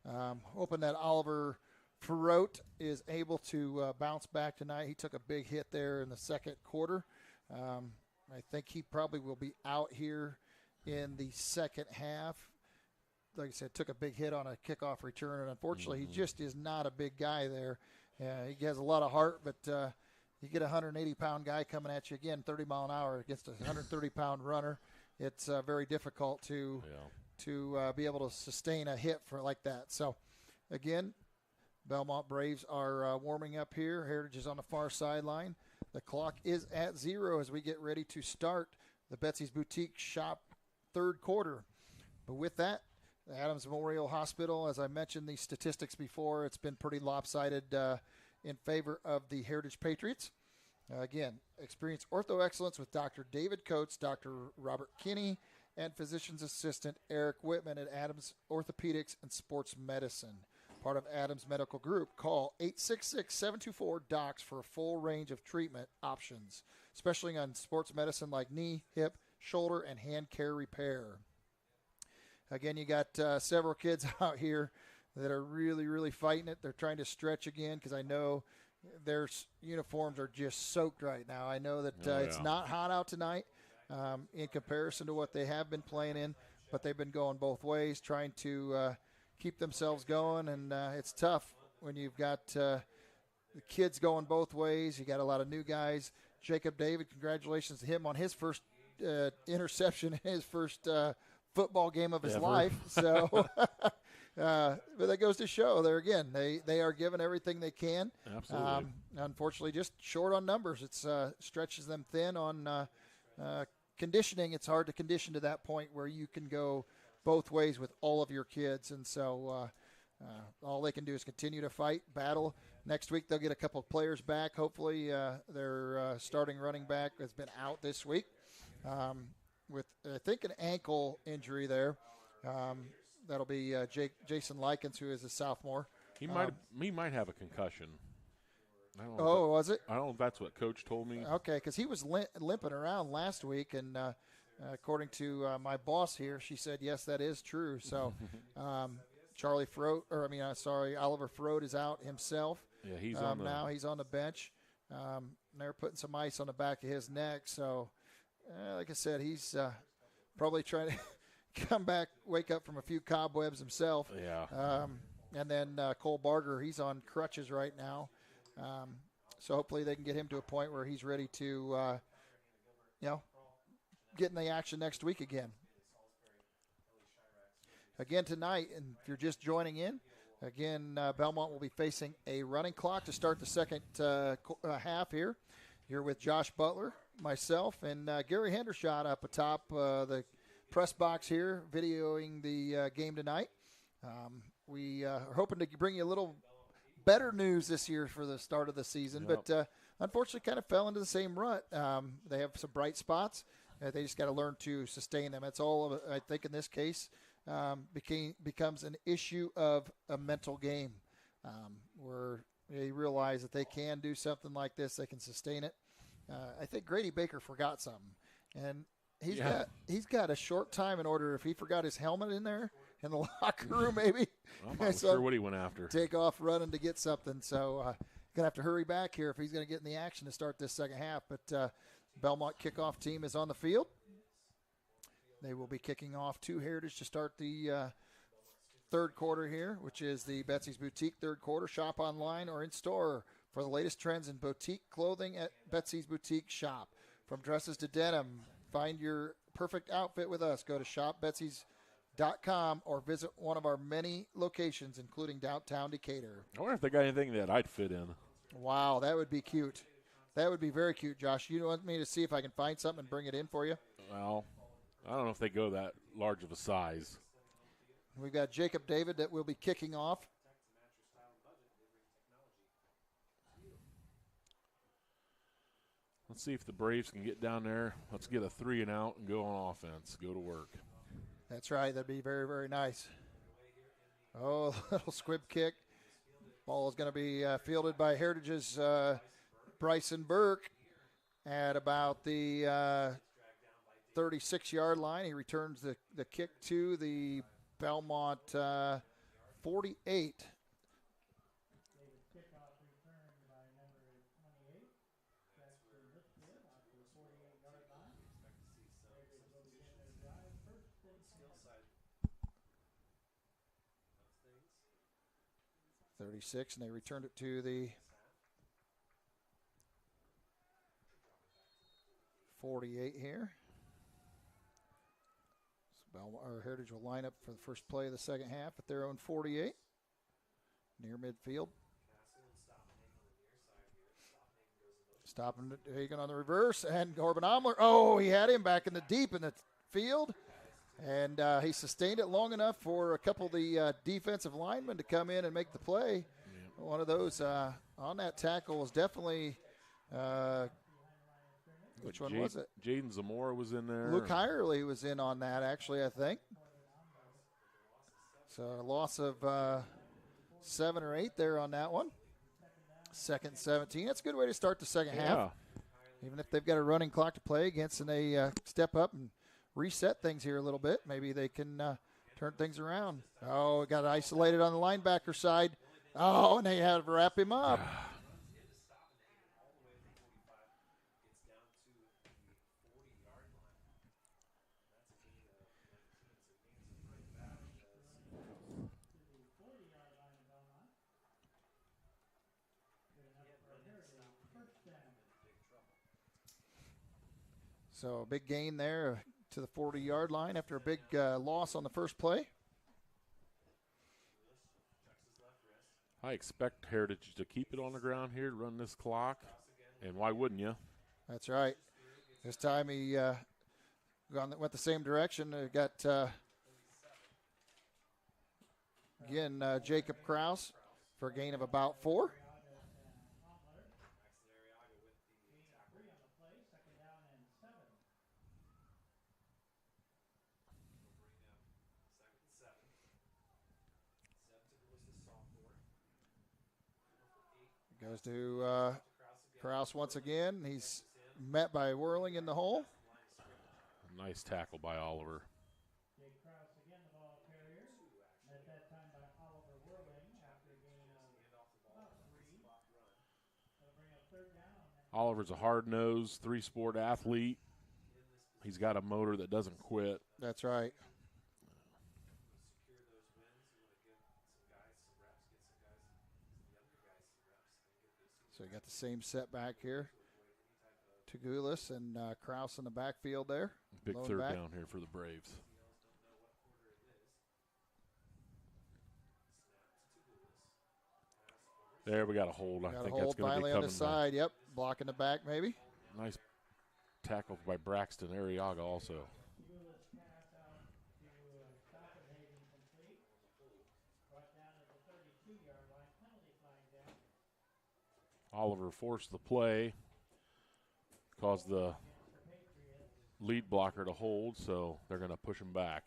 Hoping that Oliver Ferrote is able to bounce back tonight. He took a big hit there in the second quarter. I think he probably will be out here in the second half. Like I said, took a big hit on a kickoff return, and unfortunately he just is not a big guy there. He has a lot of heart, but you get a 180-pound guy coming at you again, 30 mile an hour against a 130-pound runner. It's very difficult to be able to sustain a hit like that. So, again, Bellmont Braves are warming up here. Heritage is on the far sideline. The clock is at 0 as we get ready to start the Betsy's Boutique Shop third quarter. But with that, the Adams Memorial Hospital, as I mentioned the statistics before, it's been pretty lopsided in favor of the Heritage Patriots. Again, experience ortho excellence with Dr. David Coates, Dr. Robert Kinney, and physician's assistant Eric Whitman at Adams Orthopedics and Sports Medicine. Part of Adams Medical Group. Call 866-724-DOCS for a full range of treatment options, especially on sports medicine like knee, hip, shoulder, and hand care repair. Again, you got several kids out here that are really, really fighting it. They're trying to stretch again because I know their uniforms are just soaked right now. I know that it's not hot out tonight in comparison to what they have been playing in, but they've been going both ways, trying to keep themselves going, and it's tough when you've got the kids going both ways. You got a lot of new guys. Jacob David, congratulations to him on his first interception in his first football game of his life. So, but that goes to show there again, they are giving everything they can.
Absolutely.
Unfortunately, just short on numbers. It stretches them thin on conditioning. It's hard to condition to that point where you can go both ways with all of your kids. And so all they can do is continue to fight, battle. Next week they'll get a couple of players back. Hopefully their starting running back has been out this week with, I think, an ankle injury there. That'll be Jason Likens, who is a sophomore.
He might have a concussion.
Was it?
I don't know if that's what Coach told me.
Okay, because he was limping around last week, and according to my boss here, she said, yes, that is true. So Oliver Ferrote is out himself.
Yeah, he's
now he's on the bench. They're putting some ice on the back of his neck. So, like I said, he's probably trying to come back, wake up from a few cobwebs himself.
Yeah.
And then Cole Barger, he's on crutches right now. So hopefully they can get him to a point where he's ready to, get in the action next week again. Again tonight, and if you're just joining in, Bellmont will be facing a running clock to start the second half here. You're with Josh Butler, myself, and Gary Hendershot up atop the press box here, videoing the game tonight. We are hoping to bring you a little better news this year for the start of the season, but unfortunately kind of fell into the same rut. They have some bright spots. They just got to learn to sustain them. It's all, I think, in this case, becomes an issue of a mental game where they realize that they can do something like this. They can sustain it. I think Grady Baker forgot something, and he's got a short time in order. If he forgot his helmet in there in the locker room, maybe.
I'm not sure what he went after.
Take off running to get something. So going to have to hurry back here if he's going to get in the action to start this second half. But Bellmont kickoff team is on the field. They will be kicking off to Heritage to start the third quarter here, which is the Betsy's Boutique third quarter. Shop online or in store for the latest trends in boutique clothing at Betsy's Boutique Shop. From dresses to denim, find your perfect outfit with us. Go to shopbetsys.com or visit one of our many locations, including downtown Decatur.
I wonder if they got anything that I'd fit in.
Wow, that would be cute. That would be very cute, Josh. You want me to see if I can find something and bring it in for you?
Well, I don't know if they go that large of a size.
We've got Jacob David that will be kicking off.
Let's see if the Braves can get down there. Let's get a 3-and-out and go on offense. Go to work.
That's right. That'd be very, very nice. Oh, little squib kick. Ball is going to be fielded by Heritage's Bryson Burke at about the 36-yard line. He returns the kick to the Bellmont 48. And they returned it to the 48 here. So Heritage will line up for the first play of the second half at their own 48, near midfield. Stopping Hagan on the reverse, and Corbin Omler. Oh, he had him back in the deep in the field, and he sustained it long enough for a couple of the defensive linemen to come in and make the play. Yeah. One of those on that tackle was definitely which one was it?
Jaden Zamora was in there.
Luke Hirely was in on that, actually, I think. So a loss of 7 or 8 there on that one. Second 17. That's a good way to start the second half. Even if they've got a running clock to play against and they step up and reset things here a little bit, maybe they can turn things around. Oh, got isolated on the linebacker side. Oh, and they had to wrap him up. So a big gain there to the 40-yard line after a big loss on the first play.
I expect Heritage to keep it on the ground here, run this clock, and why wouldn't you?
That's right. This time he went the same direction. Got, again, Jacob Kraus for a gain of about 4. Goes to Kraus once again. He's met by Whirling in the hole.
Nice tackle by Oliver. Oliver's a hard-nosed, 3-sport athlete. He's got a motor that doesn't quit.
That's right. So you got the same setback here. Tagulis and Kraus in the backfield there.
Big third down here for the Braves. There, we got a hold. I think that's going to be coming
on the side. Yep, blocking the back maybe.
Nice tackle by Braxton Arriaga also. Oliver forced the play, caused the lead blocker to hold, so they're going to push him back.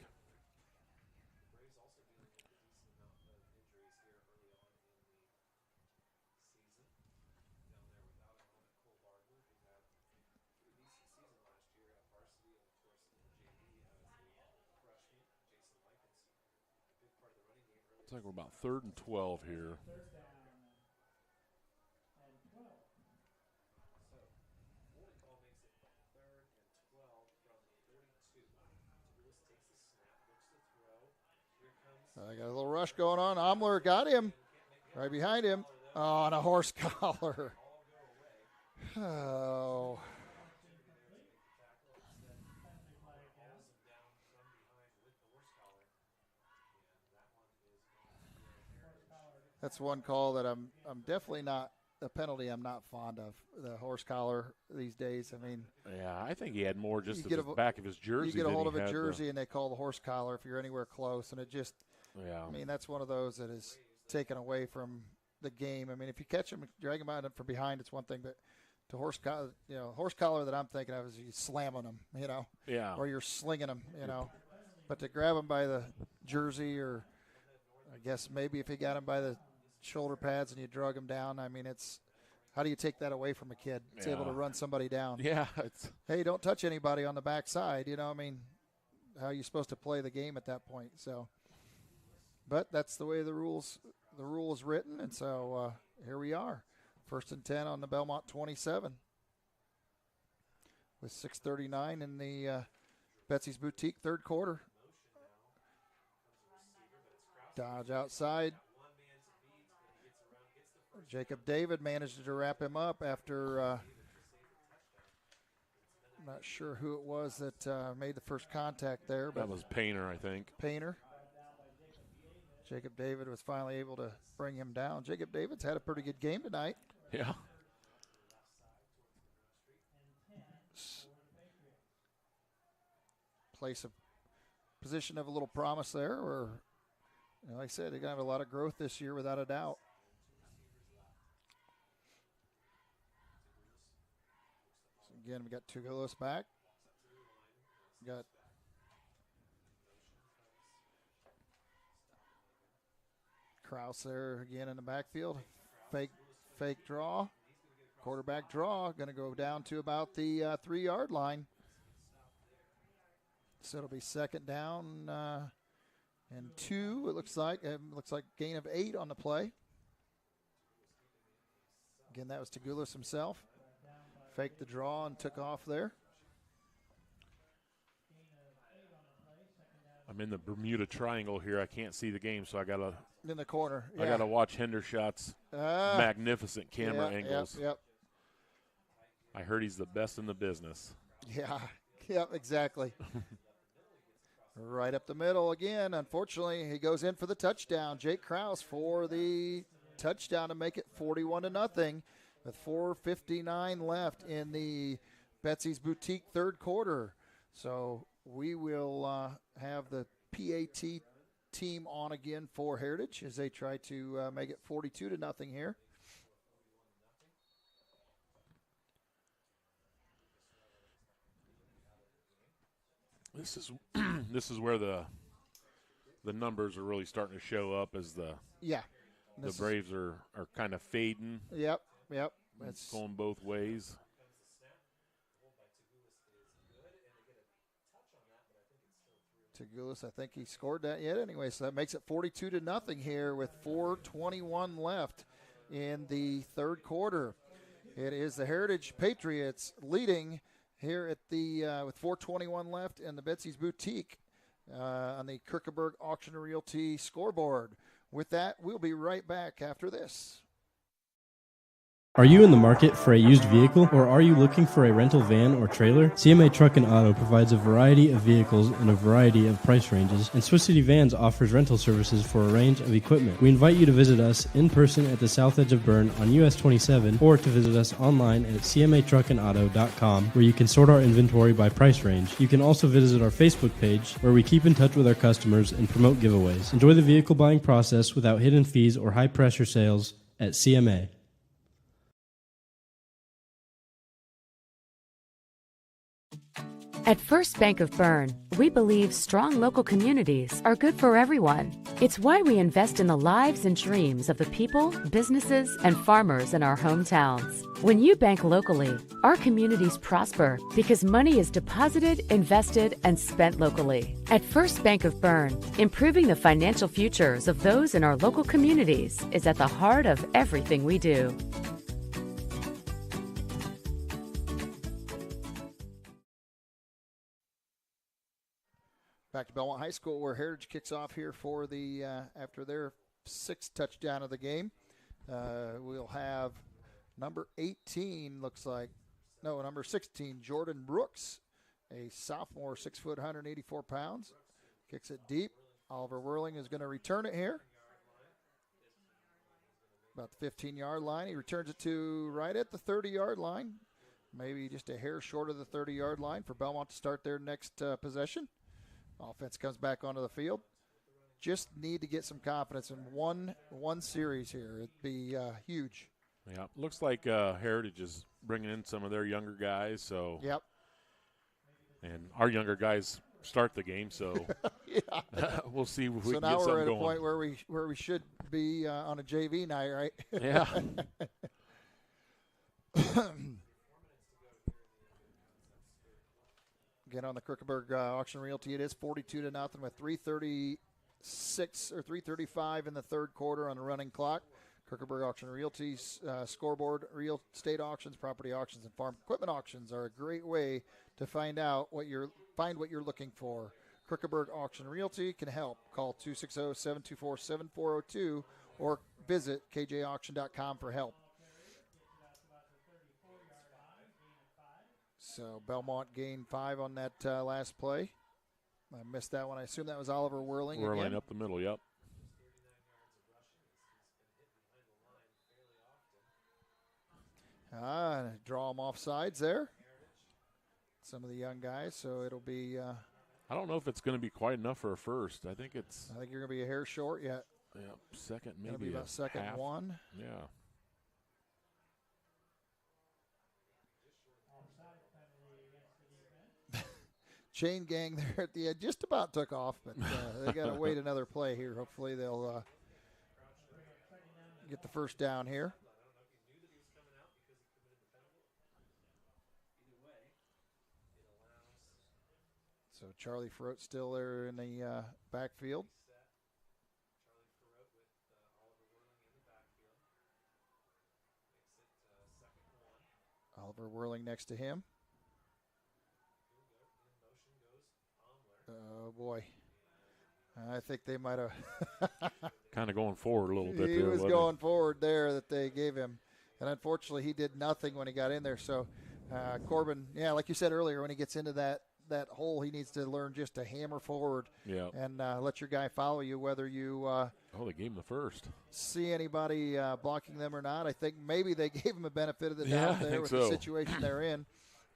Looks like we're about 3rd and 12 here.
I got a little rush going on. Omler got him right behind him. Oh, and a horse collar. Oh. That's one call that I'm definitely not, a penalty I'm not fond of, the horse collar these days. I mean,
yeah, I think he had more just at the back of his jersey.
You get a hold of a jersey and they call the horse collar if you're anywhere close, and it just,
yeah.
I mean, that's one of those that is taken away from the game. I mean, if you catch him, drag him out from behind, it's one thing, but to horse collar that I'm thinking of is you slamming him,
yeah,
or you're slinging him, but to grab him by the jersey, or I guess maybe if he got him by the shoulder pads and you drug them down. I mean, how do you take that away from a kid? It's able to run somebody down.
Yeah.
Hey, don't touch anybody on the backside. I mean, how are you supposed to play the game at that point? So, but that's the way the rule is written, and so here we are. 1st and 10 on the Bellmont 27 with 6:39 in the Betsy's Boutique third quarter. Dodge outside. Jacob David managed to wrap him up after I'm not sure who it was that made the first contact there. But
that was Painter, I think.
Painter. Jacob David was finally able to bring him down. Jacob David's had a pretty good game tonight.
Yeah.
Position of a little promise there, or like I said, they're going to have a lot of growth this year without a doubt. So again, we got Tugulis back. We got Kraus there again in the backfield. Fake draw. Quarterback draw. Going to go down to about the 3-yard line. So it'll be 2nd down and 2. It looks like gain of 8 on the play. Again, that was Tugulis himself. Faked the draw and took off there.
I'm in the Bermuda Triangle here. I can't see the game, so I gotta
in the corner.
I gotta watch Hendershot's magnificent camera angles.
Yep.
I heard he's the best in the business.
Yeah. Yep. Exactly. Right up the middle again. Unfortunately, he goes in for the touchdown. Jake Kraus for the touchdown to make it 41-0 with 4:59 left in the Betsy's Boutique third quarter. So we will have the PAT team on again for Heritage as they try to make it 42-0 here.
This is where the numbers are really starting to show up as the Braves are kind of fading.
Yep.
It's going both ways.
Tugulis, I think he scored that yet anyway, so that makes it 42-0 here with 4:21 left in the third quarter. It is the Heritage Patriots leading here at the with 4:21 left in the Betsy's Boutique on the Kierkegaard Auction Realty scoreboard. With that, we'll be right back after this.
Are you in the market for a used vehicle, or are you looking for a rental van or trailer? CMA Truck and Auto provides a variety of vehicles in a variety of price ranges, and Swiss City Vans offers rental services for a range of equipment. We invite you to visit us in person at the south edge of Berne on US 27, or to visit us online at cmatruckandauto.com, where you can sort our inventory by price range. You can also visit our Facebook page, where we keep in touch with our customers and promote giveaways. Enjoy the vehicle buying process without hidden fees or high-pressure sales at CMA.
At First Bank of Berne, we believe strong local communities are good for everyone. It's why we invest in the lives and dreams of the people, businesses, and farmers in our hometowns. When you bank locally, our communities prosper because money is deposited, invested, and spent locally. At First Bank of Berne, improving the financial futures of those in our local communities is at the heart of everything we do.
Back to Bellmont High School, where Heritage kicks off here for the after their 6th touchdown of the game. We'll have number 18, number 16, Jordan Brooks, a sophomore, 6 foot, 184 pounds. Kicks it deep. Oliver Whirling is going to return it here. About the 15-yard line. He returns it to right at the 30-yard line. Maybe just a hair short of the 30-yard line for Bellmont to start their next possession. Offense comes back onto the field. Just need to get some confidence in one series here. It'd be huge.
Yeah, looks like Heritage is bringing in some of their younger guys. So
yep.
And our younger guys start the game, so
yeah.
we'll see if we
so
can get something going.
So now we're at a point where we should be on a JV night, right?
Yeah.
Again, on the Kirkenberg Auction Realty, it is 42-0 with 3:36 or 3:35 in the third quarter on the running clock. Kirkenberg Auction Realty's scoreboard. Real estate auctions, property auctions, and farm equipment auctions are a great way to find what you're looking for. Kirkenberg Auction Realty can help. Call 260-724-7402 or visit kjauction.com for help. So Bellmont gained 5 on that last play. I missed that one. I assume that was Oliver Whirling again.
Whirling up the middle, yep.
Draw them off sides there. Some of the young guys, so it'll be...
I don't know if it's going to be quite enough for a first. I think
you're going to be a hair short yet.
Yep, second maybe.
Going to be about second
half.
1.
Yeah.
Chain gang there at the end just about took off, but they got to wait another play here. Hopefully they'll get the first down here. So Charlie Frote still there in the backfield. Oliver Whirling next to him. Oh, boy. I think they might have.
Kind of going forward a little bit.
He was going forward there that they gave him. And unfortunately, he did nothing when he got in there. So Corbin, like you said earlier, when he gets into that hole, he needs to learn just to hammer forward and let your guy follow you, whether you
they gave him the first.
See anybody blocking them or not. I think maybe they gave him a benefit of the doubt there with the situation they're in.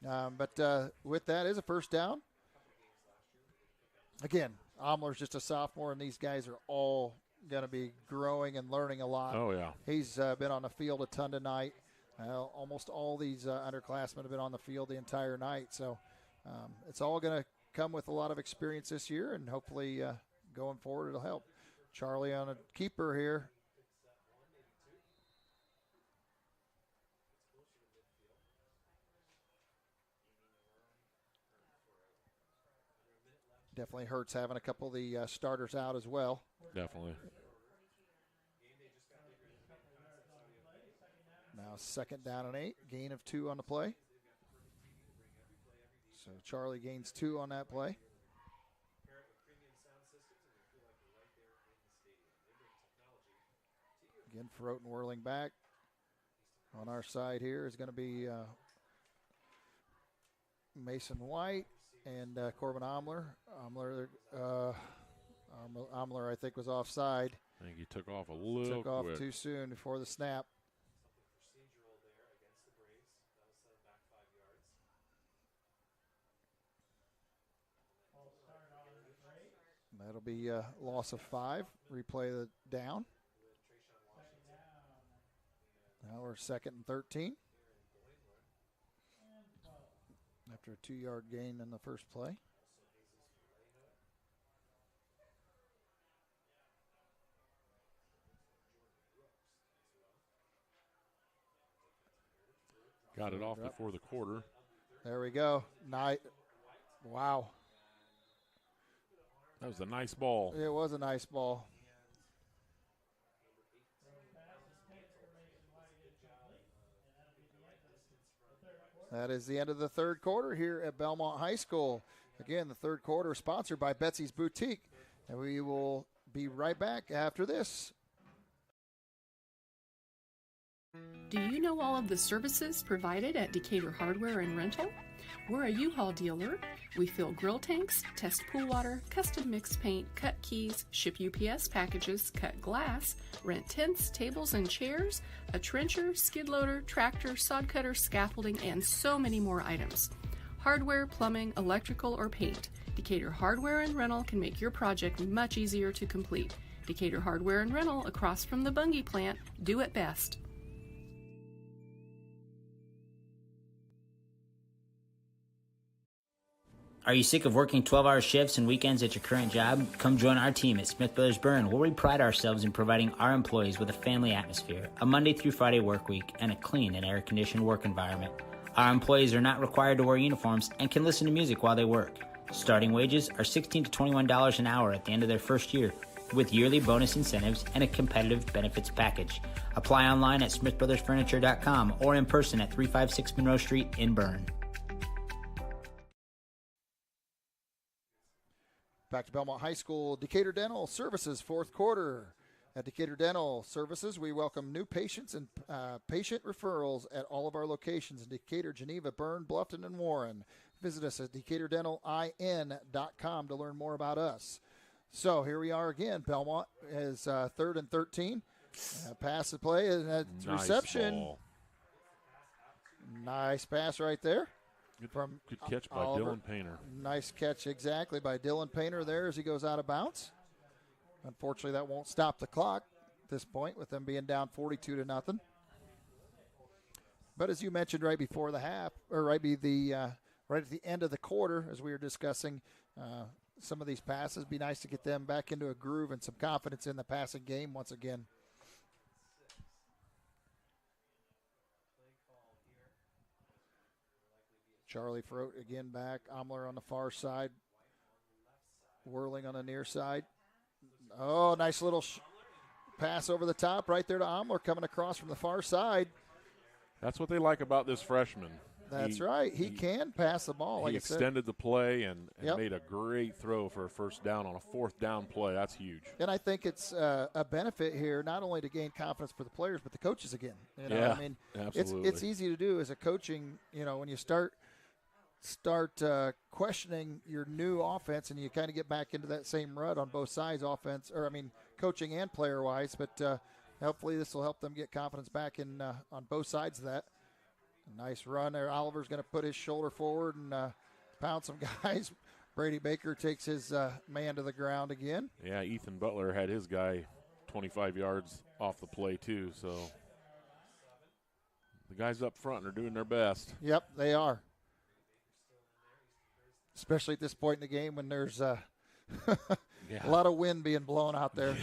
But with that is a first down. Again, Omler's just a sophomore, and these guys are all going to be growing and learning a lot.
Oh, yeah.
He's been on the field a ton tonight. Almost all these underclassmen have been on the field the entire night. So it's all going to come with a lot of experience this year, and hopefully going forward it'll help. Charlie on a keeper here. Definitely hurts having a couple of the starters out as well.
Definitely.
Now second down and 8. Gain of 2 on the play. So Charlie gains 2 on that play. Again, Froten whirling back. On our side here is going to be Mason White and Corbin Omler. Omler, I think, was offside.
I think he took off a little
Took off too soon before the snap. That'll be a loss of 5. Replay the down. Now we're second and 13. After a 2-yard gain in the first play.
Got it off before the quarter.
There we go. Wow.
That was a nice ball.
It was a nice ball. That is the end of the third quarter here at Bellmont High School. Again, the third quarter is sponsored by Betsy's Boutique. And we will be right back after this.
Do you know all of the services provided at Decatur Hardware and Rental? We're a U-Haul dealer. We fill grill tanks, test pool water, custom mix paint, cut keys, ship UPS packages, cut glass, rent tents, tables, and chairs, a trencher, skid loader, tractor, sod cutter, scaffolding, and so many more items. Hardware, plumbing, electrical, or paint. Decatur Hardware and Rental can make your project much easier to complete. Decatur Hardware and Rental, across from the Bungie plant, do it best.
Are you sick of working 12-hour shifts and weekends at your current job? Come join our team at Smith Brothers Berne, where we pride ourselves in providing our employees with a family atmosphere, a Monday through Friday work week, and a clean and air-conditioned work environment. Our employees are not required to wear uniforms and can listen to music while they work. Starting wages are $16 to $21 an hour at the end of their first year, with yearly bonus incentives and a competitive benefits package. Apply online at smithbrothersfurniture.com or in person at 356 Monroe Street in Berne.
Back to Bellmont High School, Decatur Dental Services, fourth quarter. At Decatur Dental Services, we welcome new patients and patient referrals at all of our locations in Decatur, Geneva, Berne, Bluffton, and Warren. Visit us at DecaturDentalIN.com to learn more about us. So here we are again. Bellmont is 3rd and 13. Pass the play and
Nice
reception.
ball.
Nice pass right there.
Good catch by
Oliver.
Dylan Painter.
Nice catch exactly by Dylan Painter there as he goes out of bounds. Unfortunately, that won't stop the clock at this point with them being down 42-0. But as you mentioned right before the half, or right at the end of the quarter, as we were discussing, some of these passes, be nice to get them back into a groove and some confidence in the passing game once again. Charlie Frote again back. Omler on the far side. Whirling on the near side. Oh, nice little pass over the top right there to Omler coming across from the far side.
That's what they like about this freshman.
That's right. He can pass the ball. Like
he
I said.
extended the play and
Yep.
made a great throw for a first down on a fourth down play. That's huge.
And I think it's a benefit here, not only to gain confidence for the players, but the coaches again. You know,
Yeah,
I mean,
absolutely.
it's easy to do as a coaching. You know, when you start questioning your new offense, and you kind of get back into that same rut on both sides, coaching and player wise. But hopefully, this will help them get confidence back in on both sides of that. Nice run there. Oliver's going to put his shoulder forward and pound some guys. Brady Baker takes his man to the ground again.
Yeah, Ethan Butler had his guy 25 yards off the play too. So the guys up front are doing their best.
Yep, they are. Especially at this point in the game when there's a lot of wind being blown out there.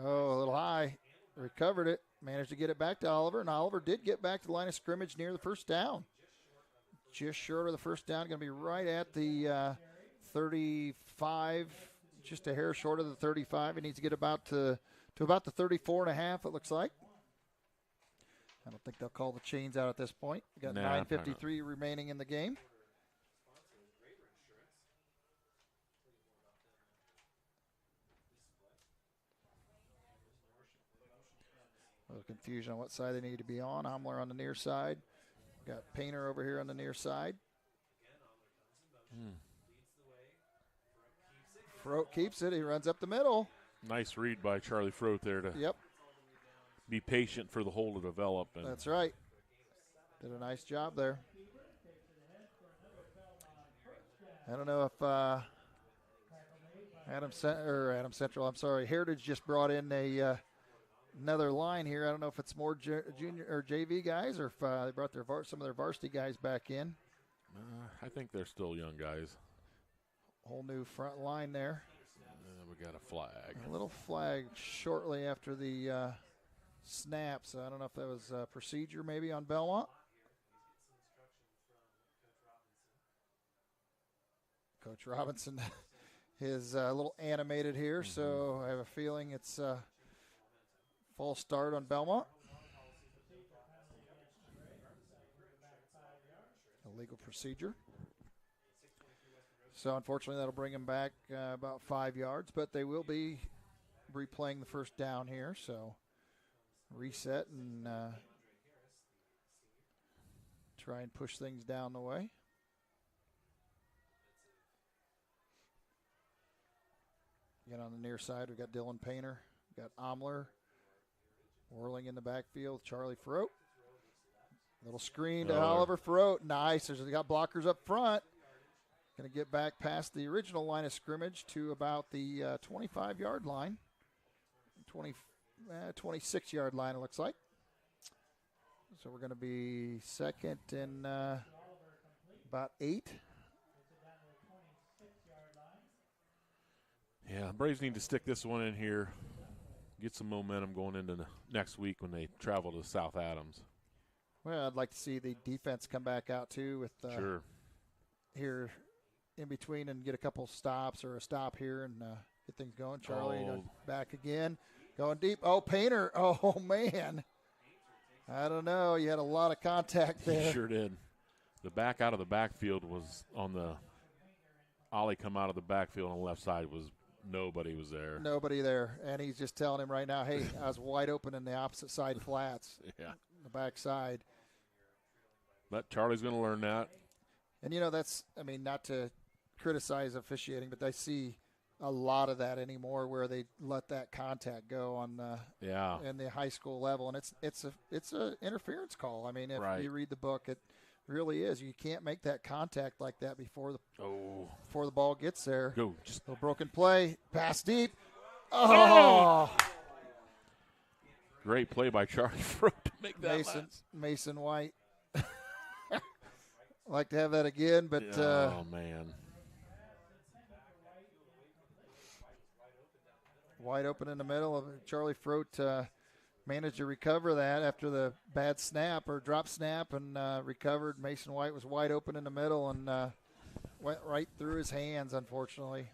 Oh, a little high. Recovered it. Managed to get it back to Oliver, and Oliver did get back to the line of scrimmage near the first down. Just short of the first down, going to be right at the 35, just a hair short of the 35. He needs to get about to about the 34 and a half, it looks like. I don't think they'll call the chains out at this point. We got 9:53 remaining in the game. A little confusion on what side they need to be on. Omler on the near side. Got Painter over here on the near side. Frote keeps it. He runs up the middle.
Nice read by Charlie Frote there to be patient for the hole to develop. And
that's right. Did a nice job there. I don't know if Heritage just brought in another line here. I don't know if it's more junior or JV guys, or if they brought some of their varsity guys back in.
I think they're still young guys.
Whole new front line there.
We got a flag.
A little flag shortly after the snap, so I don't know if that was a procedure maybe on Bellmont. Coach Robinson is a little animated here, so I have a feeling it's full start on Bellmont. A legal procedure. So unfortunately that'll bring him back about 5 yards, but they will be replaying the first down here. So reset and try and push things down the way. Again, on the near side, we've got Dylan Painter, we've got Omler. Whirling in the backfield, Charlie Frote. Little screen to Oliver Frote. Nice. They got blockers up front. Going to get back past the original line of scrimmage to about the 25-yard line. 26-yard line, it looks like. So we're going to be second and about 8
Yeah, Braves need to stick this one in here, get some momentum going into the next week when they travel to South Adams.
Well, I'd like to see the defense come back out too with
Sure.
Here in between and get a couple stops or a stop here and get things going. Charlie back again, going deep. Oh, Painter. Oh, man. I don't know. You had a lot of contact there.
He sure did. The back out of the backfield was on the ollie come out of the backfield on the left side was nobody was there.
Nobody there. And he's just telling him right now, hey, I was wide open in the opposite side flats.
Yeah.
The back side.
But Charlie's going to learn that.
And, that's, not to criticize officiating, but I see a lot of that anymore where they let that contact go on in the high school level. And it's a interference call. If you read the book, it really is. You can't make that contact like that before the ball gets there.
Go. Just
a little broken play. Pass deep. Oh!
Great play by Charlie Froot to make that
Mason White. Like to have that again, but
oh man,
wide open in the middle of Charlie Froot managed to recover that after the bad snap or drop snap and recovered. Mason White was wide open in the middle and went right through his hands, unfortunately.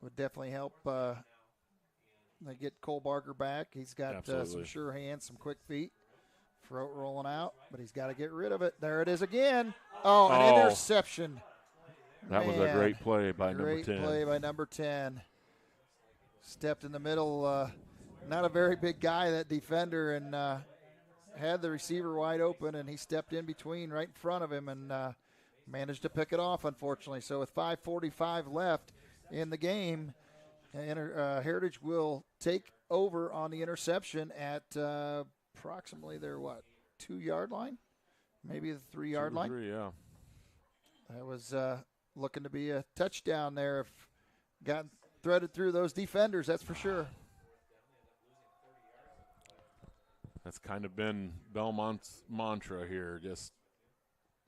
Would definitely help. They get Cole Barker back. He's got some sure hands, some quick feet. Throat rolling out, but he's got to get rid of it. There it is again. Oh, an interception.
That was a great play by number 10.
Great play by number 10. Stepped in the middle. Not a very big guy, that defender, and had the receiver wide open, and he stepped in between right in front of him and managed to pick it off, unfortunately. So with 5:45 left in the game, Heritage will take over on the interception at approximately their 2-yard line, maybe the 3-yard line.
3, yeah.
That was looking to be a touchdown there. If got threaded through those defenders, that's for sure.
That's kind of been Belmont's mantra here. Just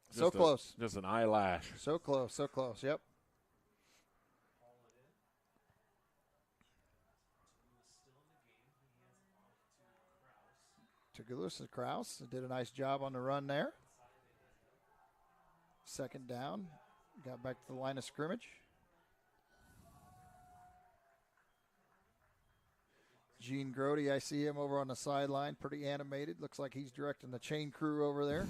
so close.
Just an eyelash.
So close. So close. Yep. Tagulus and Kraus did a nice job on the run there. Second down. Got back to the line of scrimmage. Gene Grody, I see him over on the sideline, pretty animated. Looks like he's directing the chain crew over there.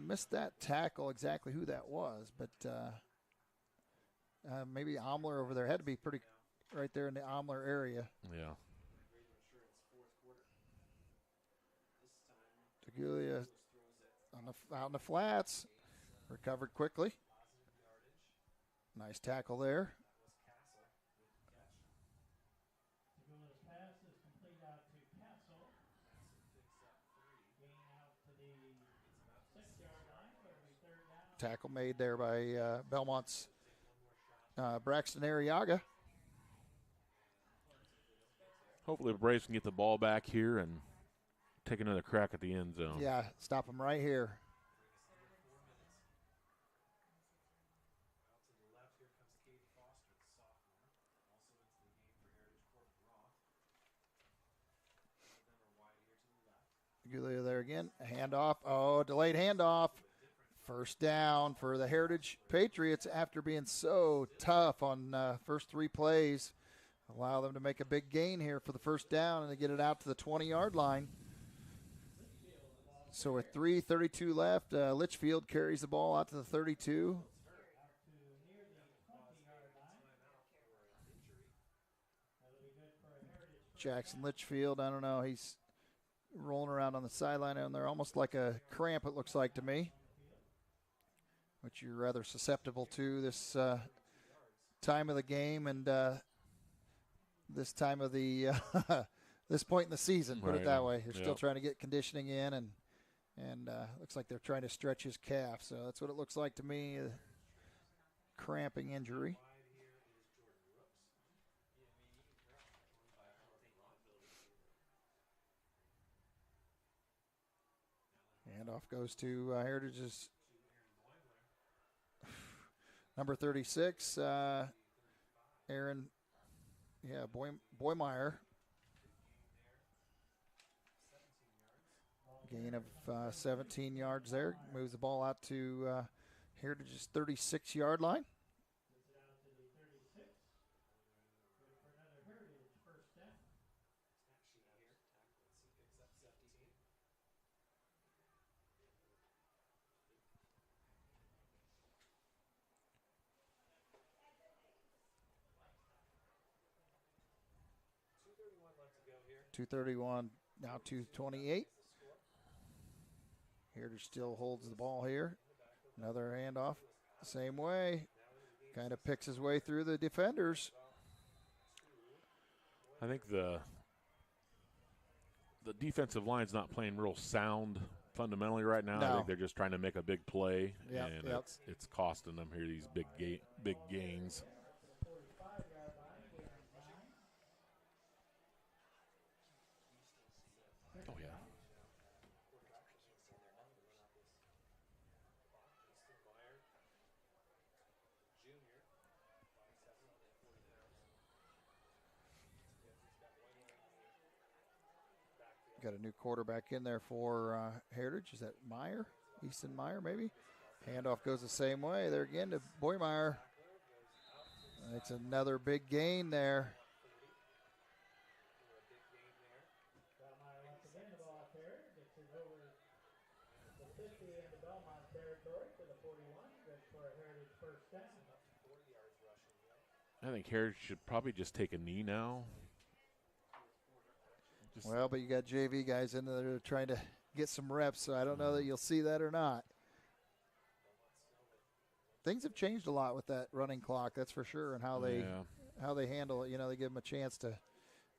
Missed that tackle, exactly who that was, but maybe Omler over there. Had to be pretty right there in the Omler area.
Yeah.
Tagulia out in the flats. Recovered quickly. Nice tackle there. Tackle made there by Belmont's Braxton Arriaga.
Hopefully the Braves can get the ball back here and take another crack at the end zone.
Yeah, stop them right here. Gulia there again. Handoff. Oh, delayed handoff. First down for the Heritage Patriots after being so tough on first 3 plays. Allow them to make a big gain here for the first down and to get it out to the 20-yard line. So with 3:32 left, Litchfield carries the ball out to the 32. Jackson Litchfield, I don't know, he's rolling around on the sideline down there, almost like a cramp, it looks like to me, which you're rather susceptible to this time of the game and this time of the this point in the season, put it that way. They're still trying to get conditioning in, and looks like they're trying to stretch his calf. So that's what it looks like to me, a cramping injury. Handoff goes to Heritage's number 36, Aaron, Boymeyer. Gain of 17 yards there. Moves the ball out to Heritage's 36-yard line. .231 now 2:28. Heritage still holds the ball here. Another handoff, same way. Kind of picks his way through the defenders.
I think the defensive line's not playing real sound fundamentally right now.
No.
I think they're just trying to make a big play,
Yep,
and
yep.
it's costing them here these big gains. Oh yeah.
Got a new quarterback in there for Heritage. Is that Meyer? Easton Meyer, maybe? Handoff goes the same way. There again to Boymeyer. It's another big gain there.
I think Heritage should probably just take a knee now.
Well, but you got JV guys in there trying to get some reps, so I don't know that you'll see that or not. Things have changed a lot with that running clock, that's for sure, and how they handle it. You know, they give them a chance to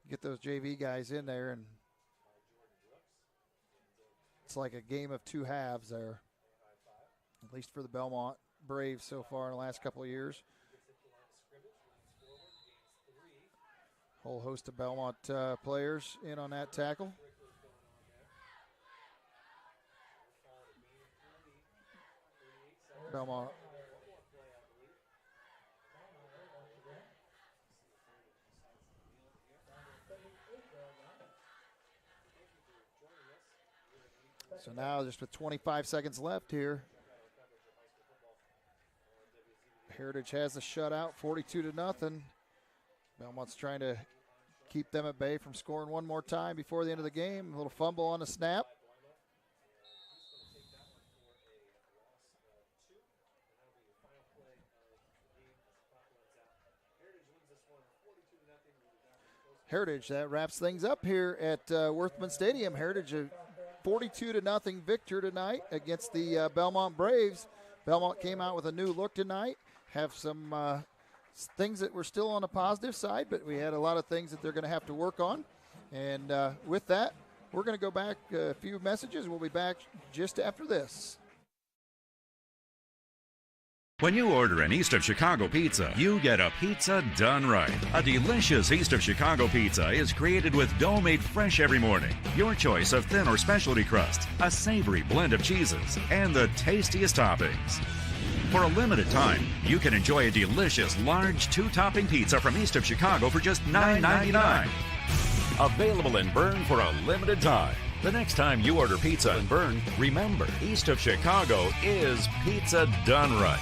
get those JV guys in there, and it's like a game of two halves there, at least for the Bellmont Braves so far in the last couple of years. Whole host of Bellmont players in on that tackle. Bellmont. So now just with 25 seconds left here, Heritage has the shutout, 42-0. Belmont's trying to keep them at bay from scoring one more time before the end of the game. A little fumble on the snap. Heritage, that wraps things up here at Worthman Stadium. Heritage, a 42-0 victor tonight against the Bellmont Braves. Bellmont came out with a new look tonight. Have some things that were still on the positive side, but we had a lot of things that they're going to have to work on. And with that, we're going to go back a few messages. We'll be back just after this.
When you order an East of Chicago pizza, you get a pizza done right. A delicious East of Chicago pizza is created with dough made fresh every morning, your choice of thin or specialty crust, a savory blend of cheeses, and the tastiest toppings. For a limited time, you can enjoy a delicious large 2-topping pizza from East of Chicago for just $9.99. Available in Berne for a limited time. The next time you order pizza in Berne, remember, East of Chicago is pizza done right.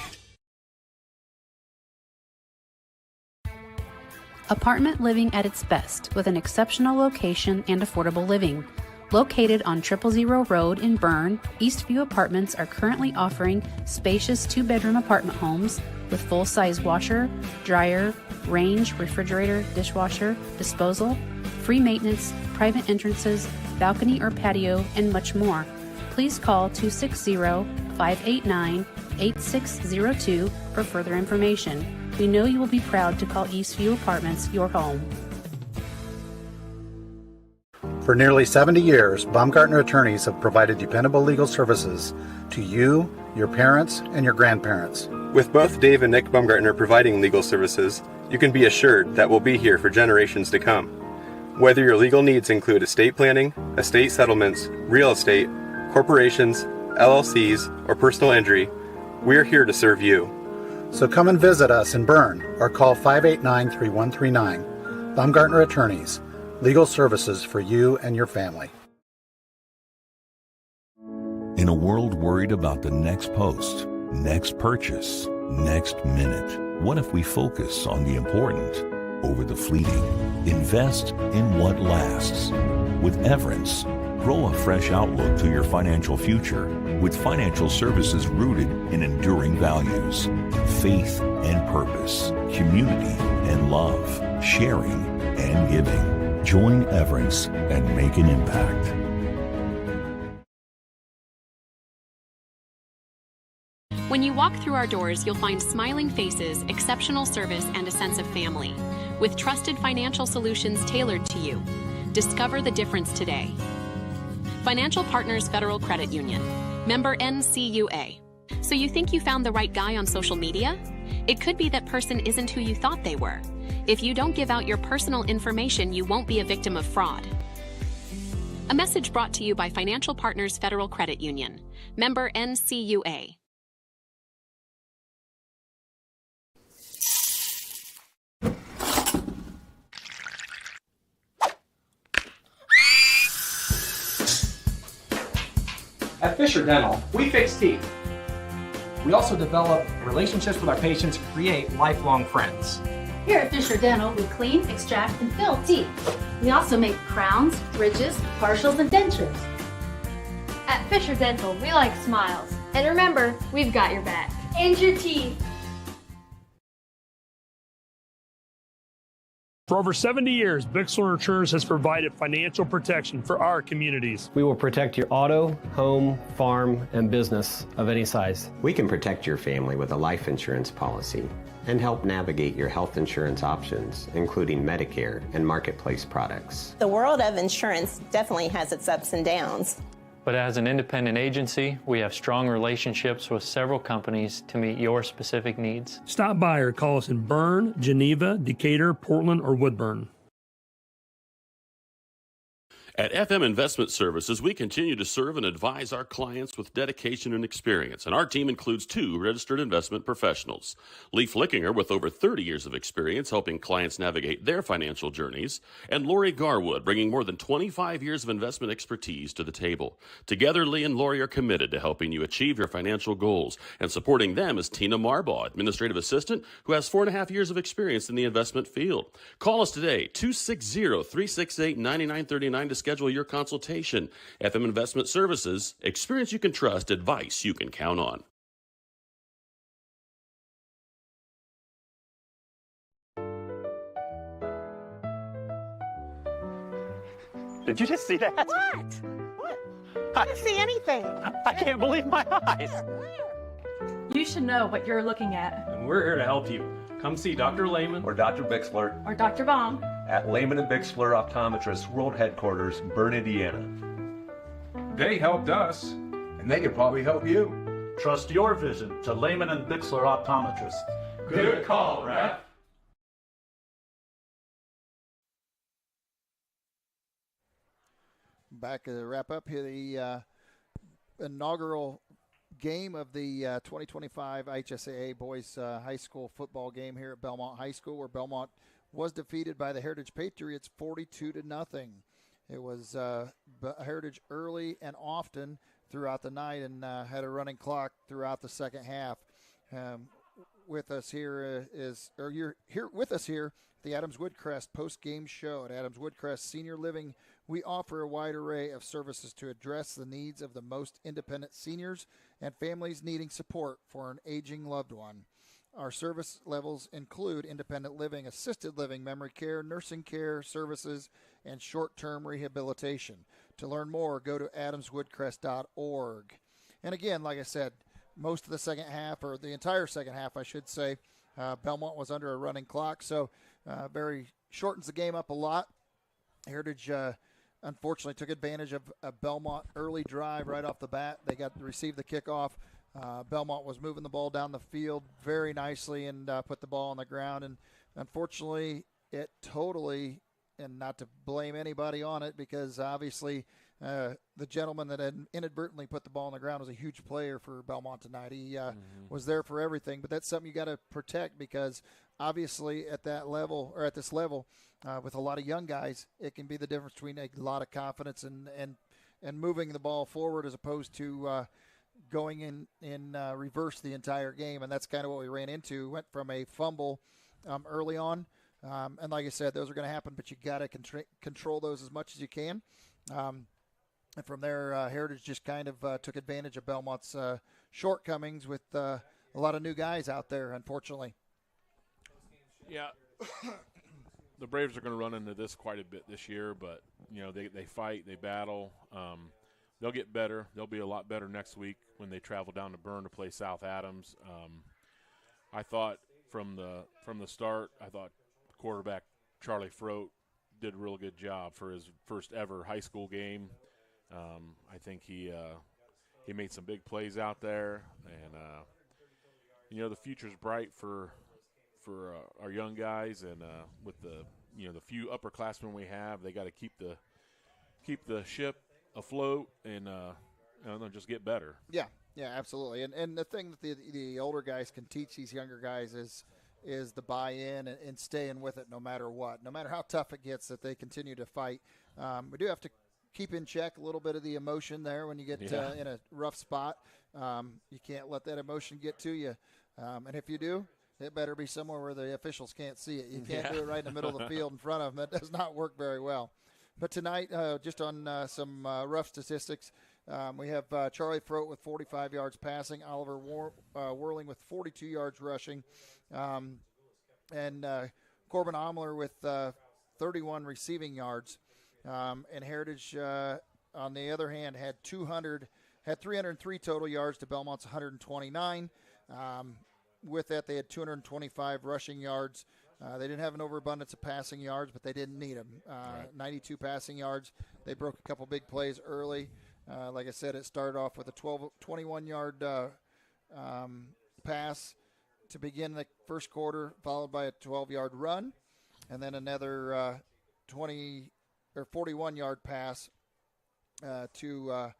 Apartment living at its best with an exceptional location and affordable living. Located on 000 Road in Berne, Eastview Apartments are currently offering spacious 2-bedroom apartment homes with full-size washer, dryer, range, refrigerator, dishwasher, disposal, free maintenance, private entrances, balcony or patio, and much more. Please call 260-589-8602 for further information. We know you will be proud to call Eastview Apartments your home.
For nearly 70 years, Baumgartner attorneys have provided dependable legal services to you, your parents, and your grandparents.
With both Dave and Nick Baumgartner providing legal services, you can be assured that we'll be here for generations to come. Whether your legal needs include estate planning, estate settlements, real estate, corporations, LLCs, or personal injury, we're here to serve you.
So come and visit us in Berne or call 589-3139. Baumgartner Attorneys, legal services for you and your family.
In a world worried about the next post, next purchase, next minute, what if we focus on the important over the fleeting? Invest in what lasts. With Everence, grow a fresh outlook to your financial future with financial services rooted in enduring values, faith and purpose, community and love, sharing and giving. Join Everence and make an impact.
When you walk through our doors, you'll find smiling faces, exceptional service, and a sense of family. With trusted financial solutions tailored to you. Discover the difference today. Financial Partners Federal Credit Union. Member NCUA. So you think you found the right guy on social media? It could be that person isn't who you thought they were. If you don't give out your personal information, you won't be a victim of fraud. A message brought to you by Financial Partners Federal Credit Union. Member NCUA.
At Fisher Dental, we fix teeth. We also develop relationships with our patients and create lifelong friends.
Here at Fisher Dental, we clean, extract, and fill teeth. We also make crowns, bridges, partials, and dentures.
At Fisher Dental, we like smiles. And remember, we've got your back. And your teeth.
For over 70 years, Bixler Insurance has provided financial protection for our communities.
We will protect your auto, home, farm, and business of any size.
We can protect your family with a life insurance policy and help navigate your health insurance options, including Medicare and marketplace products.
The world of insurance definitely has its ups and downs.
But as an independent agency, we have strong relationships with several companies to meet your specific needs.
Stop by or call us in Berne, Geneva, Decatur, Portland, or Woodburn.
At FM Investment Services, we continue to serve and advise our clients with dedication and experience, and our team includes 2 registered investment professionals. Lee Flickinger, with over 30 years of experience helping clients navigate their financial journeys, and Lori Garwood, bringing more than 25 years of investment expertise to the table. Together, Lee and Lori are committed to helping you achieve your financial goals, and supporting them is Tina Marbaugh, administrative assistant, who has 4.5 years of experience in the investment field. Call us today, 260-368-9939 to schedule your consultation. FM Investment Services, experience you can trust, advice you can count on.
Did you just see that?
What? What? I didn't see anything.
I can't believe my eyes.
You should know what you're looking at.
And we're here to help you. Come see Dr. Lehman
or Dr. Bixler
or Dr. Baum
at Lehman and Bixler Optometrists World Headquarters, Berne, Indiana.
They helped us, and they could probably help you.
Trust your vision to Lehman and Bixler Optometrists.
Good call, Raph.
Back to wrap up here, the inaugural game of the 2025 HSAA Boys High School football game here at Bellmont High School, where Bellmont was defeated by the Heritage Patriots 42-0. It was Heritage early and often throughout the night and had a running clock throughout the second half. With us here you're here with us here at the Adams Woodcrest post-game show. At Adams Woodcrest Senior Living, we offer a wide array of services to address the needs of the most independent seniors and families needing support for an aging loved one. Our service levels include independent living, assisted living, memory care, nursing care services, and short-term rehabilitation. To learn more, go to adamswoodcrest.org. And again, like I said, most of the second half, or the entire second half, I should say, Bellmont was under a running clock, so very shortens the game up a lot. Heritage unfortunately took advantage of a Bellmont early drive right off the bat. They got to receive the kickoff. Bellmont was moving the ball down the field very nicely and put the ball on the ground. And unfortunately, it totally, and not to blame anybody on it, because obviously the gentleman that had inadvertently put the ball on the ground was a huge player for Bellmont tonight. He was there for everything, but that's something you got to protect because obviously at that level or at this level with a lot of young guys, it can be the difference between a lot of confidence and moving the ball forward as opposed to going in reverse the entire game, and that's kind of what we ran into. Went from a fumble early on, and like I said, those are going to happen, but you got to control those as much as you can. And from there, Heritage just kind of took advantage of Bellmont's shortcomings with a lot of new guys out there, unfortunately.
Yeah, the Braves are going to run into this quite a bit this year, but, they fight, they battle. They'll get better. They'll be a lot better next week when they travel down to Berne to play South Adams. I thought from the start, quarterback Charlie Frote did a real good job for his first ever high school game. I think he made some big plays out there, and the future's bright for our young guys, and with the few upperclassmen we have, they got to keep the ship afloat and just get better.
Yeah, absolutely. And the thing that the older guys can teach these younger guys is the buy-in and staying with it no matter what, no matter how tough it gets, that they continue to fight. We do have to keep in check a little bit of the emotion there when you get in a rough spot. You can't let that emotion get to you. And if you do, it better be somewhere where the officials can't see it. You can't do it right in the middle of the field in front of them. That does not work very well. But tonight, just on some rough statistics, we have Charlie Frote with 45 yards passing, Oliver Whirling with 42 yards rushing, and Corbin Omler with 31 receiving yards. And Heritage, on the other hand, had 303 total yards to Bellmont's 129. With that, they had 225 rushing yards. They didn't have an overabundance of passing yards, but they didn't need them. 92 passing yards. They broke a couple big plays early. Like I said, it started off with a 21-yard pass to begin the first quarter, followed by a 12-yard run, and then another 41-yard pass to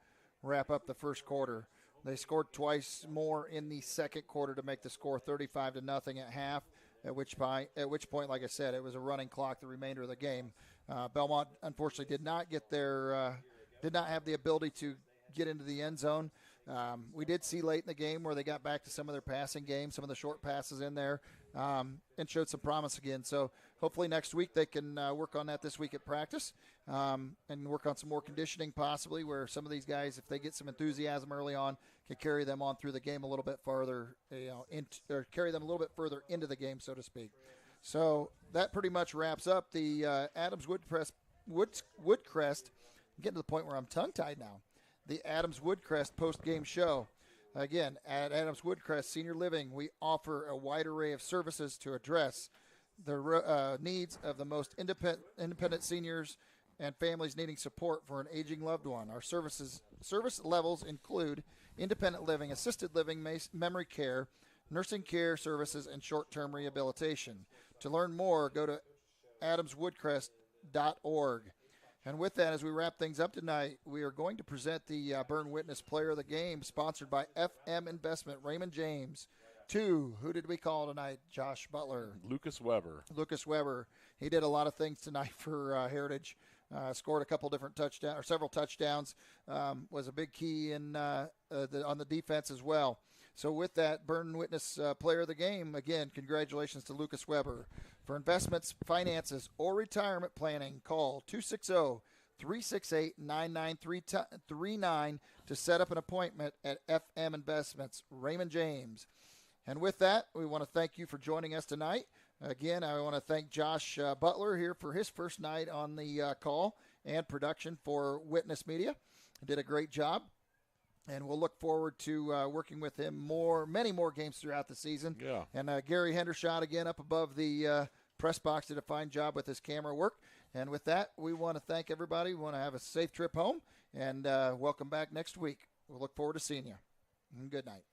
wrap up the first quarter. They scored twice more in the second quarter to make the score 35-0 at half. At which point, like I said, it was a running clock the remainder of the game. Bellmont, unfortunately, did not have the ability to get into the end zone. We did see late in the game where they got back to some of their passing game, some of the short passes in there, and showed some promise again. So hopefully next week they can work on that this week at practice and work on some more conditioning possibly, where some of these guys, if they get some enthusiasm early on, can carry them on through the game a little bit farther, or carry them a little bit further into the game, so to speak. So that pretty much wraps up the Adams Woodcrest. I'm getting to the point where I'm tongue-tied now. The Adams Woodcrest post-game show. Again, at Adams Woodcrest Senior Living, we offer a wide array of services to address the needs of the most independent seniors and families needing support for an aging loved one. Our service levels include independent living, assisted living, memory care, nursing care services, and short-term rehabilitation. To learn more, go to adamswoodcrest.org. And with that, as we wrap things up tonight, we are going to present the Berne Witness Player of the Game, sponsored by FM Investment, Raymond James. Who did we call tonight? Josh Butler.
Lucas Weber. He did a lot of things tonight for Heritage. Scored a couple different touchdowns, or several touchdowns. Was a big key on the defense as well. So with that, Berne Witness Player of the Game, again, congratulations to Lucas Weber. For investments, finances, or retirement planning, call 260-368-9939 to set up an appointment at FM Investments, Raymond James. And with that, we want to thank you for joining us tonight. Again, I want to thank Josh Butler here for his first night on the call and production for Witness Media. He did a great job. And we'll look forward to working with him many more games throughout the season. Yeah.
And Gary Hendershot, again, up above the press box, did a fine job with his camera work. And with that, we want to thank everybody. We want to have a safe trip home. And welcome back next week. We'll look forward to seeing you. And good night.